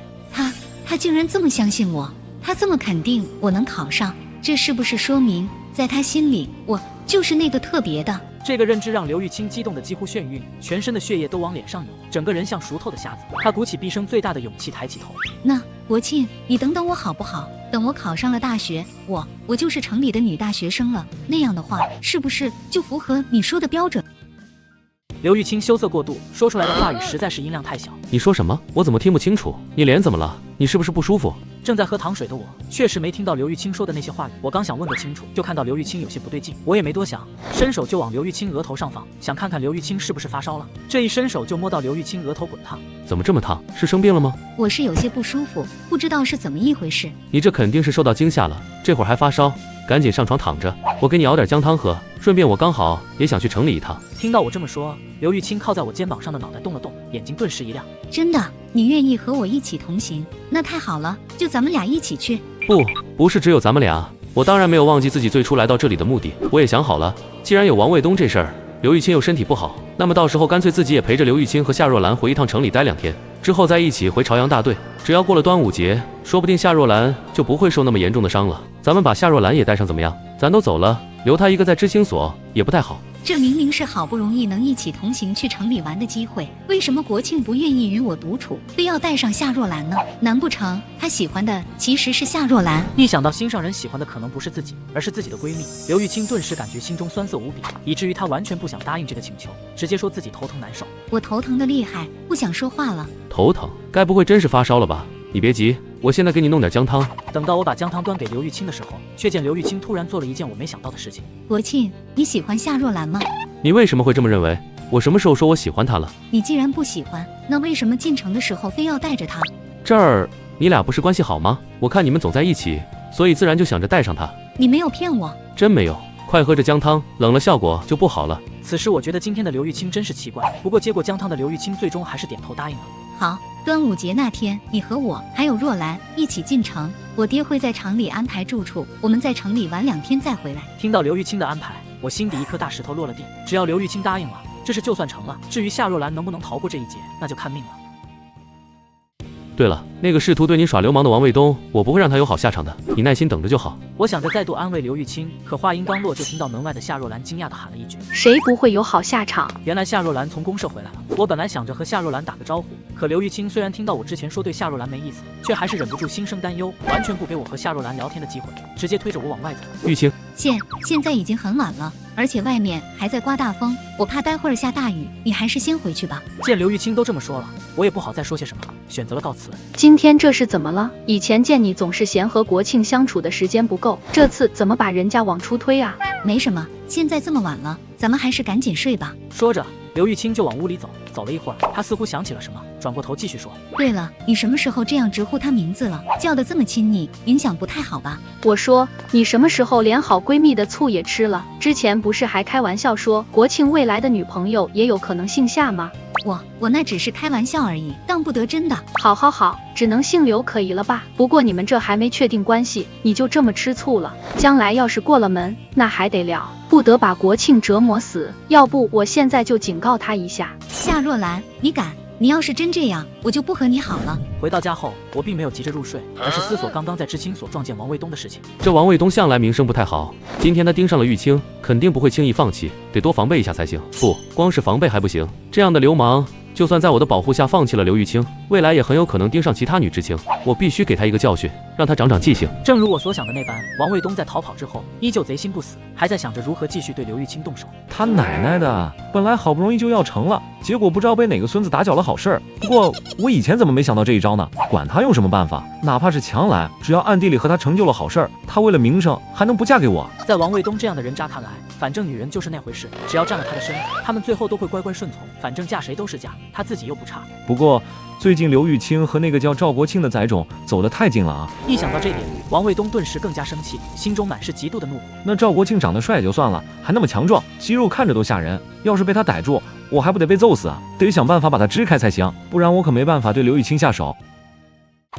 他竟然这么相信我，他这么肯定我能考上，这是不是说明在他心里我就是那个特别的？这个认知让刘玉清激动得几乎眩晕，全身的血液都往脸上涌，整个人像熟透的虾子。他鼓起毕生最大的勇气抬起头。那国庆，你等等我好不好？等我考上了大学，我就是城里的女大学生了，那样的话是不是就符合你说的标准？刘玉清羞涩过度，说出来的话语实在是音量太小。你说什么？我怎么听不清楚？你脸怎么了？你是不是不舒服？正在喝糖水的我，确实没听到刘玉清说的那些话语。我刚想问个清楚，就看到刘玉清有些不对劲，我也没多想，伸手就往刘玉清额头上放，想看看刘玉清是不是发烧了。这一伸手就摸到刘玉清额头滚烫。怎么这么烫？是生病了吗？我是有些不舒服，不知道是怎么一回事。你这肯定是受到惊吓了，这会儿还发烧，赶紧上床躺着，我给你熬点姜汤喝。顺便我刚好也想去城里一趟。听到我这么说，刘玉清靠在我肩膀上的脑袋动了动，眼睛顿时一亮。真的，你愿意和我一起同行？那太好了，就咱们俩一起去。不是只有咱们俩，我当然没有忘记自己最初来到这里的目的。我也想好了，既然有王卫东这事儿，刘玉清又身体不好，那么到时候干脆自己也陪着刘玉清和夏若兰回一趟城里待2天，之后再一起回朝阳大队。只要过了端午节，说不定夏若兰就不会受那么严重的伤了。咱们把夏若兰也带上怎么样？咱都走了，留她一个在知青所也不太好。这明明是好不容易能一起同行去城里玩的机会，为什么国庆不愿意与我独处，非要带上夏若兰呢？难不成他喜欢的其实是夏若兰？一想到心上人喜欢的可能不是自己，而是自己的闺蜜，刘玉清顿时感觉心中酸涩无比，以至于她完全不想答应这个请求，直接说自己头疼难受。我头疼的厉害，不想说话了。头疼？该不会真是发烧了吧？你别急，我现在给你弄点姜汤。等到我把姜汤端给刘玉清的时候，却见刘玉清突然做了一件我没想到的事情。国庆，你喜欢夏若兰吗？你为什么会这么认为？我什么时候说我喜欢她了？你既然不喜欢，那为什么进城的时候非要带着她？这儿你俩不是关系好吗？我看你们总在一起，所以自然就想着带上她。你没有骗我？真没有。快喝着姜汤，冷了效果就不好了。此时我觉得今天的刘玉清真是奇怪，不过接过姜汤的刘玉清最终还是点头答应了。好，端午节那天，你和我还有若兰一起进城，我爹会在厂里安排住处，我们在城里玩2天再回来。听到刘玉清的安排，我心底一颗大石头落了地。只要刘玉清答应了，这事就算成了。至于夏若兰能不能逃过这一劫，那就看命了。对了，那个试图对你耍流氓的王卫东，我不会让他有好下场的，你耐心等着就好。我想着再度安慰刘玉清，可话音刚落，就听到门外的夏若兰惊讶地喊了一句：“谁不会有好下场？”原来夏若兰从公社回来了。我本来想着和夏若兰打个招呼，可刘玉清虽然听到我之前说对夏若兰没意思，却还是忍不住心生担忧，完全不给我和夏若兰聊天的机会，直接推着我往外走。玉清，现在已经很晚了，而且外面还在刮大风，我怕待会儿下大雨，你还是先回去吧。见刘玉清都这么说了，我也不好再说些什么，选择了告辞。今天这是怎么了？以前见你总是嫌和国庆相处的时间不够，这次怎么把人家往出推啊？没什么，现在这么晚了，咱们还是赶紧睡吧。说着，刘玉清就往屋里走。走了一会儿，他似乎想起了什么，转过头继续说：“对了，你什么时候这样直呼他名字了？叫得这么亲昵，影响不太好吧？”我说：“你什么时候连好闺蜜的醋也吃了？之前不是还开玩笑说国庆未来的女朋友也有可能姓夏吗？”我那只是开玩笑而已，当不得真的。好，只能姓刘可以了吧？不过你们这还没确定关系，你就这么吃醋了？将来要是过了门，那还得了，不得把国庆折磨死。要不我现在就警告他一下。夏若兰，你敢？你要是真这样，我就不和你好了。回到家后，我并没有急着入睡，而是思索刚刚在知青所撞见王卫东的事情。这王卫东向来名声不太好，今天他盯上了玉清，肯定不会轻易放弃，得多防备一下才行。不光是防备还不行，这样的流氓就算在我的保护下放弃了刘玉清，未来也很有可能盯上其他女知青。我必须给他一个教训，让他长长记性。正如我所想的那般，王卫东在逃跑之后依旧贼心不死，还在想着如何继续对刘玉清动手。他奶奶的，本来好不容易就要成了，结果不知道被哪个孙子打搅了好事儿。不过我以前怎么没想到这一招呢？管他用什么办法，哪怕是强来，只要暗地里和他成就了好事儿，他为了名声还能不嫁给我？在王卫东这样的人渣看来，反正女人就是那回事，只要占了他的身子，他们最后都会乖乖顺从，反正嫁谁都是嫁，他自己又不差。不过最近刘玉清和那个叫赵国庆的崽种走得太近了啊！一想到这点，王卫东顿时更加生气，心中满是嫉妒的怒火。那赵国庆长得帅也就算了，还那么强壮，肌肉看着都吓人。要是被他逮住，我还不得被揍死啊？得想办法把他支开才行，不然我可没办法对刘玉清下手。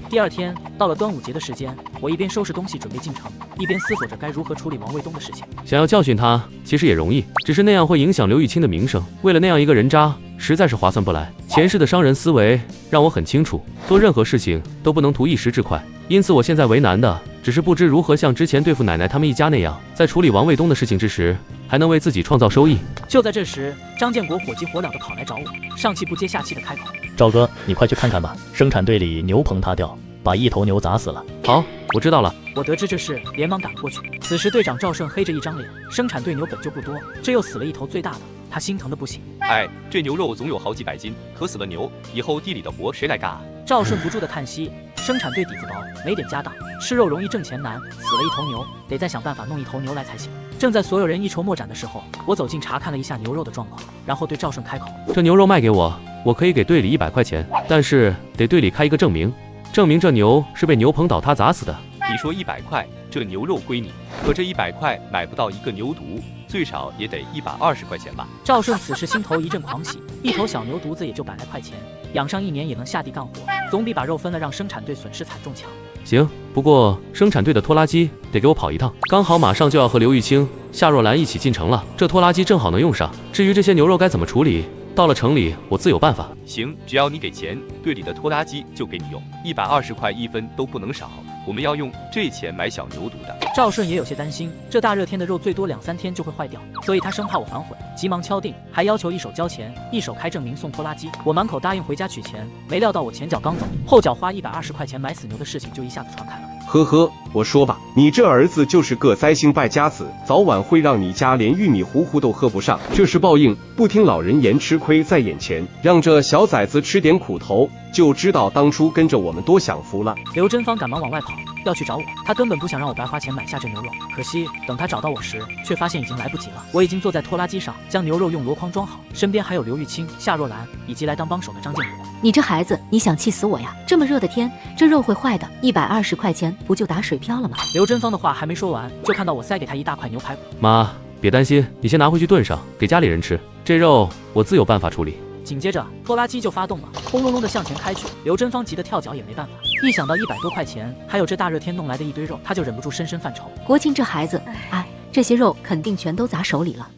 第二天到了端午节的时间，我一边收拾东西准备进城，一边思索着该如何处理王卫东的事情。想要教训他，其实也容易，只是那样会影响刘玉清的名声。为了那样一个人渣，实在是划算不来。前世的商人思维让我很清楚，做任何事情都不能图一时之快。因此我现在为难的只是不知如何像之前对付奶奶他们一家那样，在处理王卫东的事情之时，还能为自己创造收益。就在这时，张建国火急火燎地跑来找我，上气不接下气地开口：赵哥，你快去看看吧，生产队里牛棚塌掉，把一头牛砸死了。好，我知道了。我得知这事，连忙赶了过去。此时队长赵胜黑着一张脸，生产队牛本就不多，这又死了一头最大的，他心疼的不行。哎，这牛肉总有好几百斤，可死了牛，以后地里的活谁来干啊？赵顺不住的叹息，生产队底子薄，没点家当，吃肉容易挣钱难，死了一头牛，得再想办法弄一头牛来才行。正在所有人一筹莫展的时候，我走近查看了一下牛肉的状况，然后对赵顺开口：这牛肉卖给我，我可以给队里100块钱，但是得队里开一个证明，证明这牛是被牛棚倒塌砸死的。你说100块，这牛肉归你，可这100块买不到一个牛犊，最少也得120块钱吧？赵顺此时心头一阵狂喜，一头小牛犊子也就100来块钱，养上1年也能下地干活，总比把肉分了让生产队损失惨重强。行，不过生产队的拖拉机得给我跑一趟，刚好马上就要和刘玉清、夏若兰一起进城了，这拖拉机正好能用上。至于这些牛肉该怎么处理，到了城里我自有办法。行，只要你给钱，队里的拖拉机就给你用，120块1分都不能少。我们要用这钱买小牛犊的。赵顺也有些担心，这大热天的肉最多2-3天就会坏掉，所以他生怕我反悔，急忙敲定，还要求一手交钱，一手开证明送拖拉机。我满口答应回家取钱，没料到我前脚刚走，后脚花120块钱买死牛的事情就一下子传开了。呵呵，我说吧，你这儿子就是个灾星败家子，早晚会让你家连玉米糊糊都喝不上，这是报应。不听老人言，吃亏在眼前，让这小崽子吃点苦头，就知道当初跟着我们多享福了。刘真芳赶忙往外跑，要去找我，他根本不想让我白花钱买下这牛肉。可惜等他找到我时，却发现已经来不及了。我已经坐在拖拉机上，将牛肉用箩筐装好，身边还有刘玉清、夏若兰以及来当帮手的张建国。你这孩子，你想气死我呀？这么热的天，这肉会坏的，120块钱不就打水漂了吗？刘真芳的话还没说完，就看到我塞给他一大块牛排骨。妈，别担心，你先拿回去炖上，给家里人吃。这肉我自有办法处理。紧接着拖拉机就发动了，轰隆隆的向前开去。刘真芳急得跳脚也没办法，一想到100多块钱，还有这大热天弄来的一堆肉，他就忍不住深深犯愁。国庆这孩子，哎，这些肉肯定全都砸手里了。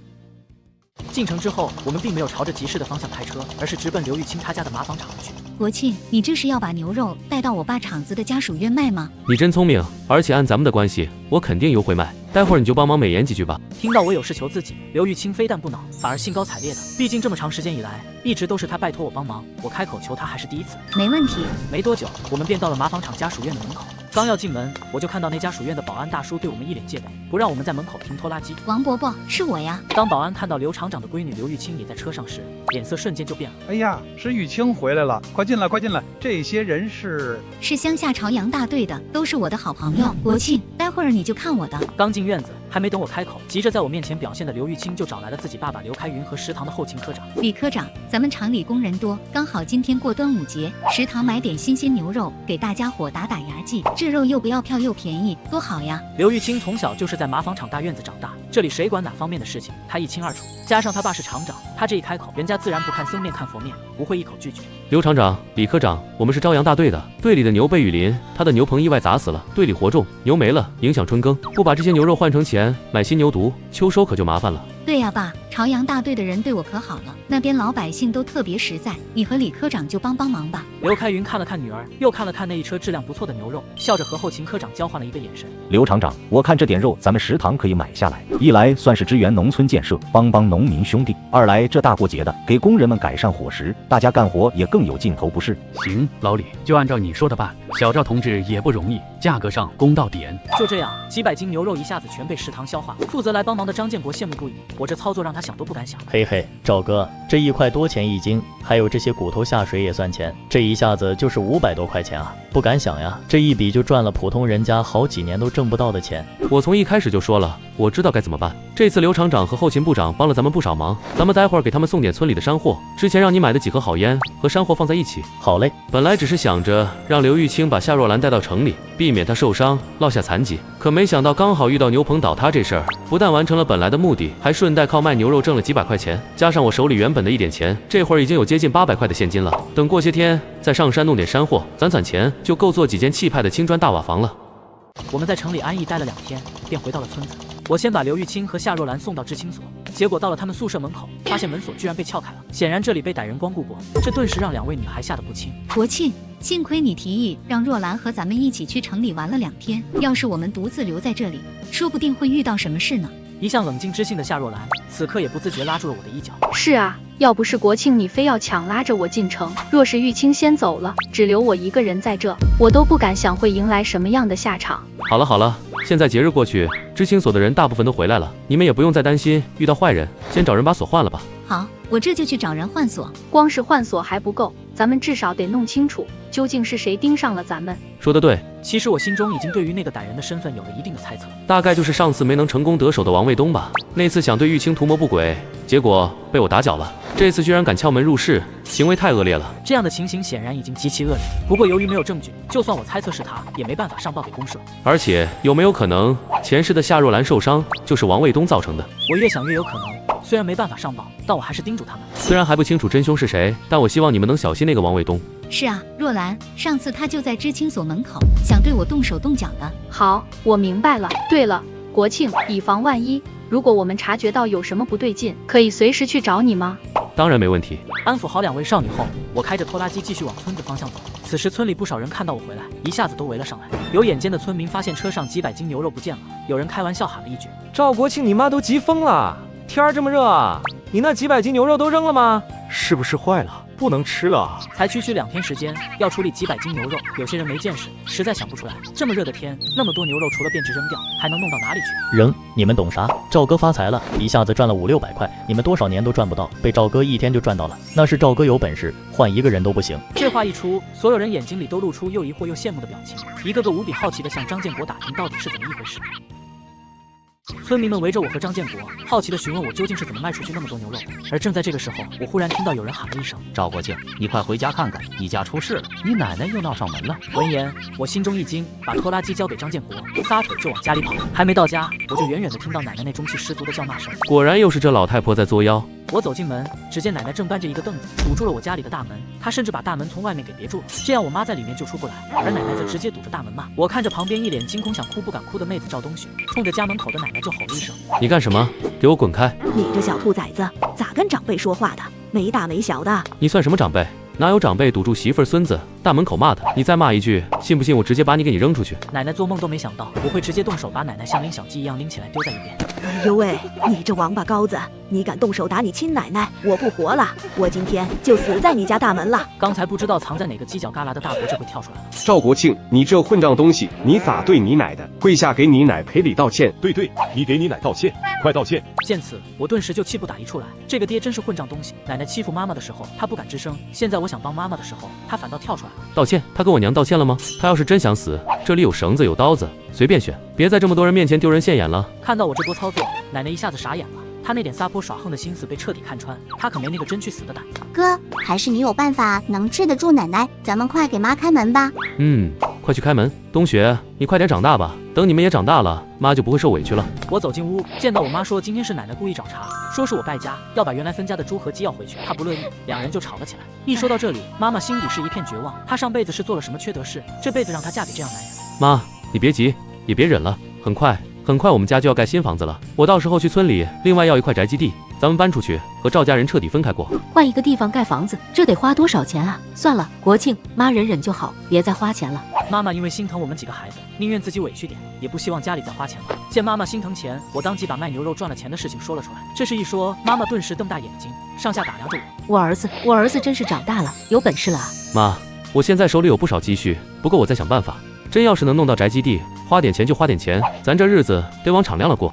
进城之后，我们并没有朝着集市的方向开车，而是直奔刘玉清他家的麻纺厂去。国庆，你这是要把牛肉带到我爸厂子的家属院卖吗？你真聪明，而且按咱们的关系，我肯定优惠卖。待会儿你就帮忙美言几句吧。听到我有事求自己，刘玉清非但不恼，反而兴高采烈的。毕竟这么长时间以来，一直都是他拜托我帮忙，我开口求他还是第一次。没问题。没多久，我们便到了麻纺厂家属院的门口。刚要进门，我就看到那家属院的保安大叔对我们一脸戒备，不让我们在门口停拖拉机。王伯伯，是我呀。当保安看到刘厂长的闺女刘玉清也在车上时，脸色瞬间就变了。哎呀，是玉清回来了，快进来，快进来！这些人是乡下朝阳大队的，都是我的好朋友。国庆，待会儿你就看我的。刚进院子，还没等我开口，急着在我面前表现的刘玉清就找来了自己爸爸刘开云和食堂的后勤科长。李科长，咱们厂里工人多，刚好今天过端午节，食堂买点新鲜牛肉给大家伙打打牙祭，这肉又不要票又便宜，多好呀！刘玉清从小就是在麻纺厂大院子长大，这里谁管哪方面的事情，他一清二楚。加上他爸是厂长，他这一开口，人家自然不看僧面看佛面，不会一口拒绝。刘厂长、李科长，我们是朝阳大队的，队里的牛被雨淋，他的牛棚意外砸死了，队里活重，牛没了，影响春耕，不把这些牛肉换成钱买新牛犊，秋收可就麻烦了。对呀，爸，朝阳大队的人对我可好了，那边老百姓都特别实在，你和李科长就帮帮忙吧。刘开云看了看女儿，又看了看那一车质量不错的牛肉，笑着和后勤科长交换了一个眼神。刘厂长，我看这点肉咱们食堂可以买下来，一来算是支援农村建设，帮帮农民兄弟；二来这大过节的，给工人们改善伙食，大家干活也更有劲头，不是？行，老李，就按照你说的办。小赵同志也不容易，价格上公道点。就这样，几百斤牛肉一下子全被食堂消化。负责来帮忙的张建国羡慕不已，我这操作让他想都不敢想。嘿嘿，赵哥，这1块多钱一斤，还有这些骨头下水也算钱，这一下子就是500多块钱啊！不敢想呀，这一笔就赚了普通人家好几年都挣不到的钱。我从一开始就说了，我知道该怎么办。这次刘厂长和后勤部长帮了咱们不少忙，咱们待会儿给他们送点村里的山货，之前让你买的几盒好烟和山货放在一起。好嘞。本来只是想着让刘玉清把夏若兰带到城里，避免她受伤落下残疾，可没想到刚好遇到牛棚倒塌这事儿，不但完成了本来的目的，还顺带靠卖牛肉挣了几百块钱，加上我手里原本的一点钱，这会儿已经有接近800块的现金了。等过些天再上山弄点山货，攒钱就够做几间气派的青砖大瓦房了。我们在城里安逸待了2天，便回到了村子。我先把刘玉清和夏若兰送到知青所，结果到了他们宿舍门口，发现门锁居然被撬开了，显然这里被歹人光顾过，这顿时让2位女孩吓得不轻。国庆，幸亏你提议让若兰和咱们一起去城里玩了2天，要是我们独自留在这里，说不定会遇到什么事呢。一向冷静知性的夏若兰，此刻也不自觉拉住了我的衣角。是啊，要不是国庆你非要强拉着我进城，若是玉清先走了，只留我一个人在这，我都不敢想会迎来什么样的下场。好了，现在节日过去，知青所的人大部分都回来了，你们也不用再担心遇到坏人，先找人把锁换了吧。好，我这就去找人换锁。光是换锁还不够，咱们至少得弄清楚究竟是谁盯上了咱们。说得对，其实我心中已经对于那个歹人的身份有了一定的猜测，大概就是上次没能成功得手的王卫东吧。那次想对玉清图谋不轨，结果被我打搅了，这次居然敢撬门入室，行为太恶劣了。这样的情形显然已经极其恶劣，不过由于没有证据，就算我猜测是他，也没办法上报给公社。而且有没有可能前世的夏若兰受伤就是王卫东造成的？我越想越有可能，虽然没办法上报，但我还是叮嘱他们。虽然还不清楚真凶是谁，但我希望你们能小心那个王卫东。是啊，若兰，上次他就在知青所门口，想对我动手动脚的。好，我明白了。对了，国庆，以防万一，如果我们察觉到有什么不对劲，可以随时去找你吗？当然没问题。安抚好2位少女后，我开着拖拉机继续往村子方向走。此时村里不少人看到我回来，一下子都围了上来。有眼尖的村民发现车上几百斤牛肉不见了，有人开玩笑喊了一句：“赵国庆，你妈都急疯了！天儿这么热啊，你那几百斤牛肉都扔了吗？是不是坏了？不能吃了？”才区2天时间，要处理几百斤牛肉，有些人没见识，实在想不出来，这么热的天，那么多牛肉除了变质扔掉，还能弄到哪里去？扔？你们懂啥？赵哥发财了，一下子赚了500-600块，你们多少年都赚不到，被赵哥1天就赚到了，那是赵哥有本事，换1个人都不行。这话一出，所有人眼睛里都露出又疑惑又羡慕的表情，一个个无比好奇地向张建国打听到底是怎么一回事。村民们围着我和张建国，好奇地询问我究竟是怎么卖出去那么多牛肉。而正在这个时候，我忽然听到有人喊了一声：“赵国庆，你快回家看看，你家出事了，你奶奶又闹上门了。”闻言，我心中一惊，把拖拉机交给张建国，撒腿就往家里跑。还没到家，我就远远地听到奶奶那中气十足的叫骂声。果然又是这老太婆在作妖。我走进门，只见奶奶正搬着一个凳子堵住了我家里的大门，她甚至把大门从外面给别住了，这样我妈在里面就出不来，而奶奶则直接堵着大门骂。我看着旁边一脸惊恐想哭不敢哭的妹子赵东旭，冲着家门口的奶奶就吼了一声：“你干什么？给我滚开！你这小兔崽子，咋跟长辈说话的？没大没小的！你算什么长辈？哪有长辈堵住媳妇儿孙子大门口骂他？你再骂一句，信不信我直接把你给扔出去？”奶奶做梦都没想到我会直接动手把奶奶像拎小鸡一样拎起来丢在一边。哎呦喂，你这王八羔子，你敢动手打你亲奶奶，我不活了，我今天就死在你家大门了。刚才不知道藏在哪个犄角旮旯的大伯这回跳出来了。赵国庆，你这混账东西，你咋对你奶的？跪下给你奶赔礼道歉。对，你给你奶道歉，快道歉。见此，我顿时就气不打一处来，这个爹真是混账东西。奶奶欺负妈妈的时候，他不敢吱声，现在我想帮妈妈的时候，他反倒跳出来了。道歉？他跟我娘道歉了吗？他要是真想死，这里有绳子有刀子，随便选，别在这么多人面前丢人现眼了。看到我这波操作，奶奶一下子傻眼了。他那点撒泼耍横的心思被彻底看穿，他可没那个真去死的胆子。哥，还是你有办法能治得住奶奶，咱们快给妈开门吧。快去开门。东学，你快点长大吧，等你们也长大了，妈就不会受委屈了。我走进屋，见到我妈说今天是奶奶故意找茬，说是我败家，要把原来分家的猪和鸡要回去，她不乐意，两人就吵了起来。一说到这里，妈妈心底是一片绝望，她上辈子是做了什么缺德事，这辈子让她嫁给这样男人。妈，你别急，也别忍了，很快我们家就要盖新房子了，我到时候去村里另外要一块宅基地，咱们搬出去和赵家人彻底分开过。换一个地方盖房子，这得花多少钱啊？算了，国庆，妈忍忍就好，别再花钱了。妈妈因为心疼我们几个孩子，宁愿自己委屈点，也不希望家里再花钱了。见妈妈心疼钱，我当即把卖牛肉赚了钱的事情说了出来。这事一说，妈妈顿时瞪大眼睛，上下打量着我。我儿子真是长大了，有本事了啊！妈，我现在手里有不少积蓄，不过我在想办法，真要是能弄到宅基地，花点钱就花点钱，咱这日子得往敞亮了过。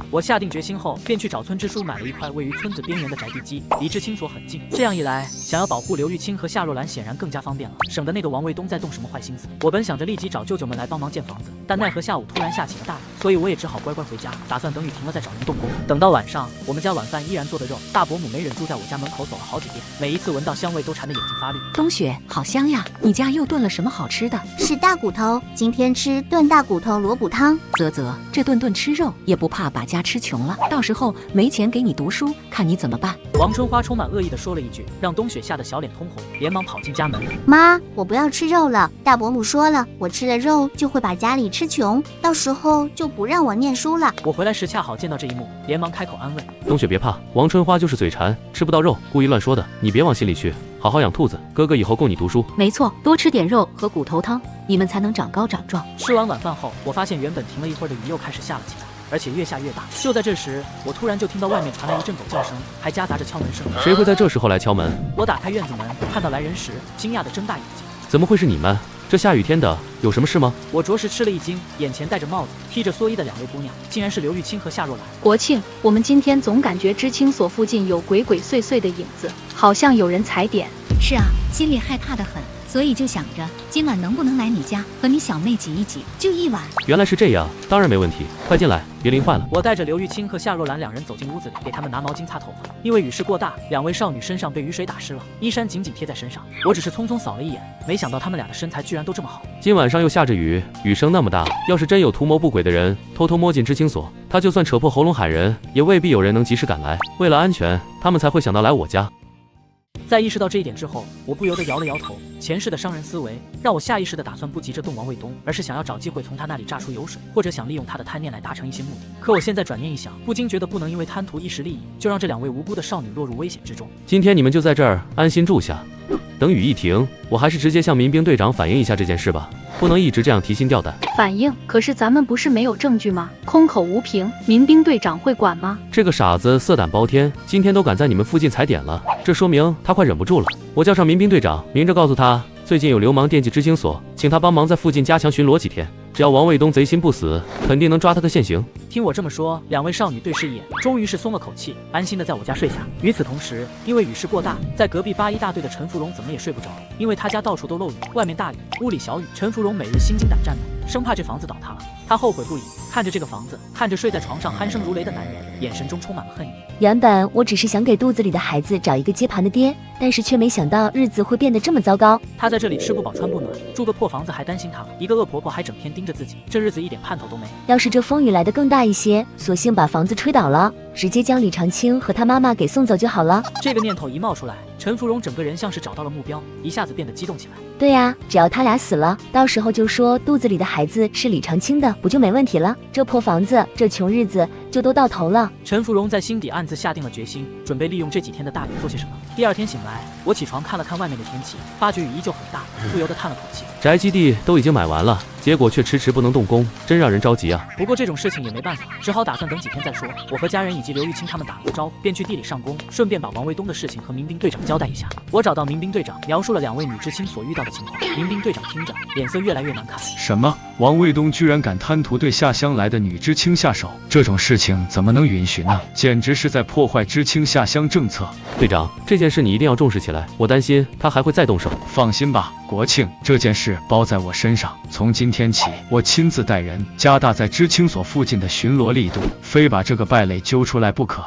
我下定决心后，便去找村支书买了一块位于村子边缘的宅地基，离知青所很近。这样一来，想要保护刘玉清和夏若兰显然更加方便了，省得那个王卫东在动什么坏心思。我本想着立即找舅舅们来帮忙建房子，但奈何下午突然下起了大雨，所以我也只好乖乖回家，打算等雨停了再找人动工。等到晚上，我们家晚饭依然做的肉，大伯母没忍住在我家门口走了好几遍，每一次闻到香味都馋得眼睛发绿。冬雪，好香呀！你家又炖了什么好吃的？是大骨头，今天吃炖大骨头萝卜汤。啧，这顿顿吃肉也不怕把家吃穷了，到时候没钱给你读书，看你怎么办？王春花充满恶意地说了一句，让冬雪吓得小脸通红，连忙跑进家门。妈，我不要吃肉了，大伯母说了，我吃了肉就会把家里吃穷，到时候就不让我念书了。我回来时恰好见到这一幕，连忙开口安慰。冬雪别怕，王春花就是嘴馋，吃不到肉，故意乱说的，你别往心里去。好好养兔子，哥哥以后供你读书。没错，多吃点肉和骨头汤，你们才能长高长壮。吃完晚饭后，我发现原本停了一会儿的雨又开始下了起来，而且越下越大。就在这时，我突然就听到外面传来一阵狗叫声，还夹杂着敲门声。谁会在这时候来敲门？我打开院子门，看到来人时，惊讶地睁大眼睛。怎么会是你们？这下雨天的，有什么事吗？我着实吃了一惊，眼前戴着帽子、披着蓑衣的两位姑娘，竟然是刘玉清和夏若兰。国庆，我们今天总感觉知青所附近有鬼鬼祟祟的影子，好像有人踩点。是啊，心里害怕得很，所以就想着今晚能不能来你家和你小妹挤一挤，就一晚。原来是这样，当然没问题，快进来，别淋坏了。我带着刘玉清和夏若兰两人走进屋子里，给他们拿毛巾擦头发。因为雨势过大，两位少女身上被雨水打湿了，衣衫紧紧贴在身上。我只是匆匆扫了一眼，没想到他们俩的身材居然都这么好。今晚上又下着雨，雨声那么大，要是真有图谋不轨的人偷偷摸进知青所，他就算扯破喉咙喊人，也未必有人能及时赶来。为了安全，他们才会想到来我家。在意识到这一点之后，我不由得摇了摇头。前世的商人思维让我下意识地打算不急着动王卫东，而是想要找机会从他那里榨出油水，或者想利用他的贪念来达成一些目的。可我现在转念一想，不禁觉得不能因为贪图一时利益，就让这两位无辜的少女落入危险之中。今天你们就在这儿安心住下，等雨一停，我还是直接向民兵队长反映一下这件事吧，不能一直这样提心吊胆。反映？可是咱们不是没有证据吗？空口无凭，民兵队长会管吗？这个傻子色胆包天，今天都敢在你们附近踩点了，这说明他快忍不住了。我叫上民兵队长，明着告诉他，最近有流氓惦记知青所，请他帮忙在附近加强巡逻几天。只要王卫东贼心不死，肯定能抓他个现行。听我这么说，两位少女对视一眼，终于是松了口气，安心的在我家睡下。与此同时，因为雨势过大，在隔壁81大队的陈芙蓉怎么也睡不着，因为他家到处都漏雨，外面大雨，屋里小雨，陈芙蓉每日心惊胆战的，生怕这房子倒塌了。她后悔不已，看着这个房子，看着睡在床上鼾声如雷的男人，眼神中充满了恨意。原本我只是想给肚子里的孩子找一个接盘的爹，但是却没想到日子会变得这么糟糕。她在这里吃不饱穿不暖，住个破房子还担心她，一个恶婆婆还整天盯着自己，这日子一点盼头都没。要是这风雨来得更大一些，索性把房子吹倒了，直接将李长青和他妈妈给送走就好了。这个念头一冒出来，陈芙蓉整个人像是找到了目标，一下子变得激动起来。对呀，只要他俩死了，到时候就说肚子里的孩子是李长青的，不就没问题了？这破房子，这穷日子就都到头了。陈芙蓉在心底暗自下定了决心，准备利用这几天的大雨做些什么。第二天醒来，我起床看了看外面的天气，发觉雨依旧很大，不由得叹了口气。宅基地都已经买完了，结果却迟迟不能动工，真让人着急啊。不过这种事情也没办法，只好打算等几天再说。我和家人以及刘玉清他们打了个招呼，便去地里上工，顺便把王卫东的事情和民兵队长交代一下。我找到民兵队长，描述了两位女知青所遇到的情况。民兵队长听着，脸色越来越难看。什么？王卫东居然敢贪图对下乡来的女知青下手，这种事情怎么能允许呢？简直是在破坏知青下乡政策。队长，这件事你一定要重视起来，我担心他还会再动手。放心吧，国庆，这件事包在我身上。从今天起，我亲自带人加大在知青所附近的巡逻力度，非把这个败类揪出来不可。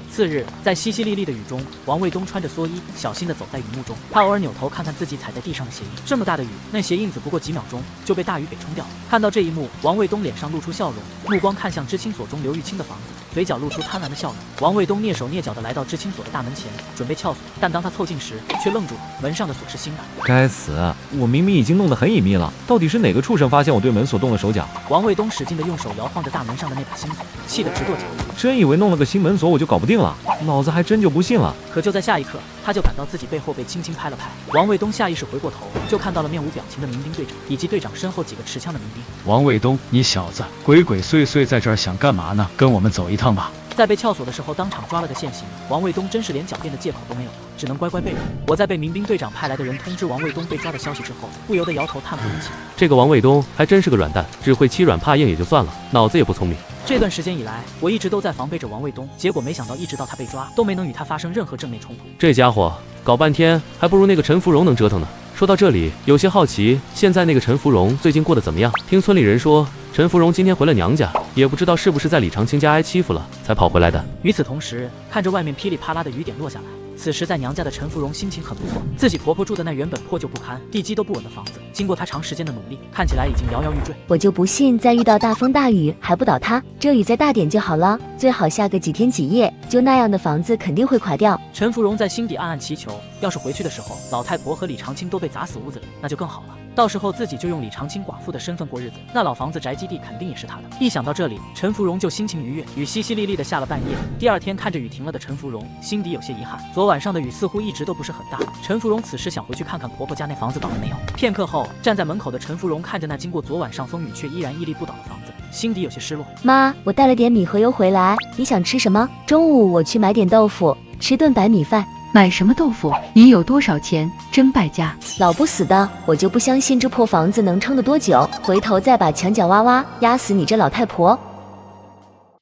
次日，在淅淅沥沥的雨中，王卫东穿着蓑衣，小心地走在雨幕中。他偶尔扭头看看自己踩在地上的鞋印，这么大的雨，那鞋印子不过几秒钟就被大雨给冲掉了。看到这一幕，王卫东脸上露出笑容，目光看向知青所中刘玉清的房子，嘴角露出贪婪的笑容。王卫东蹑手蹑脚地来到知青所的大门前，准备撬锁，但当他凑近时，却愣住了。门上的锁是新的。该死！我明明已经弄得很隐秘了，到底是哪个畜生发现我对门锁动了手脚？王卫东使劲地用手摇晃着大门上的那把新锁，气得直跺脚。真以为弄了个新门锁我就搞不定了，老子还真就不信了。可就在下一刻，他就感到自己背后被轻轻拍了拍。王卫东下意识回过头，就看到了面无表情的民兵队长以及队长身后几个持枪的民兵。王卫东，你小子鬼鬼祟祟在这儿想干嘛呢？跟我们走一趟吧。在被撬锁的时候当场抓了个现行。王卫东真是连狡辩的借口都没有了，只能乖乖被捕。我在被民兵队长派来的人通知王卫东被抓的消息之后，不由得摇头叹不过气。这个王卫东还真是个软蛋，只会欺软怕硬也就算了，脑子也不聪明。这段时间以来，我一直都在防备着王卫东，结果没想到一直到他被抓，都没能与他发生任何正面冲突。这家伙搞半天，还不如那个陈芙蓉能折腾呢。说到这里，有些好奇，现在那个陈芙蓉最近过得怎么样？听村里人说，陈芙蓉今天回了娘家，也不知道是不是在李长青家挨欺负了，才跑回来的。与此同时，看着外面噼里啪啦的雨点落下来，此时在娘家的陈芙蓉心情很不错。自己婆婆住的那原本破旧不堪、地基都不稳的房子，经过她长时间的努力，看起来已经摇摇欲坠。我就不信再遇到大风大雨还不倒塌，这雨再大点就好了，最好下个几天几夜，就那样的房子肯定会垮掉。陈芙蓉在心底暗暗祈求，要是回去的时候老太婆和李长青都被砸死屋子里，那就更好了。到时候自己就用李长青寡妇的身份过日子，那老房子宅基地肯定也是他的。一想到这里，陈芙蓉就心情愉悦。雨淅淅沥沥的下了半夜，第二天看着雨停了的陈芙蓉，心底有些遗憾。昨晚上的雨似乎一直都不是很大。陈芙蓉此时想回去看看婆婆家那房子倒了没有。片刻后，站在门口的陈芙蓉看着那经过昨晚上风雨却依然屹立不倒的房子，心底有些失落。妈，我带了点米和油回来，你想吃什么？中午我去买点豆腐，吃顿白米饭。买什么豆腐？你有多少钱？真败家！老不死的，我就不相信这破房子能撑得多久，回头再把墙角挖挖，压死你这老太婆！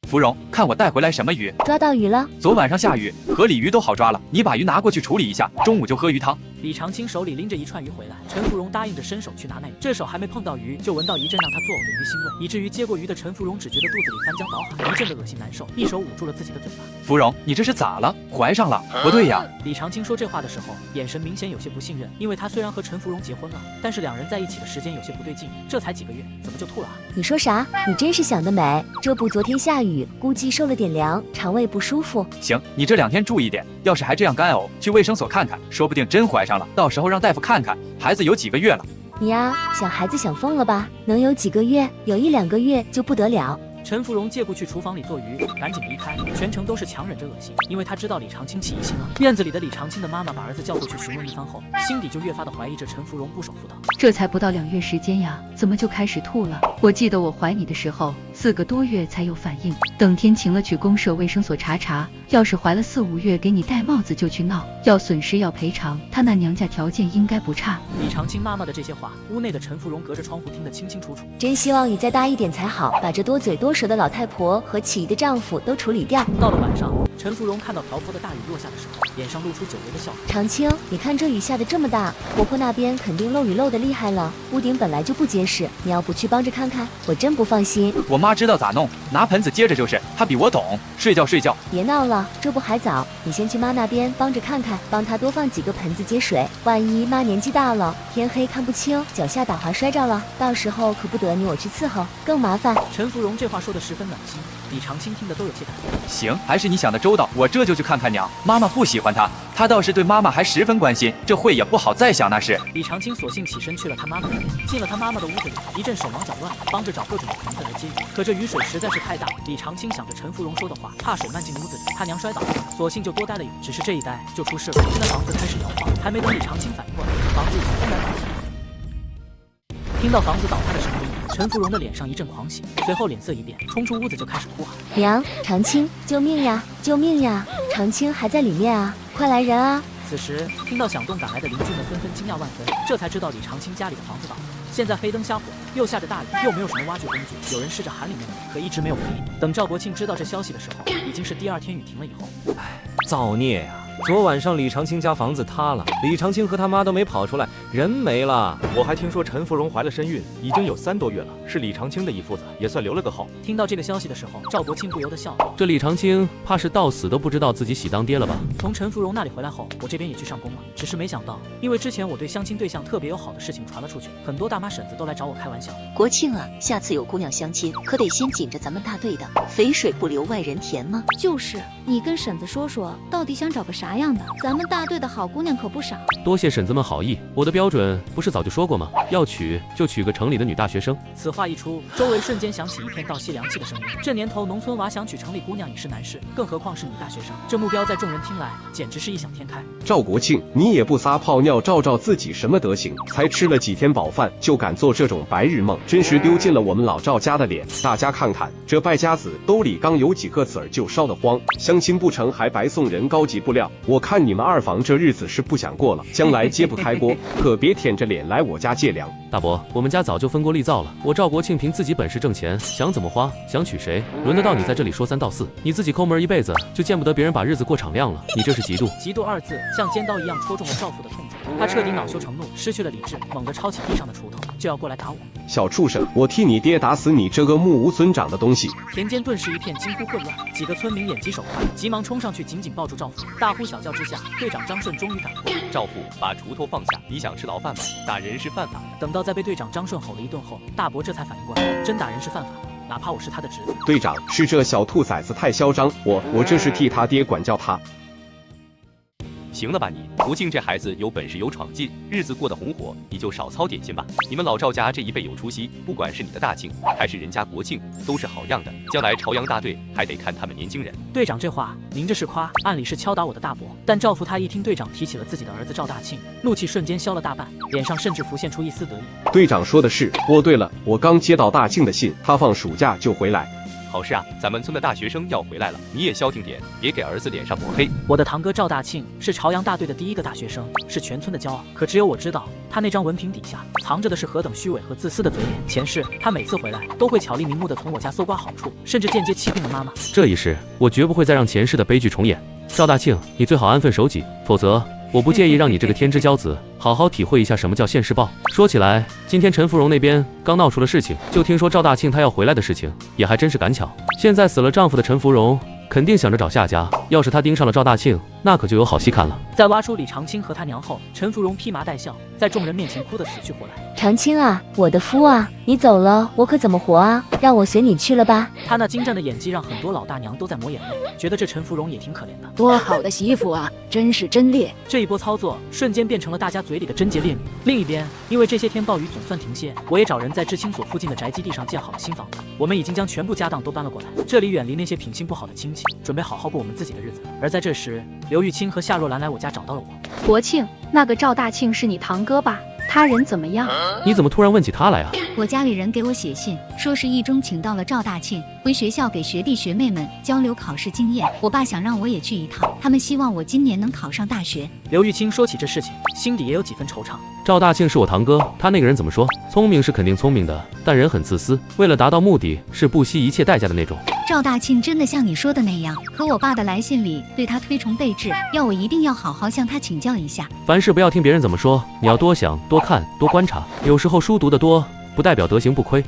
芙蓉，看我带回来什么鱼？抓到鱼了。昨晚上下雨，河里鱼都好抓了，你把鱼拿过去处理一下，中午就喝鱼汤。李长青手里拎着一串鱼回来，陈芙蓉答应着伸手去拿那鱼，这手还没碰到鱼，就闻到一阵让他作呕的鱼腥味，以至于接过鱼的陈芙蓉只觉得肚子里翻江倒海，一阵的恶心难受，一手捂住了自己的嘴巴。芙蓉，你这是咋了？怀上了？不对呀！李长青说这话的时候，眼神明显有些不信任，因为他虽然和陈芙蓉结婚了，但是两人在一起的时间有些不对劲，这才几个月，怎么就吐了啊？你说啥？你真是想得美！这不昨天下雨，估计受了点凉，肠胃不舒服。行，你这2天注意点，要是还这样干呕，去卫生所看看，说不定真怀上了，到时候让大夫看看孩子有几个月了。你呀，想孩子想疯了吧？能有几个月？有1、2个月就不得了。陈芙蓉借故去厨房里做鱼，赶紧离开，全程都是强忍着恶心，因为她知道李长青起疑心了。院子里的李长青的妈妈把儿子叫过去询问一番后，心底就越发的怀疑着陈芙蓉不守妇道。这才不到2月时间呀，怎么就开始吐了？我记得我怀你的时候4个多月才有反应，等天晴了去公社卫生所查查，要是怀了4、5月给你戴帽子就去闹，要损失要赔偿，他那娘家条件应该不差。李长青妈妈的这些话，屋内的陈芙蓉隔着窗户听得清清楚楚。真希望雨再大一点才好，把这多嘴多舌的老太婆和起疑的丈夫都处理掉。到了晚上，陈芙蓉看到瓢泼的大雨落下的时候，脸上露出久违的笑容。长青，你看这雨下的这么大，婆婆那边肯定漏雨漏的厉害了，屋顶本来就不结实，你要不去帮着看看，我真不放心。我妈知道咋弄，拿盆子接着就是，她比我懂。睡觉。别闹了，这不还早，你先去妈那边帮着看看，帮她多放几个盆子接水，万一妈年纪大了，天黑看不清，脚下打滑摔着了，到时候可不得你我去伺候，更麻烦。陈芙蓉这话说的十分暖心，李长青听得都有些感动。行，还是你想的周到，我这就去看看娘。妈妈不喜欢她，她倒是对妈妈还十分关心，这会也不好再想那事。李长青索性起身去了他妈妈那边，进了他妈妈的屋子里，一阵手忙脚乱，帮着找各种盆子来接雨。可这雨水实在是太大，李长青想着陈芙蓉说的话，怕水漫进屋子里，他娘摔倒了，索性就多待了一会。只是这一待就出事了，那房子开始摇晃，还没等李长青反应过来，房子已经轰然倒塌。听到房子倒塌的声音，陈芙蓉的脸上一阵狂喜，随后脸色一变，冲出屋子就开始哭喊：娘，长青，救命呀，救命呀！长青还在里面啊，快来人啊！此时听到响动赶来的邻居们纷纷惊讶万分，这才知道李长青家里的房子倒了。现在黑灯瞎火，又下着大雨，又没有什么挖掘工具，有人试着喊里面的人，可一直没有回应。等赵国庆知道这消息的时候，已经是第2天雨停了以后。造孽呀！昨晚上李长青家房子塌了，李长青和他妈都没跑出来，人没了。我还听说陈芙蓉怀了身孕，已经有3多月了，是李长青的一父子，也算留了个后。听到这个消息的时候，赵国庆不由得笑了。这李长青怕是到死都不知道自己喜当爹了吧？从陈芙蓉那里回来后，我这边也去上工了，只是没想到，因为之前我对相亲对象特别友好的事情传了出去，很多大妈婶子都来找我开玩笑。国庆啊，下次有姑娘相亲，可得先紧着咱们大队的，肥水不流外人田吗？就是，你跟婶子说说，到底想找个啥啥样的？咱们大队的好姑娘可不少。多谢婶子们好意，我的标准不是早就说过吗？要娶就娶个城里的女大学生。此话一出，周围瞬间响起一片倒吸凉气的声音。这年头，农村娃想娶城里姑娘已是难事，更何况是女大学生。这目标在众人听来，简直是异想天开。赵国庆，你也不撒泡尿照照自己什么德行？才吃了几天饱饭，就敢做这种白日梦，真是丢尽了我们老赵家的脸。大家看看，这败家子兜里刚有几个子儿就烧得慌，相亲不成还白送人，高级不了。我看你们二房这日子是不想过了，将来揭不开锅，可别舔着脸来我家借粮。大伯，我们家早就分锅立灶了。我赵国庆凭自己本事挣钱，想怎么花，想娶谁，轮得到你在这里说三道四？你自己抠门一辈子，就见不得别人把日子过敞亮了。你这是嫉妒。嫉妒二字像尖刀一样戳中了赵父的痛处，他彻底恼羞成怒，失去了理智，猛地抄起地上的锄头，就要过来打我。小畜生，我替你爹打死你这个目无尊长的东西！田间顿时一片惊呼混乱，几个村民眼疾手快，急忙冲上去紧紧抱住赵父，大呼小叫之下，队长张顺终于赶过来。赵父，把锄头放下，你想吃牢饭吗？打人是犯法的。等到在被队长张顺吼了一顿后，大伯这才反应过来，真打人是犯法的，哪怕我是他的侄子。队长，是这小兔崽子太嚣张，我这是替他爹管教他。行了吧你，国庆这孩子有本事有闯劲，日子过得红火，你就少操点心吧。你们老赵家这一辈有出息，不管是你的大庆还是人家国庆，都是好样的。将来朝阳大队还得看他们年轻人。队长这话明着是夸，暗里是敲打我的大伯。但赵父他一听队长提起了自己的儿子赵大庆，怒气瞬间消了大半，脸上甚至浮现出一丝得意。队长说的是，哦对了，我刚接到大庆的信，他放暑假就回来。好事啊，咱们村的大学生要回来了，你也消停点，别给儿子脸上抹黑。我的堂哥赵大庆是朝阳大队的第一个大学生，是全村的骄傲。可只有我知道，他那张文凭底下藏着的是何等虚伪和自私的嘴脸。前世他每次回来都会巧立名目的从我家搜刮好处，甚至间接欺骗了妈妈。这一世我绝不会再让前世的悲剧重演。赵大庆，你最好安分守己，否则我不介意让你这个天之骄子好好体会一下什么叫现世报。说起来，今天陈芙蓉那边刚闹出了事情，就听说赵大庆他要回来的事情，也还真是赶巧。现在死了丈夫的陈芙蓉肯定想着找下家，要是他盯上了赵大庆，那可就有好戏看了。在挖出李长青和他娘后，陈芙蓉披麻戴孝，在众人面前哭得死去活来。长青啊，我的夫啊，你走了，我可怎么活啊？让我随你去了吧。他那精湛的演技让很多老大娘都在抹眼泪，觉得这陈芙蓉也挺可怜的。多好的媳妇啊，真是贞烈。这一波操作瞬间变成了大家嘴里的贞洁烈女。另一边，因为这些天暴雨总算停歇，我也找人在知青所附近的宅基地上建好了新房子。我们已经将全部家当都搬了过来，这里远离那些品性不好的亲戚，准备好好过我们自己的日子。而在这时，刘玉清和夏若兰来我家找到了我。国庆，那个赵大庆是你堂哥吧？他人怎么样？你怎么突然问起他来啊？我家里人给我写信，说是一中请到了赵大庆，回学校给学弟学妹们交流考试经验。我爸想让我也去一趟，他们希望我今年能考上大学。刘玉清说起这事情，心底也有几分惆怅。赵大庆是我堂哥，他那个人怎么说？聪明是肯定聪明的，但人很自私，为了达到目的是不惜一切代价的那种。赵大庆真的像你说的那样，可我爸的来信里对他推崇备至，要我一定要好好向他请教一下。凡事不要听别人怎么说，你要多想、多看、多观察。有时候书读得多，不代表德行不亏。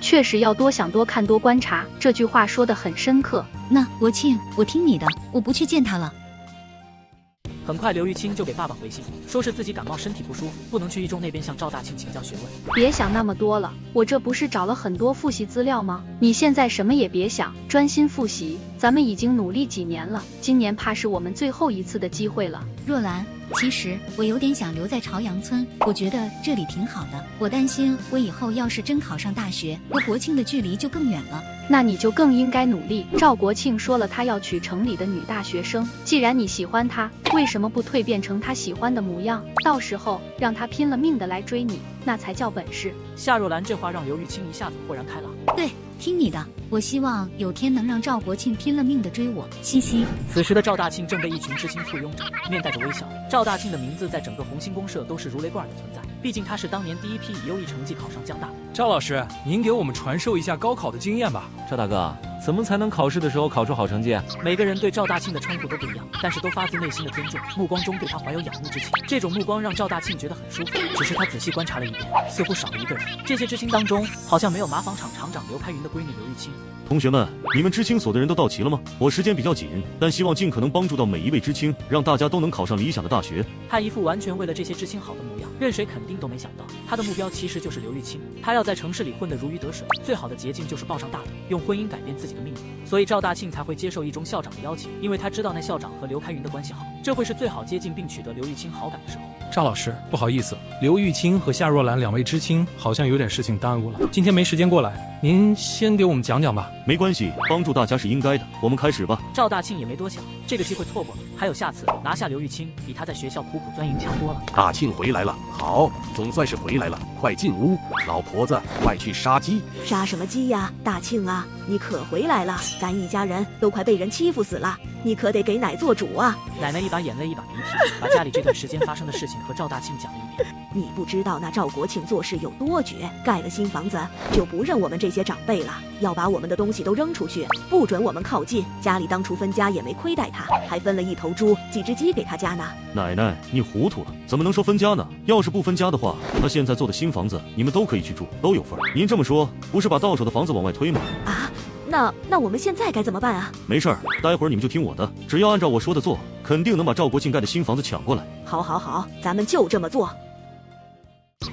确实要多想、多看、多观察。这句话说得很深刻。那国庆，我听你的，我不去见他了。很快，刘玉清就给爸爸回信，说是自己感冒身体不舒服，不能去一中那边向赵大庆请教学问。别想那么多了，我这不是找了很多复习资料吗？你现在什么也别想，专心复习。咱们已经努力几年了，今年怕是我们最后一次的机会了。若兰，其实我有点想留在朝阳村，我觉得这里挺好的。我担心我以后要是真考上大学，和国庆的距离就更远了。那你就更应该努力。赵国庆说了，他要娶城里的女大学生。既然你喜欢他，为什么不蜕变成他喜欢的模样？到时候让他拼了命的来追你，那才叫本事。夏若兰这话让刘玉清一下子豁然开朗。对，听你的，我希望有天能让赵国庆拼了命的追我。嘻嘻。此时的赵大庆正被一群知青簇拥着，面带着微笑。赵大庆的名字在整个红星公社都是如雷贯耳的存在，毕竟他是当年第一批以优异成绩考上江大。赵老师，您给我们传授一下高考的经验吧。赵大哥，怎么才能考试的时候考出好成绩？每个人对赵大庆的称呼都不一样，但是都发自内心的尊重，目光中对他怀有仰慕之情。这种目光让赵大庆觉得很舒服。只是他仔细观察了一遍，似乎少了一个人。这些知青当中，好像没有麻纺厂厂长刘开云的闺女刘玉清。同学们，你们知青所的人都到齐了吗？我时间比较紧，但希望尽可能帮助到每一位知青，让大家都能考上理想的大学。他一副完全为了这些知青好的模样，任谁肯定丁都没想到，他的目标其实就是刘玉清。他要在城市里混得如鱼得水，最好的捷径就是抱上大腿，用婚姻改变自己的命运。所以赵大庆才会接受一中校长的邀请，因为他知道那校长和刘开云的关系好，这会是最好接近并取得刘玉清好感的时候。赵老师，不好意思，刘玉清和夏若兰两位知青好像有点事情耽误了，今天没时间过来，您先给我们讲讲吧。没关系，帮助大家是应该的，我们开始吧。赵大庆也没多想，这个机会错过了，还有下次，拿下刘玉清比他在学校苦苦钻营强多了。大庆回来了，好，总算是回来了，快进屋，老婆子，快去杀鸡。杀什么鸡呀？大庆啊，你可回来了，咱一家人都快被人欺负死了，你可得给奶做主啊！奶奶一把眼泪一把鼻涕，把家里这段时间发生的事情和赵大庆讲了一遍。你不知道那赵国庆做事有多绝，盖了新房子就不认我们这些长辈了，要把我们的东西都扔出去，不准我们靠近。家里当初分家也没亏待他，还分了1头猪、几只鸡给他家呢。奶奶，你糊涂了，怎么能说分家呢？要是不分家的话，他现在做的新房子你们都可以去住，都有份儿。您这么说，不是把到手的房子往外推吗？啊，那我们现在该怎么办啊？没事儿，待会儿你们就听我的，只要按照我说的做，肯定能把赵国庆盖的新房子抢过来。好，咱们就这么做。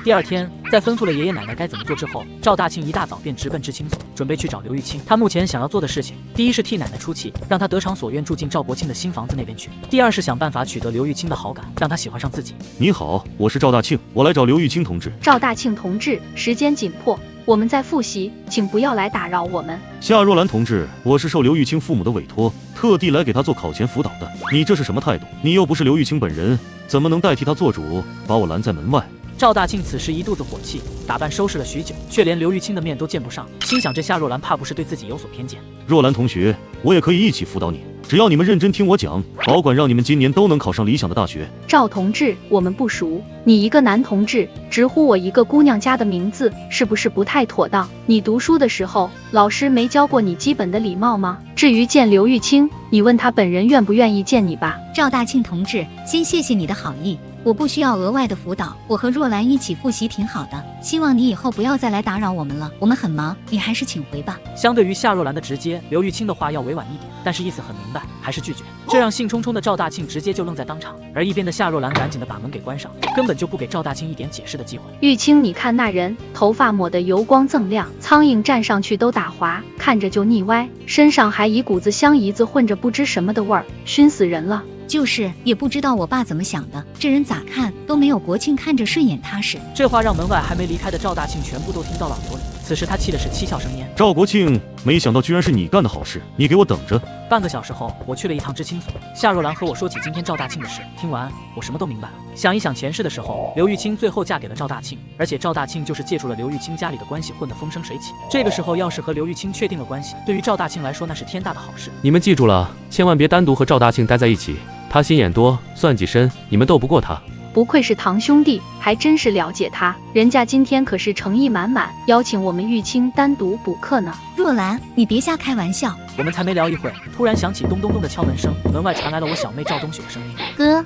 第二天，在吩咐了爷爷奶奶该怎么做之后，赵大庆一大早便直奔知青所，准备去找刘玉清。他目前想要做的事情，第一是替奶奶出气，让她得偿所愿住进赵国庆的新房子那边去；第二是想办法取得刘玉清的好感，让他喜欢上自己。你好，我是赵大庆，我来找刘玉清同志。赵大庆同志，时间紧迫，我们在复习，请不要来打扰我们。夏若兰同志，我是受刘玉清父母的委托，特地来给他做考前辅导的。你这是什么态度？你又不是刘玉清本人，怎么能代替他做主，把我拦在门外？赵大庆此时一肚子火气，打扮收拾了许久，却连刘玉清的面都见不上，心想这夏若兰怕不是对自己有所偏见。若兰同学，我也可以一起辅导你，只要你们认真听我讲，保管让你们今年都能考上理想的大学。赵同志，我们不熟，你一个男同志直呼我一个姑娘家的名字，是不是不太妥当？你读书的时候，老师没教过你基本的礼貌吗？至于见刘玉清，你问他本人愿不愿意见你吧。赵大庆同志，先谢谢你的好意，我不需要额外的辅导，我和若兰一起复习挺好的，希望你以后不要再来打扰我们了，我们很忙，你还是请回吧。相对于夏若兰的直接，刘玉清的话要委婉一点，但是意思很明白，还是拒绝，这让兴冲冲的赵大庆直接就愣在当场，而一边的夏若兰赶紧的把门给关上，根本就不给赵大庆一点解释的机会。玉清，你看那人头发抹得油光锃亮，苍蝇站上去都打滑，看着就腻歪，身上还一股子香姨子混着不知什么的味儿，熏死人了。就是也不知道我爸怎么想的，这人咋看都没有国庆看着顺眼踏实。这话让门外还没离开的赵大庆全部都听到了耳朵里，此时他气的是七窍生烟。赵国庆，没想到居然是你干的好事，你给我等着。半个小时后，我去了一趟知青所，夏若兰和我说起今天赵大庆的事，听完我什么都明白了。想一想前世的时候，刘玉清最后嫁给了赵大庆，而且赵大庆就是借助了刘玉清家里的关系混得风生水起。这个时候要是和刘玉清确定了关系，对于赵大庆来说那是天大的好事。你们记住了，千万别单独和赵大庆待在一起，他心眼多，算计深，你们斗不过他。不愧是堂兄弟，还真是了解他，人家今天可是诚意满满，邀请我们玉清单独补课呢。若兰，你别瞎开玩笑。我们才没聊一会，突然响起咚咚咚的敲门声，门外传来了我小妹赵冬雪的声音：哥，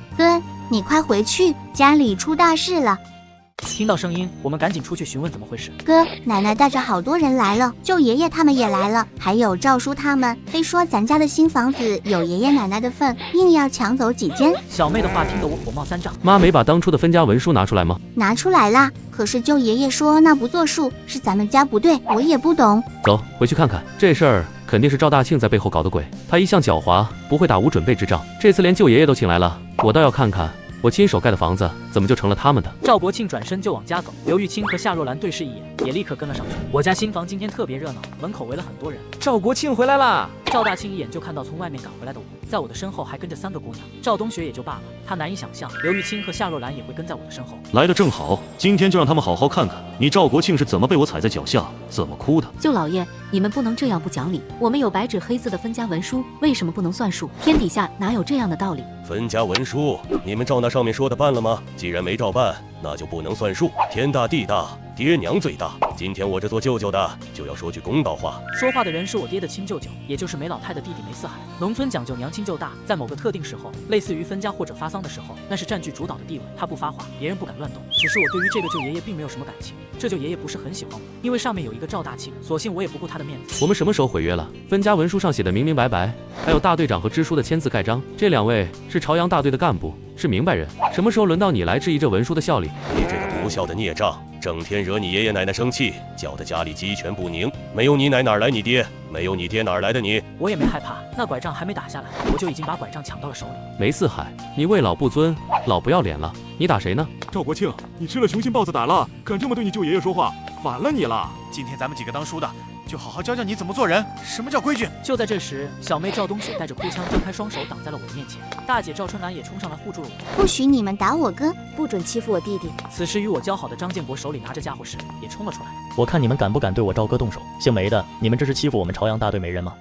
你快回去，家里出大事了。听到声音，我们赶紧出去询问怎么回事。哥，奶奶带着好多人来了，舅爷爷他们也来了，还有赵叔他们，非说咱家的新房子有爷爷奶奶的份，硬要抢走几间。小妹的话听得我火冒三丈。妈没把当初的分家文书拿出来吗？拿出来啦，可是舅爷爷说那不作数，是咱们家不对，我也不懂。走，回去看看，这事儿肯定是赵大庆在背后搞的鬼，他一向狡猾，不会打无准备之仗，这次连舅爷爷都请来了，我倒要看看我亲手盖的房子怎么就成了他们的。赵国庆转身就往家走，刘玉清和夏若兰对视一眼，也立刻跟了上去。我家新房今天特别热闹，门口围了很多人。赵国庆回来啦！赵大庆一眼就看到从外面赶回来的我，在我的身后还跟着3个姑娘。赵冬雪也就罢了，他难以想象刘玉清和夏若兰也会跟在我的身后。来得正好，今天就让他们好好看看你赵国庆是怎么被我踩在脚下，怎么哭的。舅老爷，你们不能这样不讲理，我们有白纸黑字的分家文书，为什么不能算数？天底下哪有这样的道理？分家文书，你们照那上面说的办了吗？既然没照办，那就不能算数。天大地大，爹娘最大。今天我这做舅舅的就要说句公道话。说话的人是我爹的亲舅舅，也就是梅老太的弟弟梅四海。农村讲究娘亲舅大，在某个特定时候，类似于分家或者发丧的时候，那是占据主导的地位。他不发话，别人不敢乱动。只是我对于这个舅爷爷并没有什么感情，这舅爷爷不是很喜欢我，因为上面有一个赵大庆，索性我也不顾他的面子。我们什么时候毁约了？分家文书上写的明明白白，还有大队长和支书的签字盖章，这2位是朝阳大队的干部，是明白人，什么时候轮到你来质疑这文书的效力？你这个不不孝的孽障，整天惹你爷爷奶奶生气，搅得家里鸡犬不宁。没有你奶哪来你爹？没有你爹哪来的你？我也没害怕，那拐杖还没打下来，我就已经把拐杖抢到了手里。梅四海，你为老不尊，老不要脸了！你打谁呢？赵国庆，你吃了雄心豹子胆了，敢这么对你舅爷爷说话，反了你了！今天咱们几个当叔的，就好好教教你怎么做人，什么叫规矩。就在这时，小妹赵冬雪带着哭腔，张开双手挡在了我的面前。大姐赵春兰也冲上来护住了我。不许你们打我哥，不准欺负我弟弟。此时与我交好的张建国手里拿着家伙时，也冲了出来。我看你们敢不敢对我赵哥动手？姓梅的，你们这是欺负我们朝阳大队没人吗？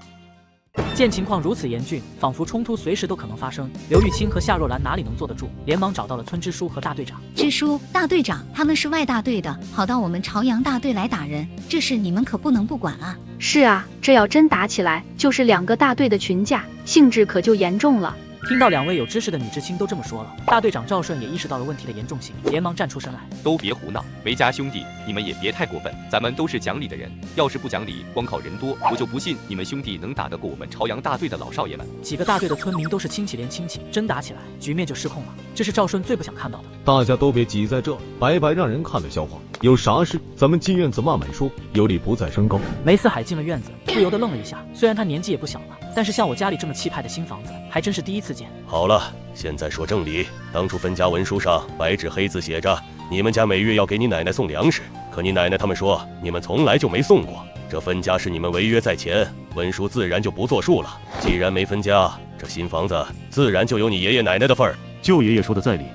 见情况如此严峻，仿佛冲突随时都可能发生，刘玉清和夏若兰哪里能坐得住，连忙找到了村支书和大队长。支书、大队长，他们是外大队的，跑到我们朝阳大队来打人，这事你们可不能不管啊！是啊，这要真打起来，就是2个大队的群架，性质可就严重了。听到2位有知识的女知青都这么说了，大队长赵顺也意识到了问题的严重性，连忙站出身来。都别胡闹，梅家兄弟，你们也别太过分，咱们都是讲理的人，要是不讲理，光靠人多，我就不信你们兄弟能打得过我们朝阳大队的老少爷们。几个大队的村民都是亲戚连亲戚，真打起来，局面就失控了。这是赵顺最不想看到的。大家都别挤在这，白白让人看了笑话。有啥事，咱们进院子慢慢说，有理不在声高。梅四海进了院子，不由得愣了一下。虽然他年纪也不小了，但是像我家里这么气派的新房子，还真是第一次见。好了，现在说正理。当初分家文书上白纸黑字写着，你们家每月要给你奶奶送粮食，可你奶奶他们说你们从来就没送过。这分家是你们违约在前，文书自然就不作数了。既然没分家，这新房子自然就有你爷爷奶奶的份儿。舅爷爷说的在理，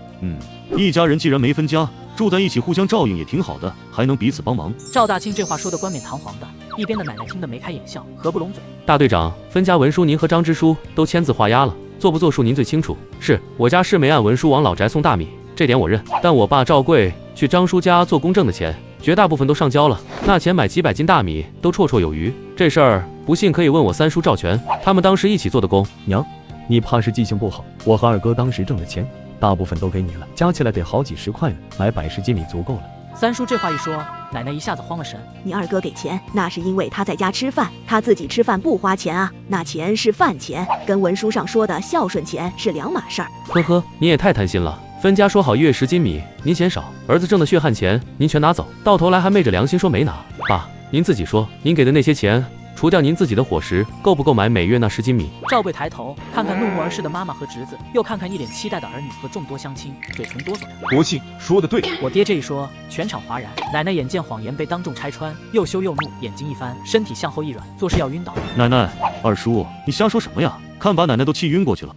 一家人既然没分家，住在一起互相照应也挺好的，还能彼此帮忙。赵大庆这话说的冠冕堂皇的，一边的奶奶听得眉开眼笑，合不拢嘴。大队长，分家文书您和张支书都签字画押了，做不作数您最清楚。是我家是没按文书往老宅送大米，这点我认。但我爸赵贵去张叔家做公证的钱，绝大部分都上交了，那钱买几百斤大米都绰绰有余。这事儿不信可以问我三叔赵全，他们当时一起做的工。娘，你怕是记性不好，我和二哥当时挣的钱大部分都给你了，加起来得好几十块呢，买110斤米足够了。三叔这话一说，奶奶一下子慌了神。你二哥给钱，那是因为他在家吃饭，他自己吃饭不花钱啊，那钱是饭钱，跟文书上说的孝顺钱是2码事儿。呵呵，你也太贪心了。分家说好1月10斤米，您嫌少，儿子挣的血汗钱您全拿走，到头来还昧着良心说没拿。爸，您自己说，您给的那些钱，除掉您自己的伙食，够不够买每月那10斤米？赵贵抬头看看怒目而视的妈妈和侄子，又看看一脸期待的儿女和众多乡亲，嘴唇哆嗦着。国庆说的对，我爹这一说，全场哗然。奶奶眼见谎言被当众拆穿，又羞又怒，眼睛一翻，身体向后一软，做事要晕倒。奶奶，二叔，你瞎说什么呀？看把奶奶都气晕过去了。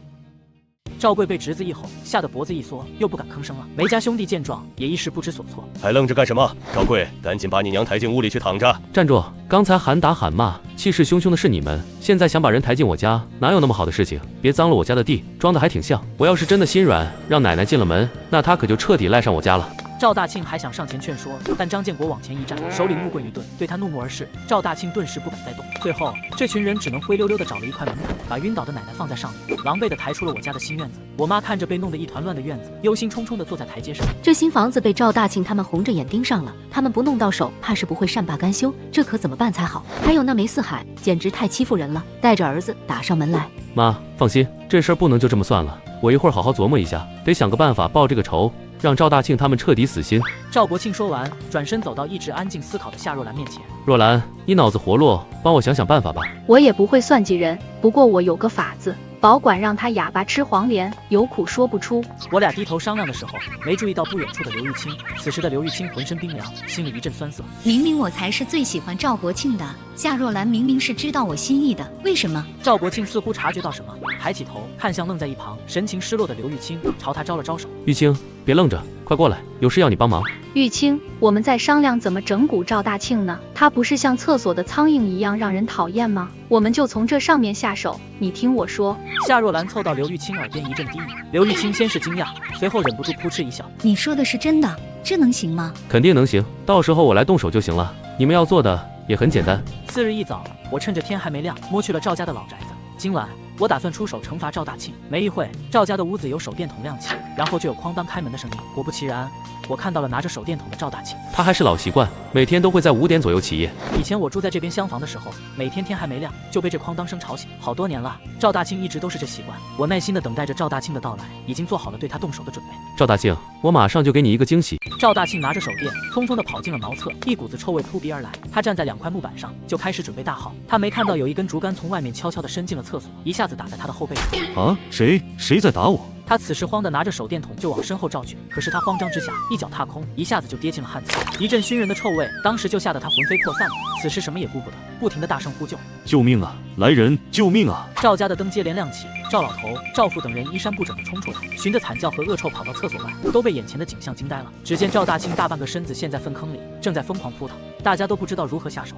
赵贵被侄子一吼，吓得脖子一缩，又不敢吭声了。梅家兄弟见状，也一时不知所措。还愣着干什么？赵贵，赶紧把你娘抬进屋里去躺着。站住！刚才喊打喊骂，气势汹汹的是你们，现在想把人抬进我家，哪有那么好的事情？别脏了我家的地，装的还挺像。我要是真的心软，让奶奶进了门，那她可就彻底赖上我家了。赵大庆还想上前劝说，但张建国往前一站，手里木棍一顿，对他怒目而视。赵大庆顿时不敢再动。最后，这群人只能灰溜溜地找了一块门板，把晕倒的奶奶放在上面，狼狈地抬出了我家的新院子。我妈看着被弄得一团乱的院子，忧心忡忡地坐在台阶上。这新房子被赵大庆他们红着眼盯上了，他们不弄到手，怕是不会善罢甘休，这可怎么办才好？还有那梅四海，简直太欺负人了，带着儿子打上门来。妈，放心，这事儿不能就这么算了，我一会儿好好琢磨一下，得想个办法报这个仇，让赵大庆他们彻底死心。赵国庆说完，转身走到一直安静思考的夏若兰面前。若兰，你脑子活络，帮我想想办法吧。我也不会算计人，不过我有个法子，保管让他哑巴吃黄连，有苦说不出。我俩低头商量的时候，没注意到不远处的刘玉清。此时的刘玉清浑身冰凉，心里一阵酸涩。明明我才是最喜欢赵国庆的，夏若兰明明是知道我心意的，为什么？赵国庆似乎察觉到什么，抬起头看向愣在一旁、神情失落的刘玉清，朝他招了招手。玉清，别愣着，快过来，有事要你帮忙。玉清，我们在商量怎么整蛊赵大庆呢？他不是像厕所的苍蝇一样让人讨厌吗？我们就从这上面下手，你听我说。夏若兰凑到刘玉清耳边一阵低语，刘玉清先是惊讶，随后忍不住扑哧一笑。你说的是真的？这能行吗？肯定能行，到时候我来动手就行了。你们要做的也很简单。次日一早，我趁着天还没亮，摸去了赵家的老宅子。今晚我打算出手惩罚赵大庆。没一会，赵家的屋子有手电筒亮起，然后就有哐当开门的声音。果不其然，我看到了拿着手电筒的赵大庆。他还是老习惯，每天都会在5点左右起夜。以前我住在这边厢房的时候，每天天还没亮就被这哐当声吵醒，好多年了。赵大庆一直都是这习惯。我耐心地等待着赵大庆的到来，已经做好了对他动手的准备。赵大庆，我马上就给你一个惊喜。赵大庆拿着手电，匆匆地跑进了茅厕，一股子臭味扑鼻而来。他站在2块木板上，就开始准备大号。他没看到有一根竹竿从外面悄悄地伸进了厕所，一下子打在他的后背上。啊，谁在打我？他此时慌得拿着手电筒就往身后照去，可是他慌张之下一脚踏空，一下子就跌进了旱厕。一阵熏人的臭味，当时就吓得他魂飞魄散了。此时什么也顾不得，不停地大声呼救：“救命啊！来人，救命啊！”赵家的灯接连亮起，赵老头、赵父等人衣衫不整地冲出来，循着惨叫和恶臭跑到厕所外，都被眼前的景象惊呆了。只见赵大庆大半个身子陷在粪坑里，正在疯狂扑腾，大家都不知道如何下手。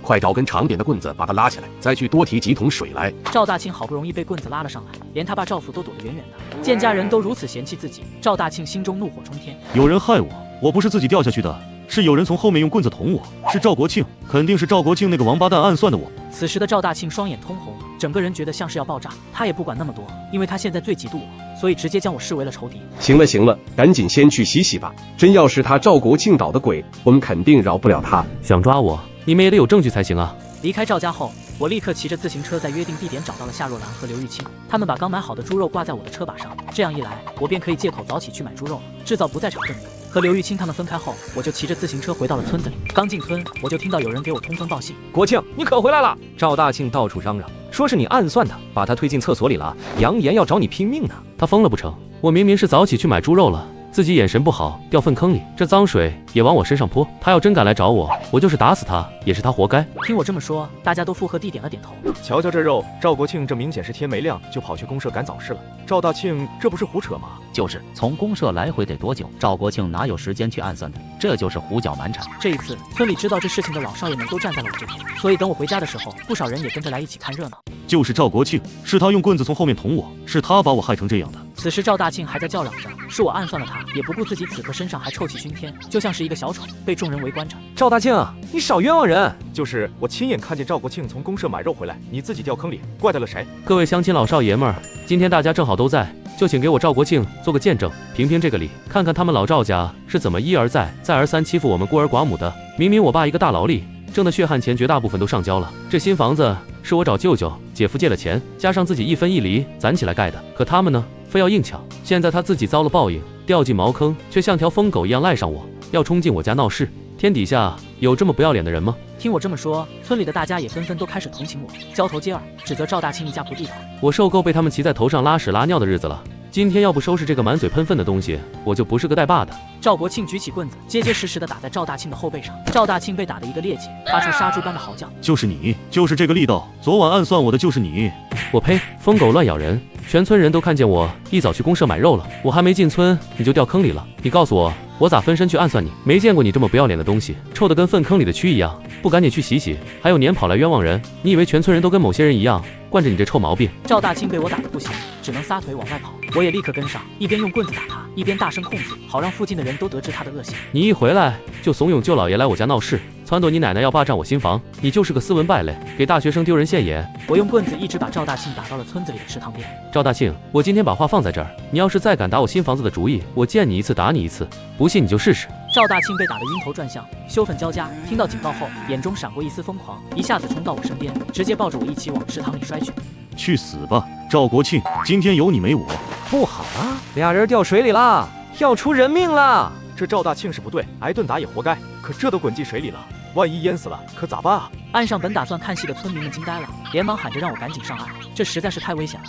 快找根长点的棍子把他拉起来，再去多提几桶水来。赵大庆好不容易被棍子拉了上来，连他爸赵父都躲得远远的。见家人都如此嫌弃自己，赵大庆心中怒火冲天。有人害我，我不是自己掉下去的，是有人从后面用棍子捅我，是赵国庆，肯定是赵国庆那个王八蛋暗算的我。此时的赵大庆双眼通红，整个人觉得像是要爆炸。他也不管那么多，因为他现在最嫉妒我，所以直接将我视为了仇敌。行了，赶紧先去洗洗吧。真要是他赵国庆捣的鬼，我们肯定饶不了他。想抓我，你们也得有证据才行啊！离开赵家后，我立刻骑着自行车在约定地点找到了夏若兰和刘玉清，他们把刚买好的猪肉挂在我的车把上，这样一来，我便可以借口早起去买猪肉了，制造不在场证明。和刘玉清他们分开后，我就骑着自行车回到了村子里。刚进村，我就听到有人给我通风报信：“国庆，你可回来了！”赵大庆到处嚷嚷，说是你暗算他，把他推进厕所里了，扬言要找你拼命呢。他疯了不成？我明明是早起去买猪肉了，自己眼神不好，掉粪坑里，这脏水也往我身上泼。他要真敢来找我，我就是打死他，也是他活该。听我这么说，大家都附和地点了点头。瞧瞧这肉，赵国庆这明显是天没亮就跑去公社赶早市了。赵大庆这不是胡扯吗？就是从公社来回得多久？赵国庆哪有时间去暗算他？这就是胡搅蛮缠。这一次，村里知道这事情的老少爷们都站在了我这边，所以等我回家的时候，不少人也跟着来一起看热闹。就是赵国庆，是他用棍子从后面捅我，是他把我害成这样的。此时赵大庆还在叫嚷着，是我暗算了他，也不顾自己此刻身上还臭气熏天，就像是一个小丑被众人围观着。赵大庆，你少冤枉人！就是我亲眼看见赵国庆从公社买肉回来，你自己掉坑里，怪得了谁？各位乡亲老少爷们儿，今天大家正好都在，就请给我赵国庆做个见证，评评这个理，看看他们老赵家是怎么一而再再而三欺负我们孤儿寡母的。明明我爸一个大劳力，挣的血汗钱绝大部分都上交了，这新房子是我找舅舅姐夫借了钱，加上自己一分一厘攒起来盖的，可他们呢，非要硬抢。现在他自己遭了报应，掉进茅坑，却像条疯狗一样赖上我，要冲进我家闹事。天底下有这么不要脸的人吗？听我这么说，村里的大家也纷纷都开始同情我，交头接耳，指责赵大庆一家不地道。我受够被他们骑在头上拉屎拉尿的日子了，今天要不收拾这个满嘴喷粪的东西，我就不是个带把的。赵国庆举起棍子，结结实实地打在赵大庆的后背上，赵大庆被打得一个趔趄，发出杀猪般的嚎叫。就是你，就是这个力道，昨晚暗算我的就是你。我呸！疯狗乱咬人，全村人都看见我一早去公社买肉了，我还没进村你就掉坑里了，你告诉我，我咋分身去暗算你？没见过你这么不要脸的东西，臭得跟粪坑里的蛆一样，不赶紧去洗洗，还有撵跑来冤枉人？你以为全村人都跟某些人一样，惯着你这臭毛病？赵大庆被我打得不行，只能撒腿往外跑，我也立刻跟上，一边用棍子打他，一边大声控诉，好让附近的人都得知他的恶行。你一回来就怂恿舅老爷来我家闹事，撺掇你奶奶要霸占我新房，你就是个斯文败类，给大学生丢人现眼。我用棍子一直把赵大庆打到了村子里的池塘边。赵大庆，我今天把话放在这儿，你要是再敢打我新房子的主意，我见你一次打你一次，不信你就试试。赵大庆被打得晕头转向，羞愤交加，听到警报后，眼中闪过一丝疯狂，一下子冲到我身边，直接抱着我一起往池塘里摔去。去死吧，赵国庆！今天有你没我。不好啊，俩人掉水里了，要出人命了！这赵大庆是不对，挨顿打也活该。可这都滚进水里了，万一淹死了，可咋办啊？岸上本打算看戏的村民们惊呆了，连忙喊着让我赶紧上岸，这实在是太危险了。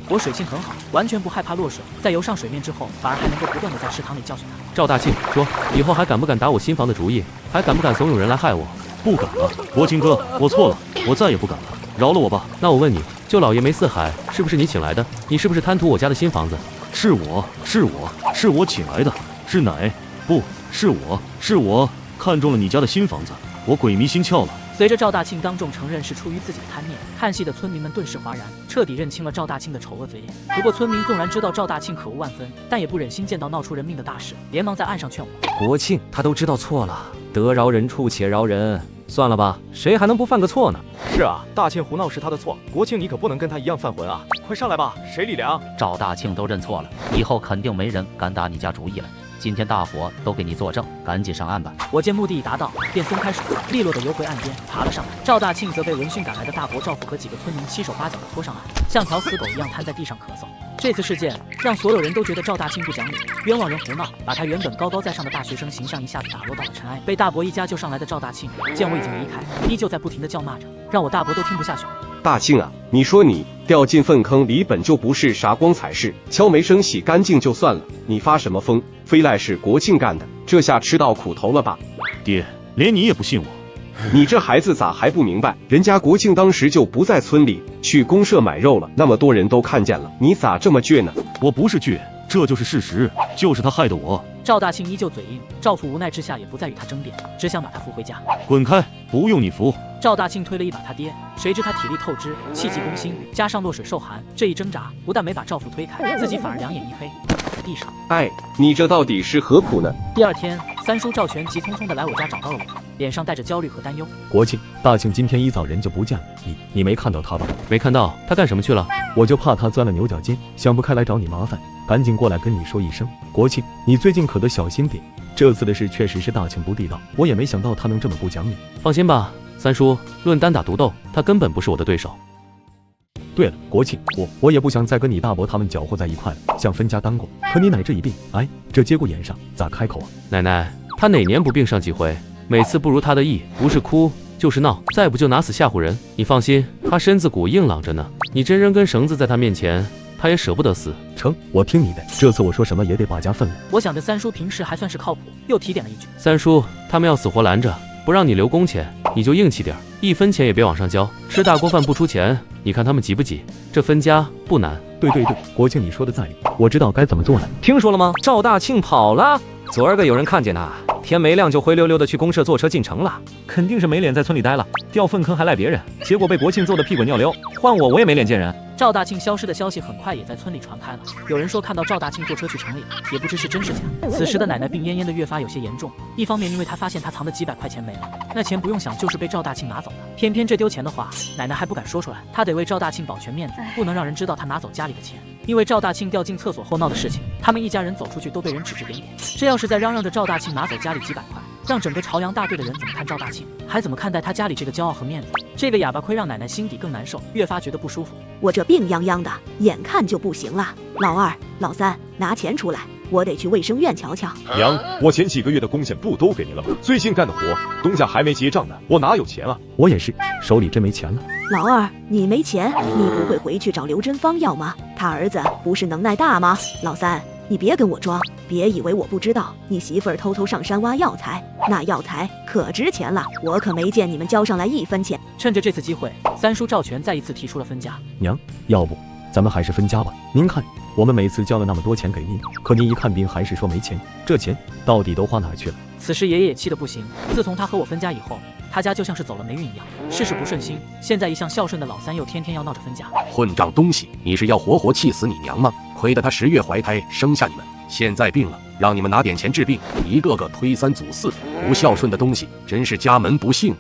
我水性很好，完全不害怕落水，在游上水面之后，反而还能够不断地在池塘里教训他。赵大庆说，以后还敢不敢打我新房的主意？还敢不敢怂恿人来害我？不敢了，国庆哥，我错了，我再也不敢了，饶了我吧。那我问你，舅老爷梅四海是不是你请来的？你是不是贪图我家的新房子？是我请来的，是奶，不是我看中了你家的新房子，我鬼迷心窍了。随着赵大庆当众承认是出于自己的贪念，看戏的村民们顿时哗然，彻底认清了赵大庆的丑恶嘴脸。不过村民纵然知道赵大庆可恶万分，但也不忍心见到闹出人命的大事，连忙在岸上劝我：国庆，他都知道错了，得饶人处且饶人，算了吧，谁还能不犯个错呢？是啊，大庆胡闹是他的错，国庆你可不能跟他一样犯浑啊！快上来吧，谁理粮？赵大庆都认错了，以后肯定没人敢打你家主意了。今天大伙都给你作证，赶紧上岸吧。我见目的已达到，便松开手，利落地游回岸边，爬了上来。赵大庆则被闻讯赶来的大伯赵父和几个村民七手八脚地拖上岸，像条死狗一样瘫在地上咳嗽。这次事件让所有人都觉得赵大庆不讲理，冤枉人胡闹，把他原本高高在上的大学生形象一下子打落到了尘埃。被大伯一家救上来的赵大庆，见我已经离开，依旧在不停地叫骂着，让我大伯都听不下去了。大庆啊，你说你掉进粪坑里本就不是啥光彩事，敲没声洗干净就算了，你发什么疯？非赖是国庆干的，这下吃到苦头了吧？爹，连你也不信我？你这孩子咋还不明白？人家国庆当时就不在村里，去公社买肉了，那么多人都看见了，你咋这么倔呢？我不是倔，这就是事实，就是他害得我。赵大庆依旧嘴硬，赵父无奈之下也不再与他争辩，只想把他扶回家。滚开，不用你扶。赵大庆推了一把他爹，谁知他体力透支，气急攻心，加上落水受寒，这一挣扎不但没把赵父推开，自己反而两眼一黑，倒在地上。哎，你这到底是何苦呢？第二天，三叔赵全急匆匆地来我家找到了我，脸上带着焦虑和担忧。国庆，大庆今天一早人就不见了，你没看到他吧？没看到，他干什么去了？我就怕他钻了牛角尖，想不开来找你麻烦，赶紧过来跟你说一声。国庆，你最近可得小心点，这次的事确实是大庆不地道，我也没想到他能这么不讲理。放心吧，三叔，论单打独斗，他根本不是我的对手。对了，国庆，我也不想再跟你大伯他们搅和在一块了，像分家当过。可你奶这一病，哎，这节骨眼上咋开口啊？奶奶，他哪年不病上几回？每次不如他的意，不是哭就是闹，再不就拿死吓唬人。你放心，他身子骨硬朗着呢，你真扔根绳子在他面前，他也舍不得死。成，我听你的，这次我说什么也得把家分了。我想着三叔平时还算是靠谱，又提点了一句：三叔，他们要死活拦着，不让你留工钱，你就硬气点，1分钱也别往上交。吃大锅饭不出钱，你看他们急不急？这分家不难。对，国庆你说的在理，我知道该怎么做了。听说了吗？赵大庆跑了。昨儿个有人看见他，天没亮就灰溜溜的去公社坐车进城了，肯定是没脸在村里待了，掉粪坑还赖别人，结果被国庆揍得屁滚尿流。换我也没脸见人。赵大庆消失的消息很快也在村里传开了，有人说看到赵大庆坐车去城里，也不知是真是假。此时的奶奶病恹恹的越发有些严重，一方面因为她发现她藏的几百块钱没了，那钱不用想就是被赵大庆拿走的，偏偏这丢钱的话，奶奶还不敢说出来，她得为赵大庆保全面子，不能让人知道她拿走家里的钱。因为赵大庆掉进厕所后闹的事情，他们一家人走出去都被人指指点点，这要是再嚷嚷着赵大庆拿走家里几百块，让整个朝阳大队的人怎么看赵大庆，还怎么看待他家里这个骄傲和面子？这个哑巴亏让奶奶心底更难受，越发觉得不舒服。我这病殃殃的，眼看就不行了。老二、老三，拿钱出来，我得去卫生院瞧瞧。娘，我前几个月的工钱不都给你了吗？最近干的活，东家还没结账呢，我哪有钱啊？我也是，手里真没钱了。老二，你没钱，你不会回去找刘真芳要吗？他儿子不是能耐大吗？老三，你别跟我装，别以为我不知道，你媳妇儿偷偷上山挖药材，那药材可值钱了，我可没见你们交上来1分钱。趁着这次机会，三叔赵全再一次提出了分家。娘，要不咱们还是分家吧？您看，我们每次交了那么多钱给您，可您一看病还是说没钱，这钱到底都花哪去了？此时爷爷也气得不行，自从他和我分家以后，他家就像是走了霉运一样，事事不顺心。现在一向孝顺的老三又天天要闹着分家，混账东西！你是要活活气死你娘吗？亏得他10月怀胎生下你们，现在病了，让你们拿点钱治病，一个个推3阻4，不孝顺的东西，真是家门不幸。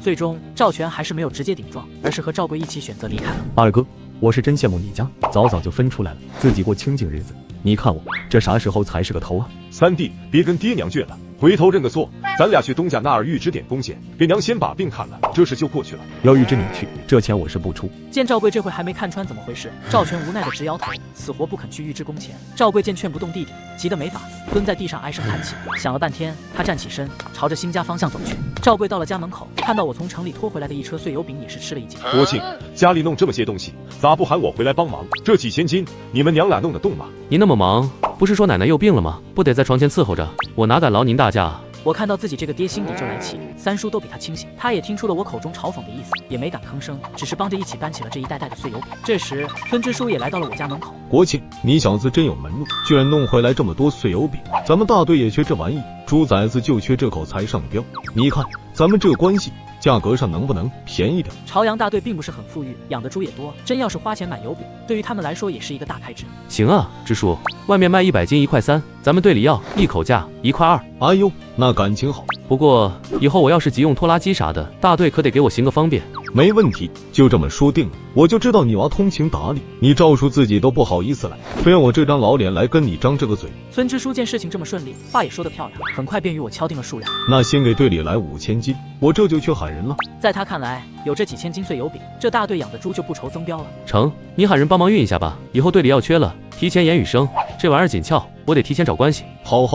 最终赵全还是没有直接顶撞，而是和赵贵一起选择离开了。二哥，我是真羡慕你家早早就分出来了，自己过清静日子。你看我这啥时候才是个头啊？三弟，别跟爹娘倔了，回头认个错，咱俩去东家那儿预支点工钱，给娘先把病看了，这事就过去了。要预支你去，这钱我是不出。见赵贵这回还没看穿怎么回事，赵全无奈的直摇头，死活不肯去预支工钱。赵贵见劝不动弟弟，急得没法，蹲在地上唉声叹气。想了半天，他站起身，朝着新家方向走去。赵贵到了家门口，看到我从城里拖回来的一车碎油饼，也是吃了一惊。国庆，家里弄这么些东西，咋不喊我回来帮忙？这几千斤，你们娘俩弄得动吗？您那么忙，不是说奶奶又病了吗？不得在床前伺候着，我哪敢劳您大驾啊？我看到自己这个爹心底就来气，三叔都比他清醒，他也听出了我口中嘲讽的意思，也没敢吭声，只是帮着一起搬起了这一袋袋的碎油饼。这时，村支书也来到了我家门口。国庆，你小子真有门路，居然弄回来这么多碎油饼，咱们大队也缺这玩意，猪崽子就缺这口才上标。你看咱们这关系，价格上能不能便宜点？朝阳大队并不是很富裕，养的猪也多，真要是花钱买油饼，对于他们来说也是一个大开支。行啊，支书，外面卖100斤1块3，咱们队里要一口价1块2。哎呦，那感情好。不过以后我要是急用拖拉机啥的，大队可得给我行个方便。没问题，就这么说定了。我就知道你娃通情达理，你赵叔自己都不好意思来，非让我这张老脸来跟你张这个嘴。孙支书见事情这么顺利，话也说得漂亮，很快便与我敲定了数量。那先给队里来5000斤，我这就去喊人了。在他看来，有这几千斤碎油饼，这大队养的猪就不愁增膘了。成，你喊人帮忙运一下吧，以后队里要缺了，提前言语声，这玩意儿紧俏，我得提前找关系。好，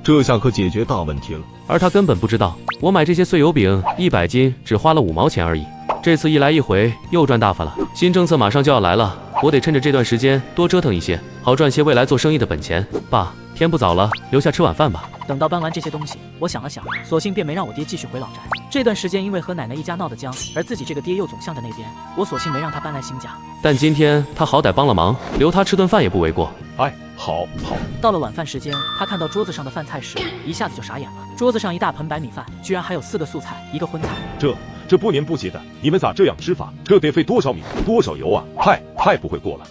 这下可解决大问题了。而他根本不知道，我买这些碎油饼100斤只花了5毛钱而已。这次一来一回又赚大发了，新政策马上就要来了，我得趁着这段时间多折腾一些，好赚些未来做生意的本钱。爸，天不早了，留下吃晚饭吧。等到搬完这些东西，我想了想，索性便没让我爹继续回老宅。这段时间因为和奶奶一家闹得僵，而自己这个爹又总向着那边，我索性没让他搬来新家。但今天他好歹帮了忙，留他吃顿饭也不为过。哎，好。到了晚饭时间，他看到桌子上的饭菜时，一下子就傻眼了。桌子上一大盆白米饭，居然还有4个素菜，1个荤菜。这不年不节的，你们咋这样吃法？这得费多少米多少油啊！太不会过了。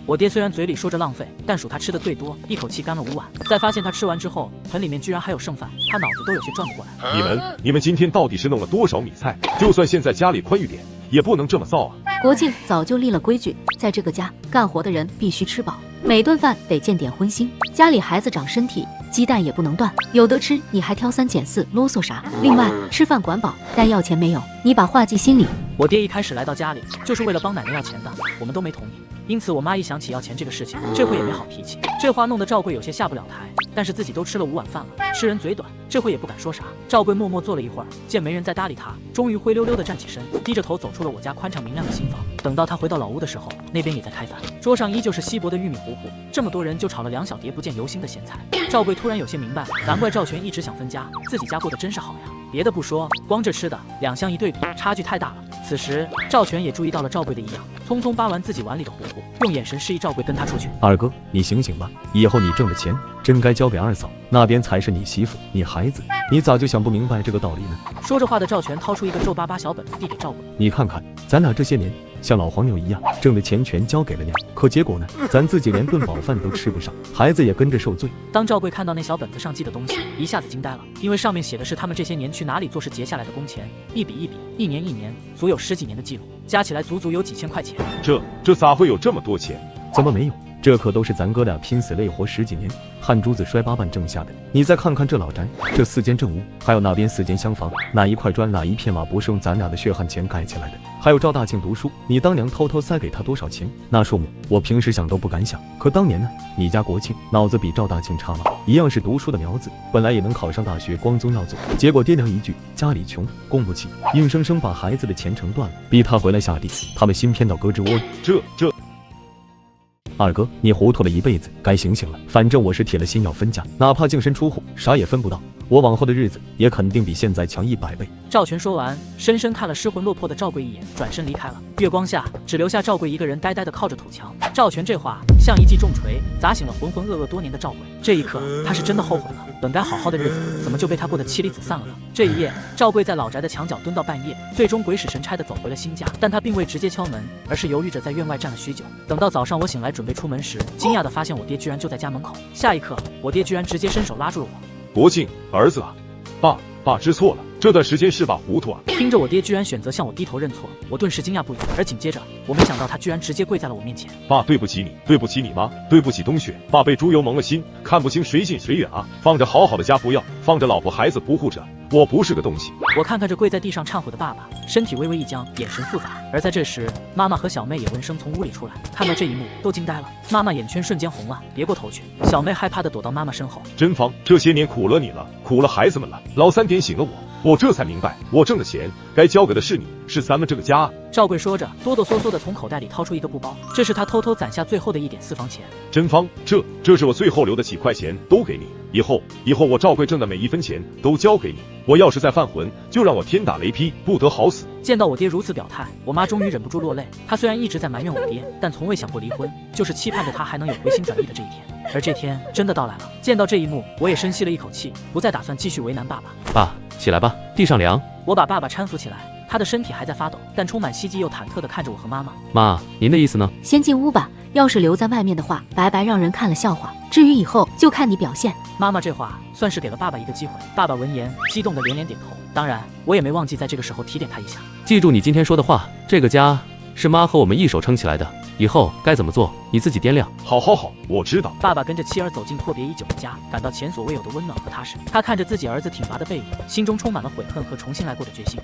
我爹虽然嘴里说着浪费，但属他吃的最多，一口气干了5碗。在发现他吃完之后，盆里面居然还有剩饭，他脑子都有些转不过来。你们今天到底是弄了多少米菜？就算现在家里宽裕点，也不能这么造啊！国庆早就立了规矩，在这个家干活的人必须吃饱，每顿饭得见点荤腥，家里孩子长身体，鸡蛋也不能断，有得吃你还挑3拣4啰嗦啥？另外吃饭管饱，但要钱没有，你把话记心里。我爹一开始来到家里就是为了帮奶奶要钱的，我们都没同意。因此我妈一想起要钱这个事情，这回也没好脾气。这话弄得赵贵有些下不了台，但是自己都吃了5碗饭了，吃人嘴短，这回也不敢说啥。赵贵默默坐了一会儿，见没人再搭理他，终于灰溜溜地站起身，低着头走出了我家宽敞明亮的新房。等到他回到老屋的时候，那边也在开饭，桌上依旧是稀薄的玉米糊糊，这么多人就炒了2小碟不见油腥的咸菜。赵贵突然有些明白，难怪赵全一直想分家，自己家过得真是好呀。别的不说，光这吃的2相一对比，差距太大了。此时赵全也注意到了赵贵的异样，匆匆扒完自己碗里的糊糊，用眼神示意赵贵跟他出去。二哥，你醒醒吧，以后你挣的钱真该交给二嫂，那边才是你媳妇你孩子，你咋就想不明白这个道理呢？说着话的赵全掏出一个皱巴巴小本子递给赵贵，你看看咱俩这些年像老黄牛一样，挣的钱全交给了娘，可结果呢，咱自己连顿饱饭都吃不上，孩子也跟着受罪。当赵贵看到那小本子上记的东西，一下子惊呆了，因为上面写的是他们这些年去哪里做事结下来的工钱，一笔一笔，一年一年，足有10几年的记录，加起来足足有几千块钱。这咋会有这么多钱？怎么没有？这可都是咱哥俩拼死累活10几年，汗珠子摔8瓣挣下的。你再看看这老宅，这4间正屋，还有那边4间厢房，哪一块砖哪一片瓦不是用咱俩的血汗钱盖起来的？还有赵大庆读书，你当娘偷偷塞给他多少钱？那数目我平时想都不敢想。可当年呢，你家国庆脑子比赵大庆差吗？一样是读书的苗子，本来也能考上大学，光宗耀祖，结果爹娘一句家里穷供不起，硬生生把孩子的前程断了，逼他回来下地，他们新偏到胳肢窝里。这二哥，你糊涂了一辈子，该醒醒了。反正我是铁了心要分家，哪怕净身出户，啥也分不到。我往后的日子也肯定比现在强100倍。赵全说完，深深看了失魂落魄的赵贵一眼，转身离开了。月光下，只留下赵贵一个人呆呆地靠着土墙。赵全这话像一记重锤，砸醒了浑浑噩噩多年的赵贵。这一刻，他是真的后悔了。本该好好的日子，怎么就被他过得妻离子散了呢？这一夜，赵贵在老宅的墙角蹲到半夜，最终鬼使神差地走回了新家。但他并未直接敲门，而是犹豫着在院外站了许久。等到早上我醒来准备出门时，惊讶地发现我爹居然就在家门口。下一刻，我爹居然直接伸手拉住了我。国庆，儿子啊，爸知错了，这段时间是爸糊涂啊。听着我爹居然选择向我低头认错，我顿时惊讶不已，而紧接着我没想到他居然直接跪在了我面前。爸，对不起你，对不起你妈，对不起冬雪，爸被猪油蒙了心，看不清谁近谁远啊，放着好好的家不要，放着老婆孩子不护着，我不是个东西。我看看这跪在地上忏悔的爸爸，身体微微一僵，眼神复杂。而在这时，妈妈和小妹也闻声从屋里出来，看到这一幕都惊呆了。妈妈眼圈瞬间红了，别过头去。小妹害怕地躲到妈妈身后。真芳，这些年苦了你了，苦了孩子们了。老三点醒了我这才明白，我挣的钱该交给的是你，是咱们这个家。赵贵说着，哆哆嗦嗦地从口袋里掏出一个布包，这是他偷偷攒下最后的1点私房钱。真芳，这是我最后留的几块钱，都给你。以后我赵贵挣的每1分钱都交给你。我要是再犯浑，就让我天打雷劈，不得好死。见到我爹如此表态，我妈终于忍不住落泪。她虽然一直在埋怨我爹，但从未想过离婚，就是期盼着他还能有回心转意的这一天。而这天真的到来了。见到这一幕，我也深吸了一口气，不再打算继续为难爸爸。爸，起来吧，地上凉。我把爸爸搀扶起来，他的身体还在发抖，但充满希冀又忐忑地看着我和妈妈。妈，您的意思呢？先进屋吧，要是留在外面的话，白白让人看了笑话。至于以后就看你表现。妈妈这话算是给了爸爸一个机会。爸爸闻言激动的连连点头。当然，我也没忘记在这个时候提点他一下。记住你今天说的话，这个家是妈和我们一手撑起来的，以后该怎么做你自己掂量。好，我知道。爸爸跟着妻儿走进阔别已久的家，感到前所未有的温暖和踏实。他看着自己儿子挺拔的背影，心中充满了悔恨和重新来过的决心。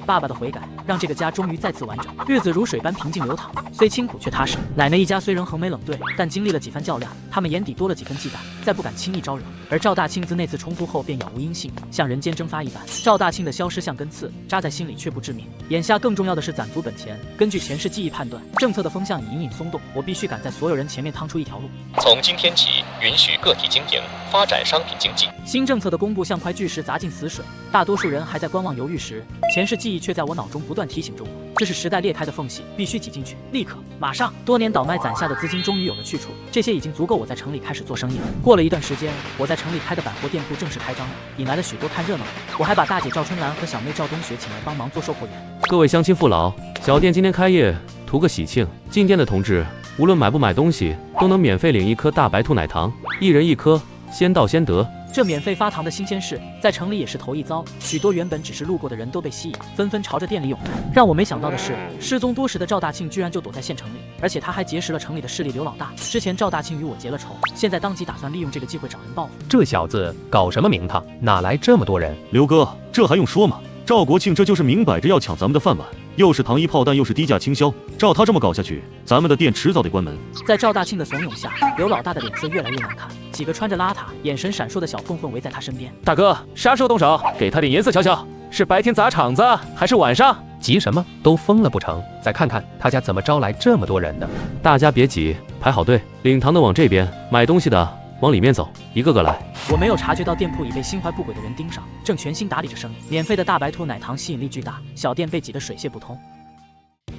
爸爸的悔改让这个家终于再次完整，日子如水般平静流淌，虽清苦却踏实。奶奶一家虽仍横眉冷对，但经历了几番较量，他们眼底多了几分忌惮，再不敢轻易招惹。而赵大庆自那次冲突后便杳无音信，像人间蒸发一般。赵大庆的消失像根刺，扎在心里却不致命。眼下更重要的是攒足本钱。根据前世记忆判断，政策的风向已隐隐松动，我必须赶在所有人前面趟出一条路。从今天起，允许个体经营，发展商品经济。新政策的公布像块巨石砸进死水，大多数人还在观望犹豫时，前世记忆却在我脑中不断提醒着我，这是时代裂开的缝隙，必须挤进去，立刻，马上。多年倒卖攒下的资金终于有了去处，这些已经足够我在城里开始做生意了。过了一段时间，我在城里开的百货店铺正式开张了，引来了许多看热闹的。我还把大姐赵春兰和小妹赵冬雪请来帮忙做售货员。各位乡亲父老，小店今天开业，图个喜庆。进店的同志，无论买不买东西，都能免费领一颗大白兔奶糖，1人1颗，先到先得。这免费发糖的新鲜事，在城里也是头一遭，许多原本只是路过的人都被吸引，纷纷朝着店里涌来。让我没想到的是，失踪多时的赵大庆居然就躲在县城里，而且他还结识了城里的势力刘老大。之前赵大庆与我结了仇，现在当即打算利用这个机会找人报复。这小子搞什么名堂？哪来这么多人？刘哥，这还用说吗？赵国庆这就是明摆着要抢咱们的饭碗，又是糖衣炮弹，又是低价倾销，照他这么搞下去，咱们的店迟早得关门。在赵大庆的怂恿下，刘老大的脸色越来越难看，几个穿着邋遢、眼神闪烁的小混混围在他身边。大哥，啥时候动手？给他点颜色瞧瞧，是白天砸场子还是晚上？急什么？都疯了不成？再看看他家怎么招来这么多人的。大家别挤，排好队，领糖的往这边，买东西的往里面走，一个个来。我没有察觉到店铺已被心怀不轨的人盯上，正全心打理着生意。免费的大白兔奶糖吸引力巨大，小店被挤得水泄不通。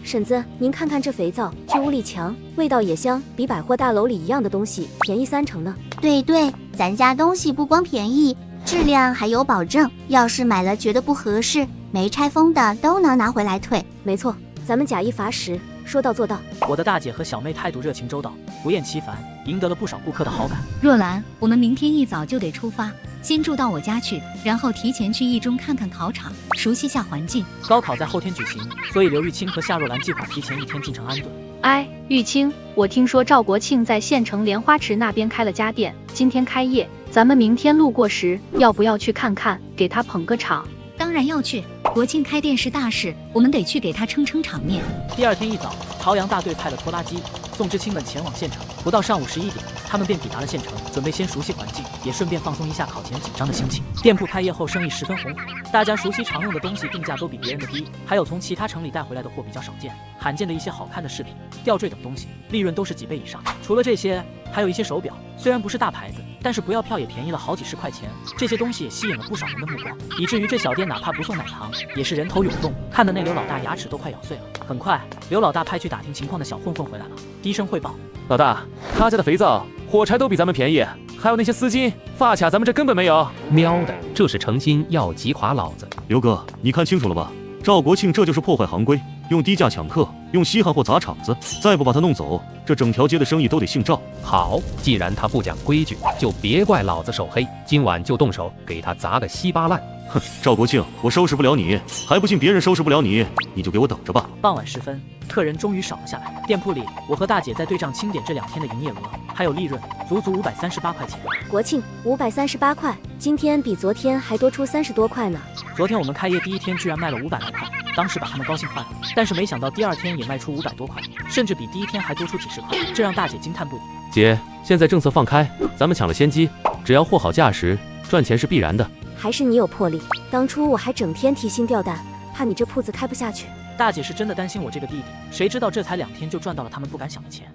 婶子，您看看这肥皂，去污力强，味道也香，比百货大楼里一样的东西便宜30%呢。对，咱家东西不光便宜，质量还有保证。要是买了觉得不合适，没拆封的都能拿回来退。没错，咱们假一罚10，说到做到。我的大姐和小妹态度热情周到，不厌其烦，赢得了不少顾客的好感。若兰，我们明天一早就得出发，先住到我家去，然后提前去一中看看考场，熟悉下环境。高考在后天举行，所以刘玉清和夏若兰计划提前1天进城安顿。哎，玉清，我听说赵国庆在县城莲花池那边开了家店，今天开业，咱们明天路过时，要不要去看看，给他捧个场？当然要去，国庆开店是大事，我们得去给他撑场面。第2天一早，朝阳大队派了拖拉机送知青们前往县城。不到上午11点，他们便抵达了县城，准备先熟悉环境，也顺便放松一下考前紧张的心情。店铺开业后，生意十分红火，大家熟悉常用的东西定价都比别人的低，还有从其他城里带回来的货比较少见，罕见的一些好看的饰品、吊坠等东西，利润都是几倍以上。除了这些，还有一些手表，虽然不是大牌子，但是不要票也便宜了好几十块钱。这些东西也吸引了不少人的目光，以至于这小店哪怕不送奶糖，也是人头涌动，看的那刘老大牙齿都快咬碎了。很快，刘老大派去打听情况的小混混回来了，低声汇报：老大，他家的肥皂、火柴都比咱们便宜，还有那些丝巾、发卡，咱们这根本没有。喵的，这是诚心要击垮老子。刘哥，你看清楚了吧？赵国庆这就是破坏行规，用低价抢客，用稀罕货砸场子，再不把他弄走，这整条街的生意都得姓赵。好，既然他不讲规矩，就别怪老子手黑，今晚就动手，给他砸个稀巴烂。哼，赵国庆，我收拾不了你，还不信别人收拾不了你，你就给我等着吧。傍晚时分，客人终于少了下来。店铺里，我和大姐在对账清点这2天的营业额，还有利润，足足538块钱。国庆538块，今天比昨天还多出30多块呢。昨天我们开业第1天居然卖了500来块，当时把他们高兴坏了。但是没想到第2天也卖出500多块，甚至比第1天还多出几十块，这让大姐惊叹不已。姐，现在政策放开，咱们抢了先机，只要货好价实，赚钱是必然的。还是你有魄力，当初我还整天提心吊胆，怕你这铺子开不下去。大姐是真的担心我这个弟弟，谁知道这才2天就赚到了他们不敢想的钱。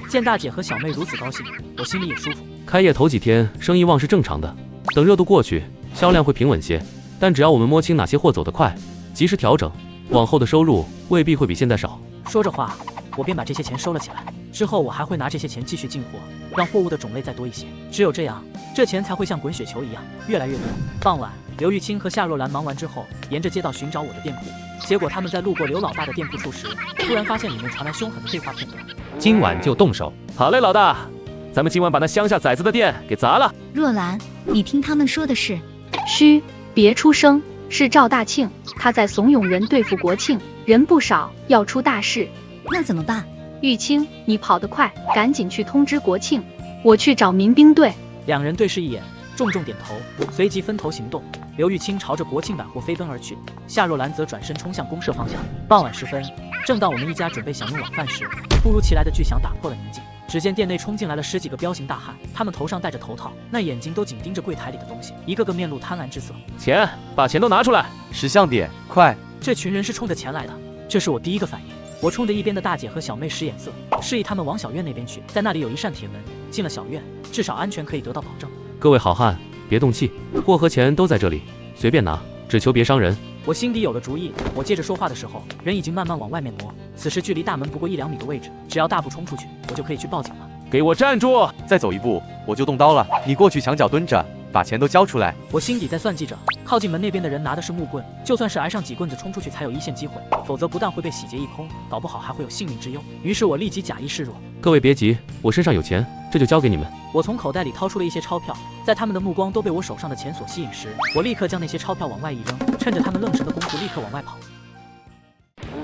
见大姐和小妹如此高兴，我心里也舒服。开业头几天生意旺是正常的，等热度过去，销量会平稳些。但只要我们摸清哪些货走得快，及时调整，往后的收入未必会比现在少。说着话，我便把这些钱收了起来。之后我还会拿这些钱继续进货，让货物的种类再多一些。只有这样，这钱才会像滚雪球一样越来越多。傍晚，刘玉清和夏若兰忙完之后，沿着街道寻找我的店铺。结果他们在路过刘老大的店铺处时，突然发现里面传来凶狠的对话片段。今晚就动手。好嘞，老大。咱们今晚把那乡下崽子的店给砸了。若兰，你听他们说的是？嘘，别出声，是赵大庆，他在怂恿人对付国庆，人不少，要出大事。那怎么办？玉清，你跑得快，赶紧去通知国庆，我去找民兵队。两人对视一眼，重重点头，随即分头行动。刘玉清朝着国庆百货飞奔而去，夏若兰则转身冲向公社方向。傍晚时分，正当我们一家准备享用晚饭时，突如其来的巨响打破了宁静。只见店内冲进来了10几个彪形大汉，他们头上戴着头套，那眼睛都紧盯着柜台里的东西，一个个面露贪婪之色。钱，把钱都拿出来！识相点，快！这群人是冲着钱来的，这是我第一个反应。我冲着一边的大姐和小妹使眼色，示意他们往小院那边去，在那里有一扇铁门，进了小院，至少安全可以得到保证。各位好汉，别动气，货和钱都在这里，随便拿，只求别伤人。我心底有了主意，我接着说话的时候，人已经慢慢往外面挪。此时距离大门不过1、2米的位置，只要大步冲出去，我就可以去报警了。给我站住！再走一步，我就动刀了。你过去墙角蹲着，把钱都交出来。我心底在算计着，靠近门那边的人拿的是木棍，就算是挨上几棍子冲出去才有一线机会，否则不但会被洗劫一空，搞不好还会有性命之忧。于是我立即假意示弱。各位别急，我身上有钱，这就交给你们。我从口袋里掏出了一些钞票，在他们的目光都被我手上的钱所吸引时，我立刻将那些钞票往外一扔，趁着他们愣神的功夫立刻往外跑。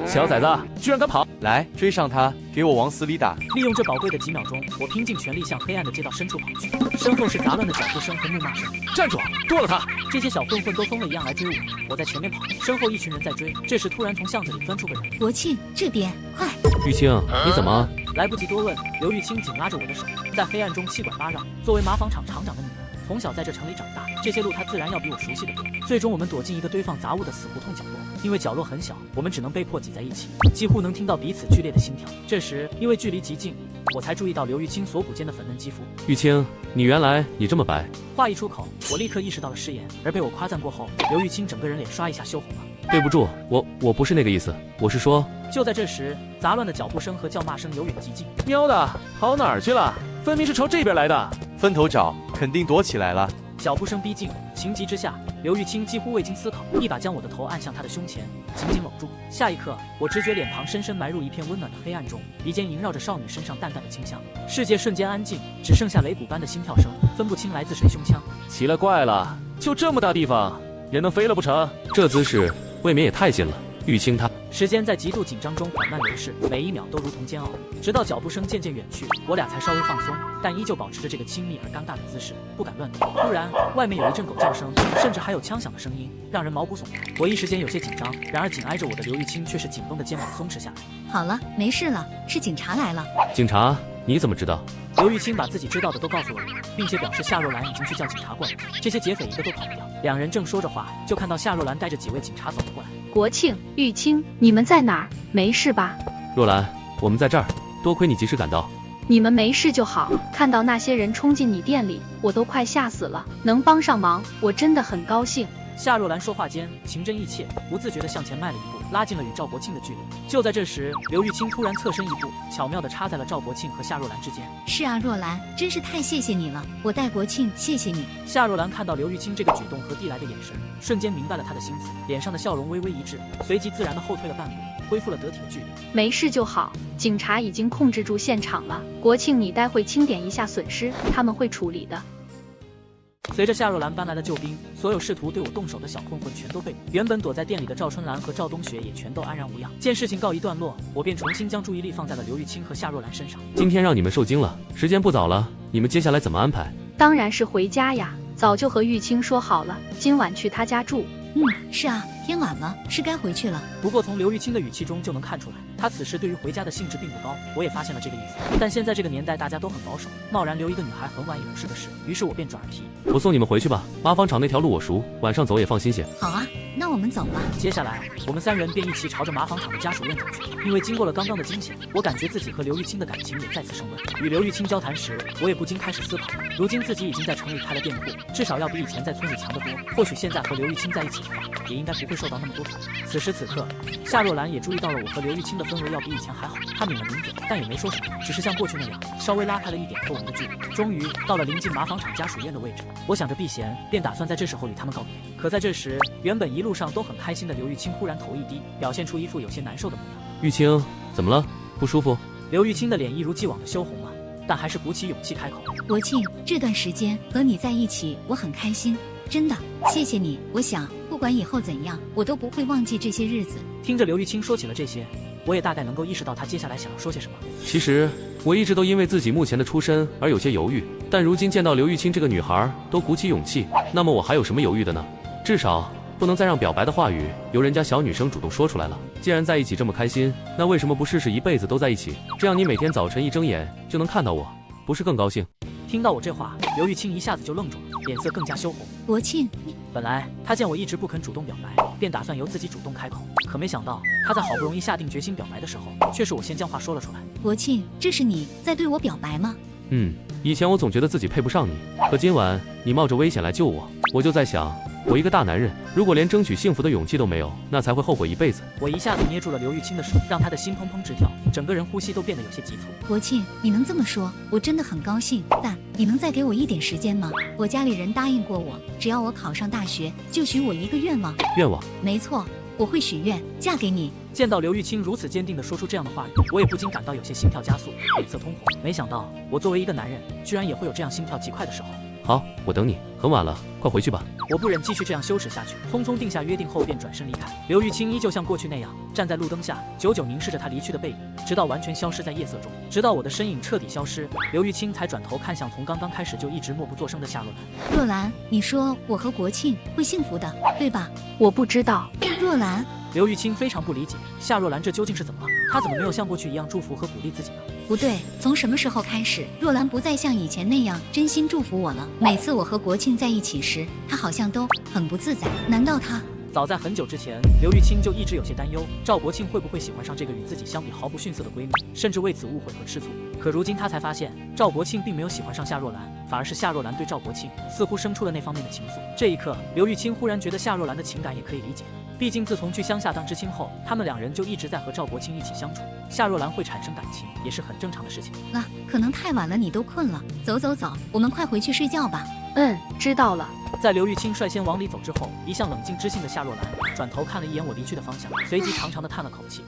小崽子居然敢跑！来，追上他，给我往死里打！利用这宝贵的几秒钟，我拼尽全力向黑暗的街道深处跑去，身后是杂乱的脚步声和怒骂声。站住，剁了他！这些小混混都疯了一样来追我，我在前面跑，身后一群人在追。这时突然从巷子里钻出个人。国庆，这边，快！玉清，你怎么？来不及多问，刘玉清紧拉着我的手，在黑暗中七拐八绕。作为麻纺厂厂长的女儿，从小在这城里长大，这些路她自然要比我熟悉的多。最终我们躲进一个堆放杂物的死胡同角落，因为角落很小，我们只能被迫挤在一起，几乎能听到彼此剧烈的心跳。这时因为距离极近，我才注意到刘玉清锁骨间的粉嫩肌肤。玉清，你原来你这么白。话一出口，我立刻意识到了失言，而被我夸赞过后，刘玉清整个人脸刷一下羞红了。对不住，我不是那个意思，我是说……就在这时，杂乱的脚步声和叫骂声由远及近。喵的，跑哪儿去了？分明是朝这边来的。分头找，肯定躲起来了。脚步声逼近，情急之下，刘玉清几乎未经思考，一把将我的头按向他的胸前，紧紧搂住。下一刻，我直觉脸庞深深埋入一片温暖的黑暗中，鼻尖萦绕着少女身上淡淡的清香。世界瞬间安静，只剩下擂鼓般的心跳声，分不清来自谁胸腔。奇了怪了，就这么大地方，人能飞了不成？这姿势未免也太近了。玉清他。时间在极度紧张中缓慢流逝，每一秒都如同煎熬，直到脚步声渐渐远去，我俩才稍微放松，但依旧保持着这个亲密而尴尬的姿势，不敢乱动。突然，外面有一阵狗叫声，甚至还有枪响的声音，让人毛骨悚然。我一时间有些紧张，然而紧挨着我的刘玉清却是紧绷的肩膀松弛下来。好了，没事了，是警察来了。警察？你怎么知道？刘玉清把自己知道的都告诉了我，并且表示夏若兰已经去叫警察过来，这些劫匪一个都跑不掉。两人正说着话，就看到夏若兰带着几位警察走了过来。国庆、玉清，你们在哪儿？没事吧？若兰，我们在这儿，多亏你及时赶到。你们没事就好。看到那些人冲进你店里，我都快吓死了。能帮上忙，我真的很高兴。夏若兰说话间情真意切，不自觉地向前迈了一步，拉近了与赵国庆的距离。就在这时，刘玉清突然侧身一步，巧妙地插在了赵国庆和夏若兰之间。是啊，若兰，真是太谢谢你了，我代国庆谢谢你。夏若兰看到刘玉清这个举动和递来的眼神，瞬间明白了他的心思，脸上的笑容微微一滞，随即自然地后退了半步，恢复了得体的距离。没事就好，警察已经控制住现场了。国庆，你待会清点一下损失，他们会处理的。随着夏若兰搬来的救兵，所有试图对我动手的小混混全都被捕。原本躲在店里的赵春兰和赵冬雪也全都安然无恙。见事情告一段落，我便重新将注意力放在了刘玉清和夏若兰身上。今天让你们受惊了，时间不早了，你们接下来怎么安排？当然是回家呀，早就和玉清说好了，今晚去他家住。是啊，天晚了，是该回去了。不过从刘玉清的语气中就能看出来，他此时对于回家的兴致并不高。我也发现了这个意思，但现在这个年代大家都很保守，贸然留一个女孩很晚也不是个事。于是我便转而提，我送你们回去吧，麻纺厂那条路我熟，晚上走也放心些。好啊，那我们走吧。接下来我们三人便一起朝着麻纺厂的家属院走去。因为经过了刚刚的惊险，我感觉自己和刘玉清的感情也再次升温。与刘玉清交谈时，我也不禁开始思考，如今自己已经在城里开了店铺，至少要比以前在村里强得多。或许现在和刘玉清在一起的话，也应该不会受到那么多阻。此时此刻，夏若兰也注意到了我和刘玉清的氛围要比以前还好，她抿了抿嘴，但也没说什么，只是像过去那样稍微拉开了一点和我们的距离。终于到了临近麻纺厂家属院的位置，我想着避嫌，便打算在这时候与他们告别。可在这时，原本一路上都很开心的刘玉清忽然头一低，表现出一副有些难受的模样。玉清，怎么了？不舒服？刘玉清的脸一如既往的羞红了。但还是鼓起勇气开口。国庆，这段时间和你在一起，我很开心，真的，谢谢你。我想，不管以后怎样，我都不会忘记这些日子。听着刘玉清说起了这些，我也大概能够意识到他接下来想要说些什么。其实我一直都因为自己目前的出身而有些犹豫，但如今见到刘玉清这个女孩都鼓起勇气，那么我还有什么犹豫的呢？至少不能再让表白的话语由人家小女生主动说出来了。既然在一起这么开心，那为什么不试试一辈子都在一起？这样你每天早晨一睁眼就能看到我，不是更高兴？听到我这话，刘玉清一下子就愣住了，脸色更加羞红。国庆，本来他见我一直不肯主动表白，便打算由自己主动开口，可没想到他在好不容易下定决心表白的时候，却是我先将话说了出来。国庆，这是你在对我表白吗？以前我总觉得自己配不上你，可今晚你冒着危险来救我，我就在想，我一个大男人，如果连争取幸福的勇气都没有，那才会后悔一辈子。我一下子捏住了刘玉清的手，让他的心砰砰直跳，整个人呼吸都变得有些急促。国庆，你能这么说，我真的很高兴，但你能再给我一点时间吗？我家里人答应过我，只要我考上大学，就许我一个愿望。愿望？没错，我会许愿嫁给你。见到刘玉清如此坚定地说出这样的话语，我也不禁感到有些心跳加速，脸色通红。没想到我作为一个男人，居然也会有这样心跳极快的时候。好，我等你，很晚了，快回去吧。我不忍继续这样羞耻下去，匆匆定下约定后便转身离开。刘玉清依旧像过去那样站在路灯下，久久凝视着他离去的背影，直到完全消失在夜色中，直到我的身影彻底消失，刘玉清才转头看向从刚刚开始就一直默不作声的夏若兰。若兰，你说我和国庆会幸福的，对吧？我不知道。若兰，刘玉清非常不理解夏若兰这究竟是怎么了，她怎么没有像过去一样祝福和鼓励自己呢？不对，从什么时候开始，若兰不再像以前那样真心祝福我了？每次我和国庆在一起时，她好像都很不自在。难道她……早在很久之前，刘玉清就一直有些担忧，赵国庆会不会喜欢上这个与自己相比毫不逊色的闺蜜，甚至为此误会和吃醋。可如今她才发现，赵国庆并没有喜欢上夏若兰，反而是夏若兰对赵国庆似乎生出了那方面的情愫。这一刻，刘玉清忽然觉得夏若兰的情感也可以理解。毕竟自从去乡下当知青后，他们两人就一直在和赵国庆一起相处，夏若兰会产生感情也是很正常的事情。可能太晚了，你都困了，走，我们快回去睡觉吧。知道了。在刘玉清率先往里走之后，一向冷静知性的夏若兰转头看了一眼我离去的方向，随即长长的叹了口气。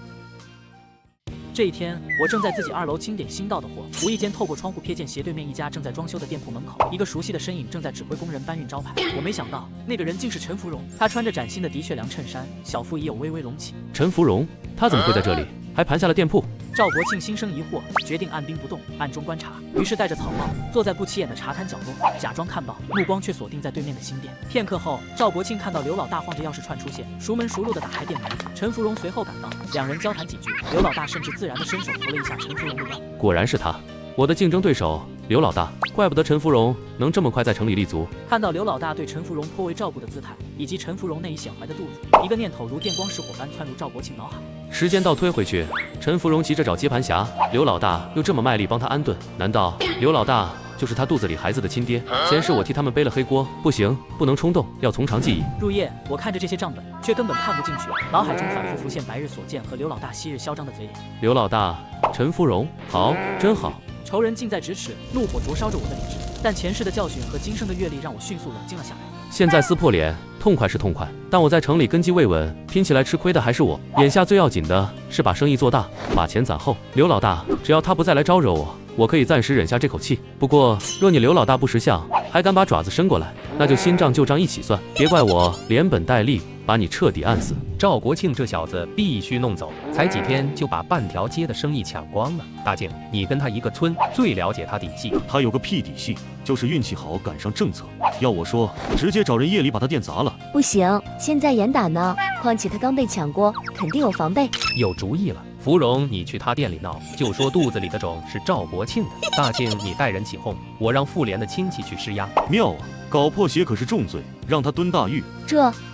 这一天，我正在自己2楼清点新到的货，无意间透过窗户瞥见斜对面一家正在装修的店铺门口，一个熟悉的身影正在指挥工人搬运招牌。我没想到那个人竟是陈芙蓉，他穿着崭新的的确良衬衫，小腹已有微微隆起。陈芙蓉，她怎么会在这里，还盘下了店铺？赵国庆心生疑惑，决定按兵不动，暗中观察。于是戴着草帽，坐在不起眼的茶摊角落，假装看报，目光却锁定在对面的新店。片刻后，赵国庆看到刘老大晃着钥匙串出现，熟门熟路地打开店门。陈芙蓉随后赶到，两人交谈几句，刘老大甚至自然地伸手扶了一下陈芙蓉的腰。果然是他，我的竞争对手刘老大，怪不得陈芙蓉能这么快在城里立足。看到刘老大对陈芙蓉颇为照顾的姿态，以及陈芙蓉那一显怀的肚子，一个念头如电光石火般窜入赵国庆脑海。时间倒推回去，陈芙蓉急着找接盘侠，刘老大又这么卖力帮他安顿，难道刘老大就是他肚子里孩子的亲爹？前世我替他们背了黑锅，不行，不能冲动，要从长计议。入夜，我看着这些账本，却根本看不进去，脑海中反复浮现白日所见和刘老大昔日嚣张的嘴脸。刘老大，陈芙蓉，好，真好。仇人近在咫尺，怒火灼烧着我的理智，但前世的教训和今生的阅历让我迅速冷静了下来。现在撕破脸，痛快是痛快，但我在城里根基未稳，拼起来吃亏的还是我。眼下最要紧的是把生意做大，把钱攒厚。刘老大，只要他不再来招惹我，我可以暂时忍下这口气。不过，若你刘老大不识相，还敢把爪子伸过来，那就新账旧账一起算，别怪我连本带利把你彻底按死。赵国庆这小子必须弄走，才几天就把半条街的生意抢光了。大靖，你跟他一个村，最了解他底细。他有个屁底细，就是运气好赶上政策。要我说，直接找人夜里把他店砸了。不行，现在严打呢，况且他刚被抢过，肯定有防备。有主意了。芙蓉，你去他店里闹，就说肚子里的种是赵国庆的。大靖，你带人起哄，我让妇联的亲戚去施压。妙啊，搞破鞋可是重罪，让他蹲大狱。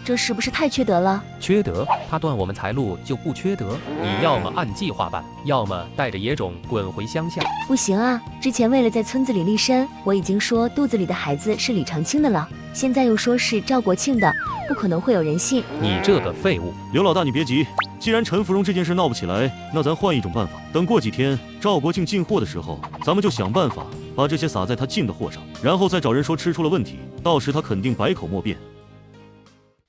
这是不是太缺德了？缺德？他断我们财路就不缺德？你要么按计划办，要么带着野种滚回乡下。不行啊，之前为了在村子里立身，我已经说肚子里的孩子是李长青的了，现在又说是赵国庆的，不可能会有人信。你这个废物！刘老大，你别急，既然陈芙蓉这件事闹不起来，那咱换一种办法。等过几天赵国庆进货的时候，咱们就想办法把这些撒在他进的货上，然后再找人说吃出了问题，到时他肯定百口莫辩。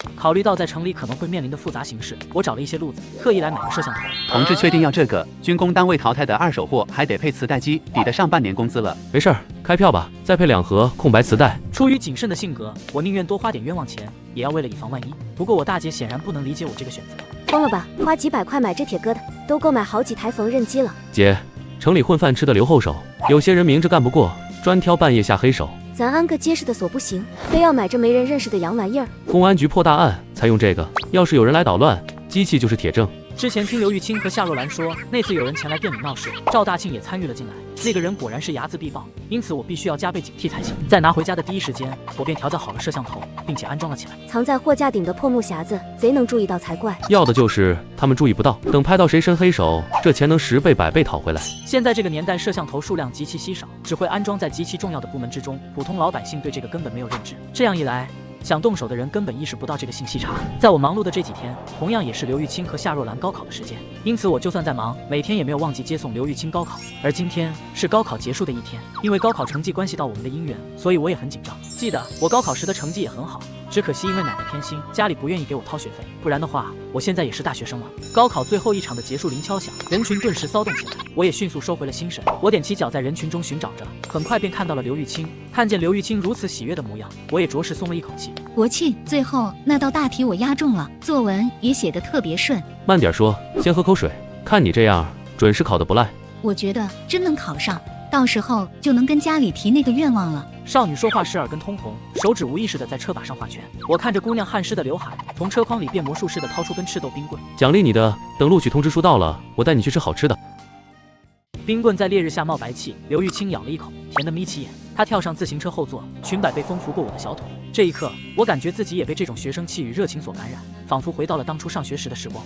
考虑到在城里可能会面临的复杂形势，我找了一些路子，特意来买个摄像头。同志确定要这个？军工单位淘汰的二手货还得配磁带机，抵得上半年工资了。没事儿，开票吧，再配2盒空白磁带。出于谨慎的性格，我宁愿多花点冤枉钱，也要为了以防万一。不过我大姐显然不能理解我这个选择。疯了吧？花几百块买这铁疙瘩，都够买好几台缝纫机了。姐，城里混饭吃的留后手，有些人明着干不过，专挑半夜下黑手。咱安个结实的锁不行，非要买这没人认识的洋玩意儿。公安局破大案才用这个，要是有人来捣乱，机器就是铁证。之前听刘玉清和夏若兰说，那次有人前来店里闹事，赵大庆也参与了进来。那个人果然是睚眦必报，因此我必须要加倍警惕才行。在拿回家的第一时间，我便调教好了摄像头，并且安装了起来。藏在货架顶的破木匣子，贼能注意到才怪。要的就是他们注意不到，等拍到谁伸黑手，这钱能10倍100倍讨回来。现在这个年代，摄像头数量极其稀少，只会安装在极其重要的部门之中，普通老百姓对这个根本没有认知。这样一来，想动手的人根本意识不到这个信息差。在我忙碌的这几天，同样也是刘玉清和夏若兰高考的时间，因此我就算再忙，每天也没有忘记接送刘玉清高考。而今天是高考结束的一天，因为高考成绩关系到我们的姻缘，所以我也很紧张。记得我高考时的成绩也很好，只可惜因为奶奶偏心，家里不愿意给我掏学费，不然的话，我现在也是大学生了。高考最后一场的结束铃敲响，人群顿时骚动起来，我也迅速收回了心神。我踮起脚在人群中寻找着，很快便看到了刘玉清。看见刘玉清如此喜悦的模样，我也着实松了一口气。国庆最后那道大题我押中了，作文也写得特别顺。慢点说，先喝口水。看你这样，准是考得不赖。我觉得真能考上，到时候就能跟家里提那个愿望了。少女说话时耳根通红，手指无意识地在车把上画圈。我看着姑娘汗湿的刘海，从车筐里变魔术似的掏出根赤豆冰棍。奖励你的，等录取通知书到了，我带你去吃好吃的。冰棍在烈日下冒白气，刘玉清咬了一口，甜得眯起眼。她跳上自行车后座，裙摆被风拂过我的小腿。这一刻，我感觉自己也被这种学生气与热情所感染，仿佛回到了当初上学时的时光。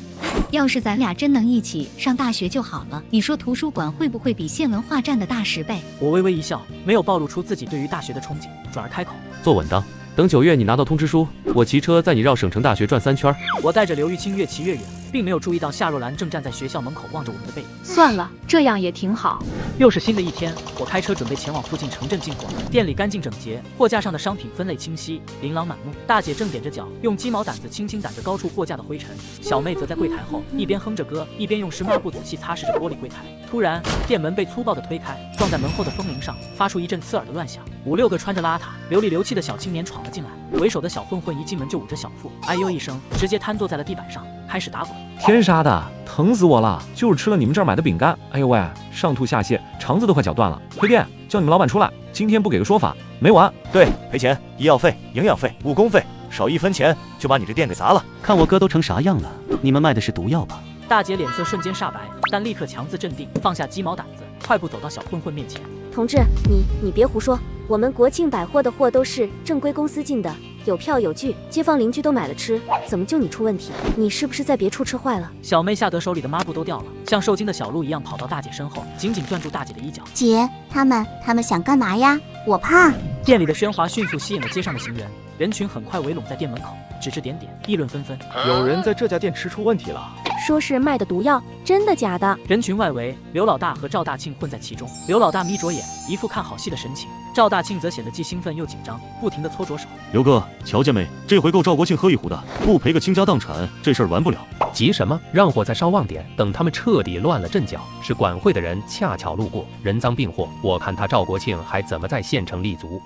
要是咱俩真能一起上大学就好了，你说图书馆会不会比县文化占的大10倍？我微微一笑，没有暴露出自己对于大学的憧憬，转而开口：坐稳当，等9月你拿到通知书，我骑车载你绕省城大学转3圈。我带着刘玉清越骑越远，并没有注意到夏若兰正站在学校门口望着我们的背影。算了，这样也挺好。又是新的一天，我开车准备前往附近城镇进货。店里干净整洁，货架上的商品分类清晰，琳琅满目。大姐正踮着脚，用鸡毛掸子轻轻掸着高处货架的灰尘。小妹则在柜台后，一边哼着歌，一边用湿抹布仔细擦拭着玻璃柜台。突然，店门被粗暴地推开，撞在门后的风铃上，发出一阵刺耳的乱响。5、6个穿着邋遢、流里流气的小青年闯了进来。为首的小混混一进门就捂着小腹，哎呦一声，直接瘫坐在了地板上，开始打滚。天杀的，疼死我了！就是吃了你们这儿买的饼干，哎呦喂，上吐下泻，肠子都快搅断了。回店，叫你们老板出来，今天不给个说法，没完！对，赔钱，医药费、营养费、误工费，少1分钱就把你这店给砸了。看我哥都成啥样了，你们卖的是毒药吧？大姐脸色瞬间煞白，但立刻强自镇定，放下鸡毛掸子，快步走到小混混面前。同志，你别胡说，我们国庆百货的货都是正规公司进的，有票有据，街坊邻居都买了吃，怎么就你出问题？你是不是在别处吃坏了？小妹吓得手里的抹布都掉了，像受惊的小鹿一样跑到大姐身后，紧紧攥住大姐的衣角。姐，他们想干嘛呀？我怕。店里的喧哗迅速吸引了街上的行人，人群很快围拢在店门口，指指点点，议论纷纷。有人在这家店吃出问题了。说是卖的毒药，真的假的？人群外围，刘老大和赵大庆混在其中。刘老大眯着眼，一副看好戏的神情；赵大庆则显得既兴奋又紧张，不停地搓着手。刘哥，瞧见没？这回够赵国庆喝一壶的，不赔个倾家荡产，这事儿完不了。急什么？让我再稍望点，等他们彻底乱了阵脚。是管会的人恰巧路过，人赃并获，我看他赵国庆还怎么在县城立足。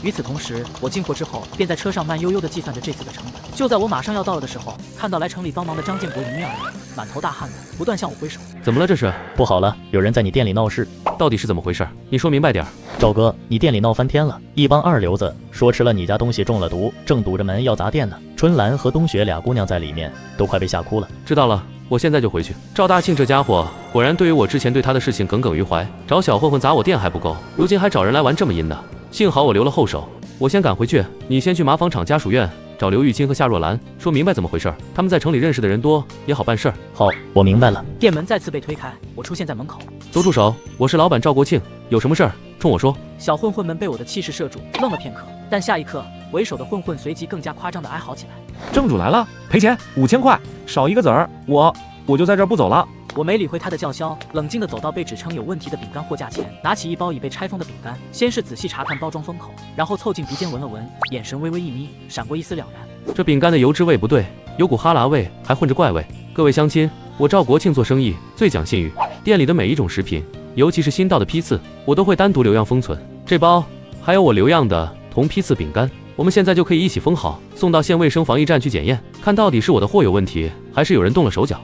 与此同时，我进货之后，便在车上慢悠悠地计算着这次的成本。就在我马上要到了的时候，看到来城里帮忙的张建国迎面而来，满头大汗的，不断向我挥手。怎么了？这是不好了，有人在你店里闹事。到底是怎么回事？你说明白点。赵哥，你店里闹翻天了，一帮二流子说吃了你家东西中了毒，正堵着门要砸店呢。春兰和冬雪俩姑娘在里面，都快被吓哭了。知道了，我现在就回去。赵大庆这家伙果然对于我之前对他的事情耿耿于怀，找小混混砸我店还不够，如今还找人来玩这么阴的。幸好我留了后手，我先赶回去，你先去麻纺厂家属院找刘玉清和夏若兰，说明白怎么回事。他们在城里认识的人多，也好办事儿。好，我明白了。店门再次被推开，我出现在门口。都住手！我是老板赵国庆，有什么事儿冲我说。小混混们被我的气势慑住，愣了片刻，但下一刻，为首的混混随即更加夸张地哀嚎起来。正主来了，赔钱5000块，少一个子儿，我就在这儿不走了。我没理会他的叫嚣，冷静地走到被指称有问题的饼干货架前，拿起一包已被拆封的饼干，先是仔细查看包装封口，然后凑近鼻尖闻了闻，眼神微微一眯，闪过一丝了然。这饼干的油脂味不对，有股哈喇味，还混着怪味。各位乡亲，我赵国庆做生意最讲信誉，店里的每一种食品，尤其是新到的批次，我都会单独留样封存。这包还有我留样的同批次饼干，我们现在就可以一起封好，送到县卫生防疫站去检验，看到底是我的货有问题，还是有人动了手脚。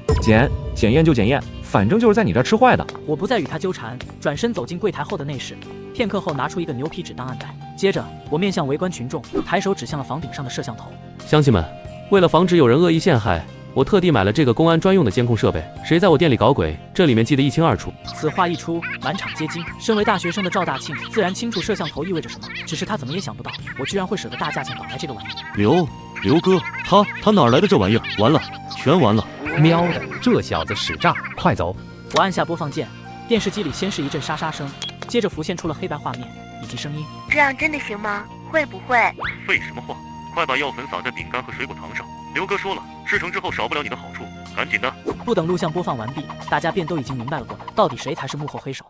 检验就检验，反正就是在你这儿吃坏的。我不再与他纠缠，转身走进柜台后的内室，片刻后拿出一个牛皮纸当案袋，接着我面向围观群众，抬手指向了房顶上的摄像头。乡亲们，为了防止有人恶意陷害，我特地买了这个公安专用的监控设备，谁在我店里搞鬼，这里面记得一清二楚。此话一出，满场皆惊。身为大学生的赵大庆自然清楚摄像头意味着什么，只是他怎么也想不到，我居然会舍得大价钱搞来这个玩意。刘哥，他哪来的这玩意儿？完了，全完了！喵的，这小子使诈，快走！我按下播放键，电视机里先是一阵沙沙声，接着浮现出了黑白画面以及声音。这样真的行吗？会不会？废什么话！快把药粉撒在饼干和水果糖上。刘哥说了，事成之后少不了你的好处，赶紧的。不等录像播放完毕，大家便都已经明白了过来，到底谁才是幕后黑手。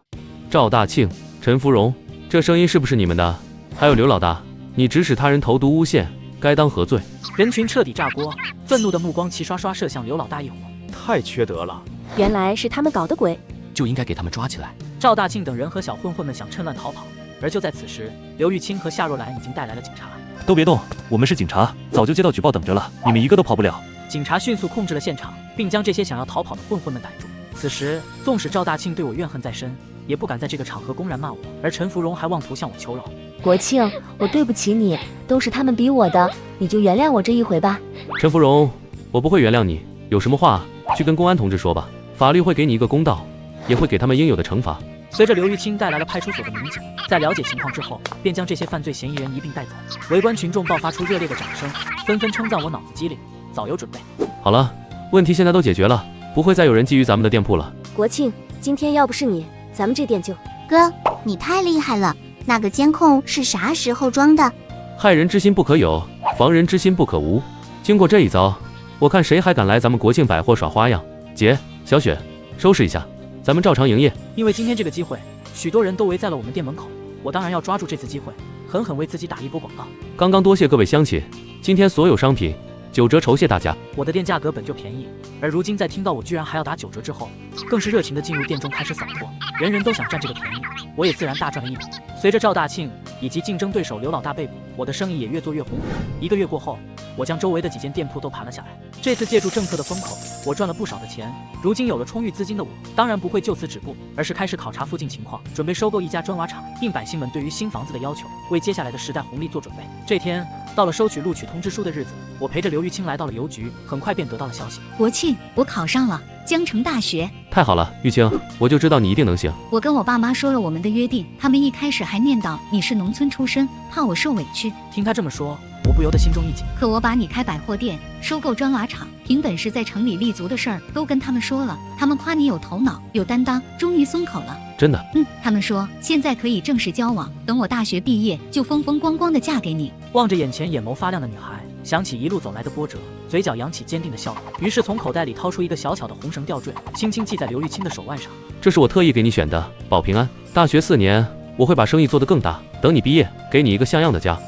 赵大庆、陈芙蓉，这声音是不是你们的？还有刘老大，你指使他人投毒诬陷，该当何罪？人群彻底炸锅，愤怒的目光齐刷刷射向刘老大一伙。太缺德了！原来是他们搞的鬼，就应该给他们抓起来。赵大庆等人和小混混们想趁乱逃跑，而就在此时，刘玉清和夏若兰已经带来了警察。都别动，我们是警察，早就接到举报等着了，你们一个都跑不了。警察迅速控制了现场，并将这些想要逃跑的混混们逮住。此时，纵使赵大庆对我怨恨在身，也不敢在这个场合公然骂我，而陈芙蓉还妄图向我求饶。国庆，我对不起你，都是他们逼我的，你就原谅我这一回吧。陈芙蓉，我不会原谅你，有什么话去跟公安同志说吧，法律会给你一个公道，也会给他们应有的惩罚。随着刘玉清带来了派出所的民警，在了解情况之后，便将这些犯罪嫌疑人一并带走。围观群众爆发出热烈的掌声，纷纷称赞我脑子机灵，早有准备。好了，问题现在都解决了，不会再有人觊觎咱们的店铺了。国庆，今天要不是你，咱们这店就……哥，你太厉害了！那个监控是啥时候装的？害人之心不可有，防人之心不可无。经过这一遭，我看谁还敢来咱们国庆百货耍花样。姐，小雪，收拾一下，咱们照常营业。因为今天这个机会，许多人都围在了我们店门口，我当然要抓住这次机会，狠狠为自己打一波广告。刚刚多谢各位乡亲，今天所有商品9折酬谢大家。我的店价格本就便宜，而如今在听到我居然还要打9折之后，更是热情地进入店中开始扫货，人人都想占这个便宜，我也自然大赚了一笔。随着赵大庆以及竞争对手刘老大被捕，我的生意也越做越红火。1个月过后，我将周围的几间店铺都盘了下来。这次借助政策的风口，我赚了不少的钱。如今有了充裕资金的我，当然不会就此止步，而是开始考察附近情况，准备收购一家砖瓦厂，应百姓们对于新房子的要求，为接下来的时代红利做准备。这天到了收取录取通知书的日子，我陪着刘玉清来到了邮局，很快便得到了消息。国庆，我考上了江城大学。太好了，玉清，我就知道你一定能行。我跟我爸妈说了我们的约定，他们一开始还念叨你是农村出身，怕我受委屈。听他这么说，我不由得心中一紧。可我把你开百货店、收购砖瓦厂、凭本事在城里立足的事儿都跟他们说了，他们夸你有头脑、有担当，终于松口了。真的？他们说现在可以正式交往，等我大学毕业就风风光光的嫁给你。望着眼前眼眸发亮的女孩，想起一路走来的波折，嘴角扬起坚定的笑容，于是从口袋里掏出一个小巧的红绳吊坠，轻轻系在刘玉清的手腕上。这是我特意给你选的，保平安。大学4年，我会把生意做得更大，等你毕业，给你一个像样的家。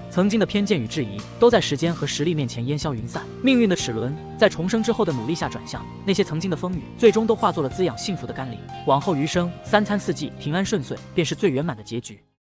曾经的偏见与质疑，都在时间和实力面前烟消云散。命运的齿轮在重生之后的努力下转向，那些曾经的风雨，最终都化作了滋养幸福的甘霖。往后余生，3餐4季平安顺遂，便是最圆满的结局。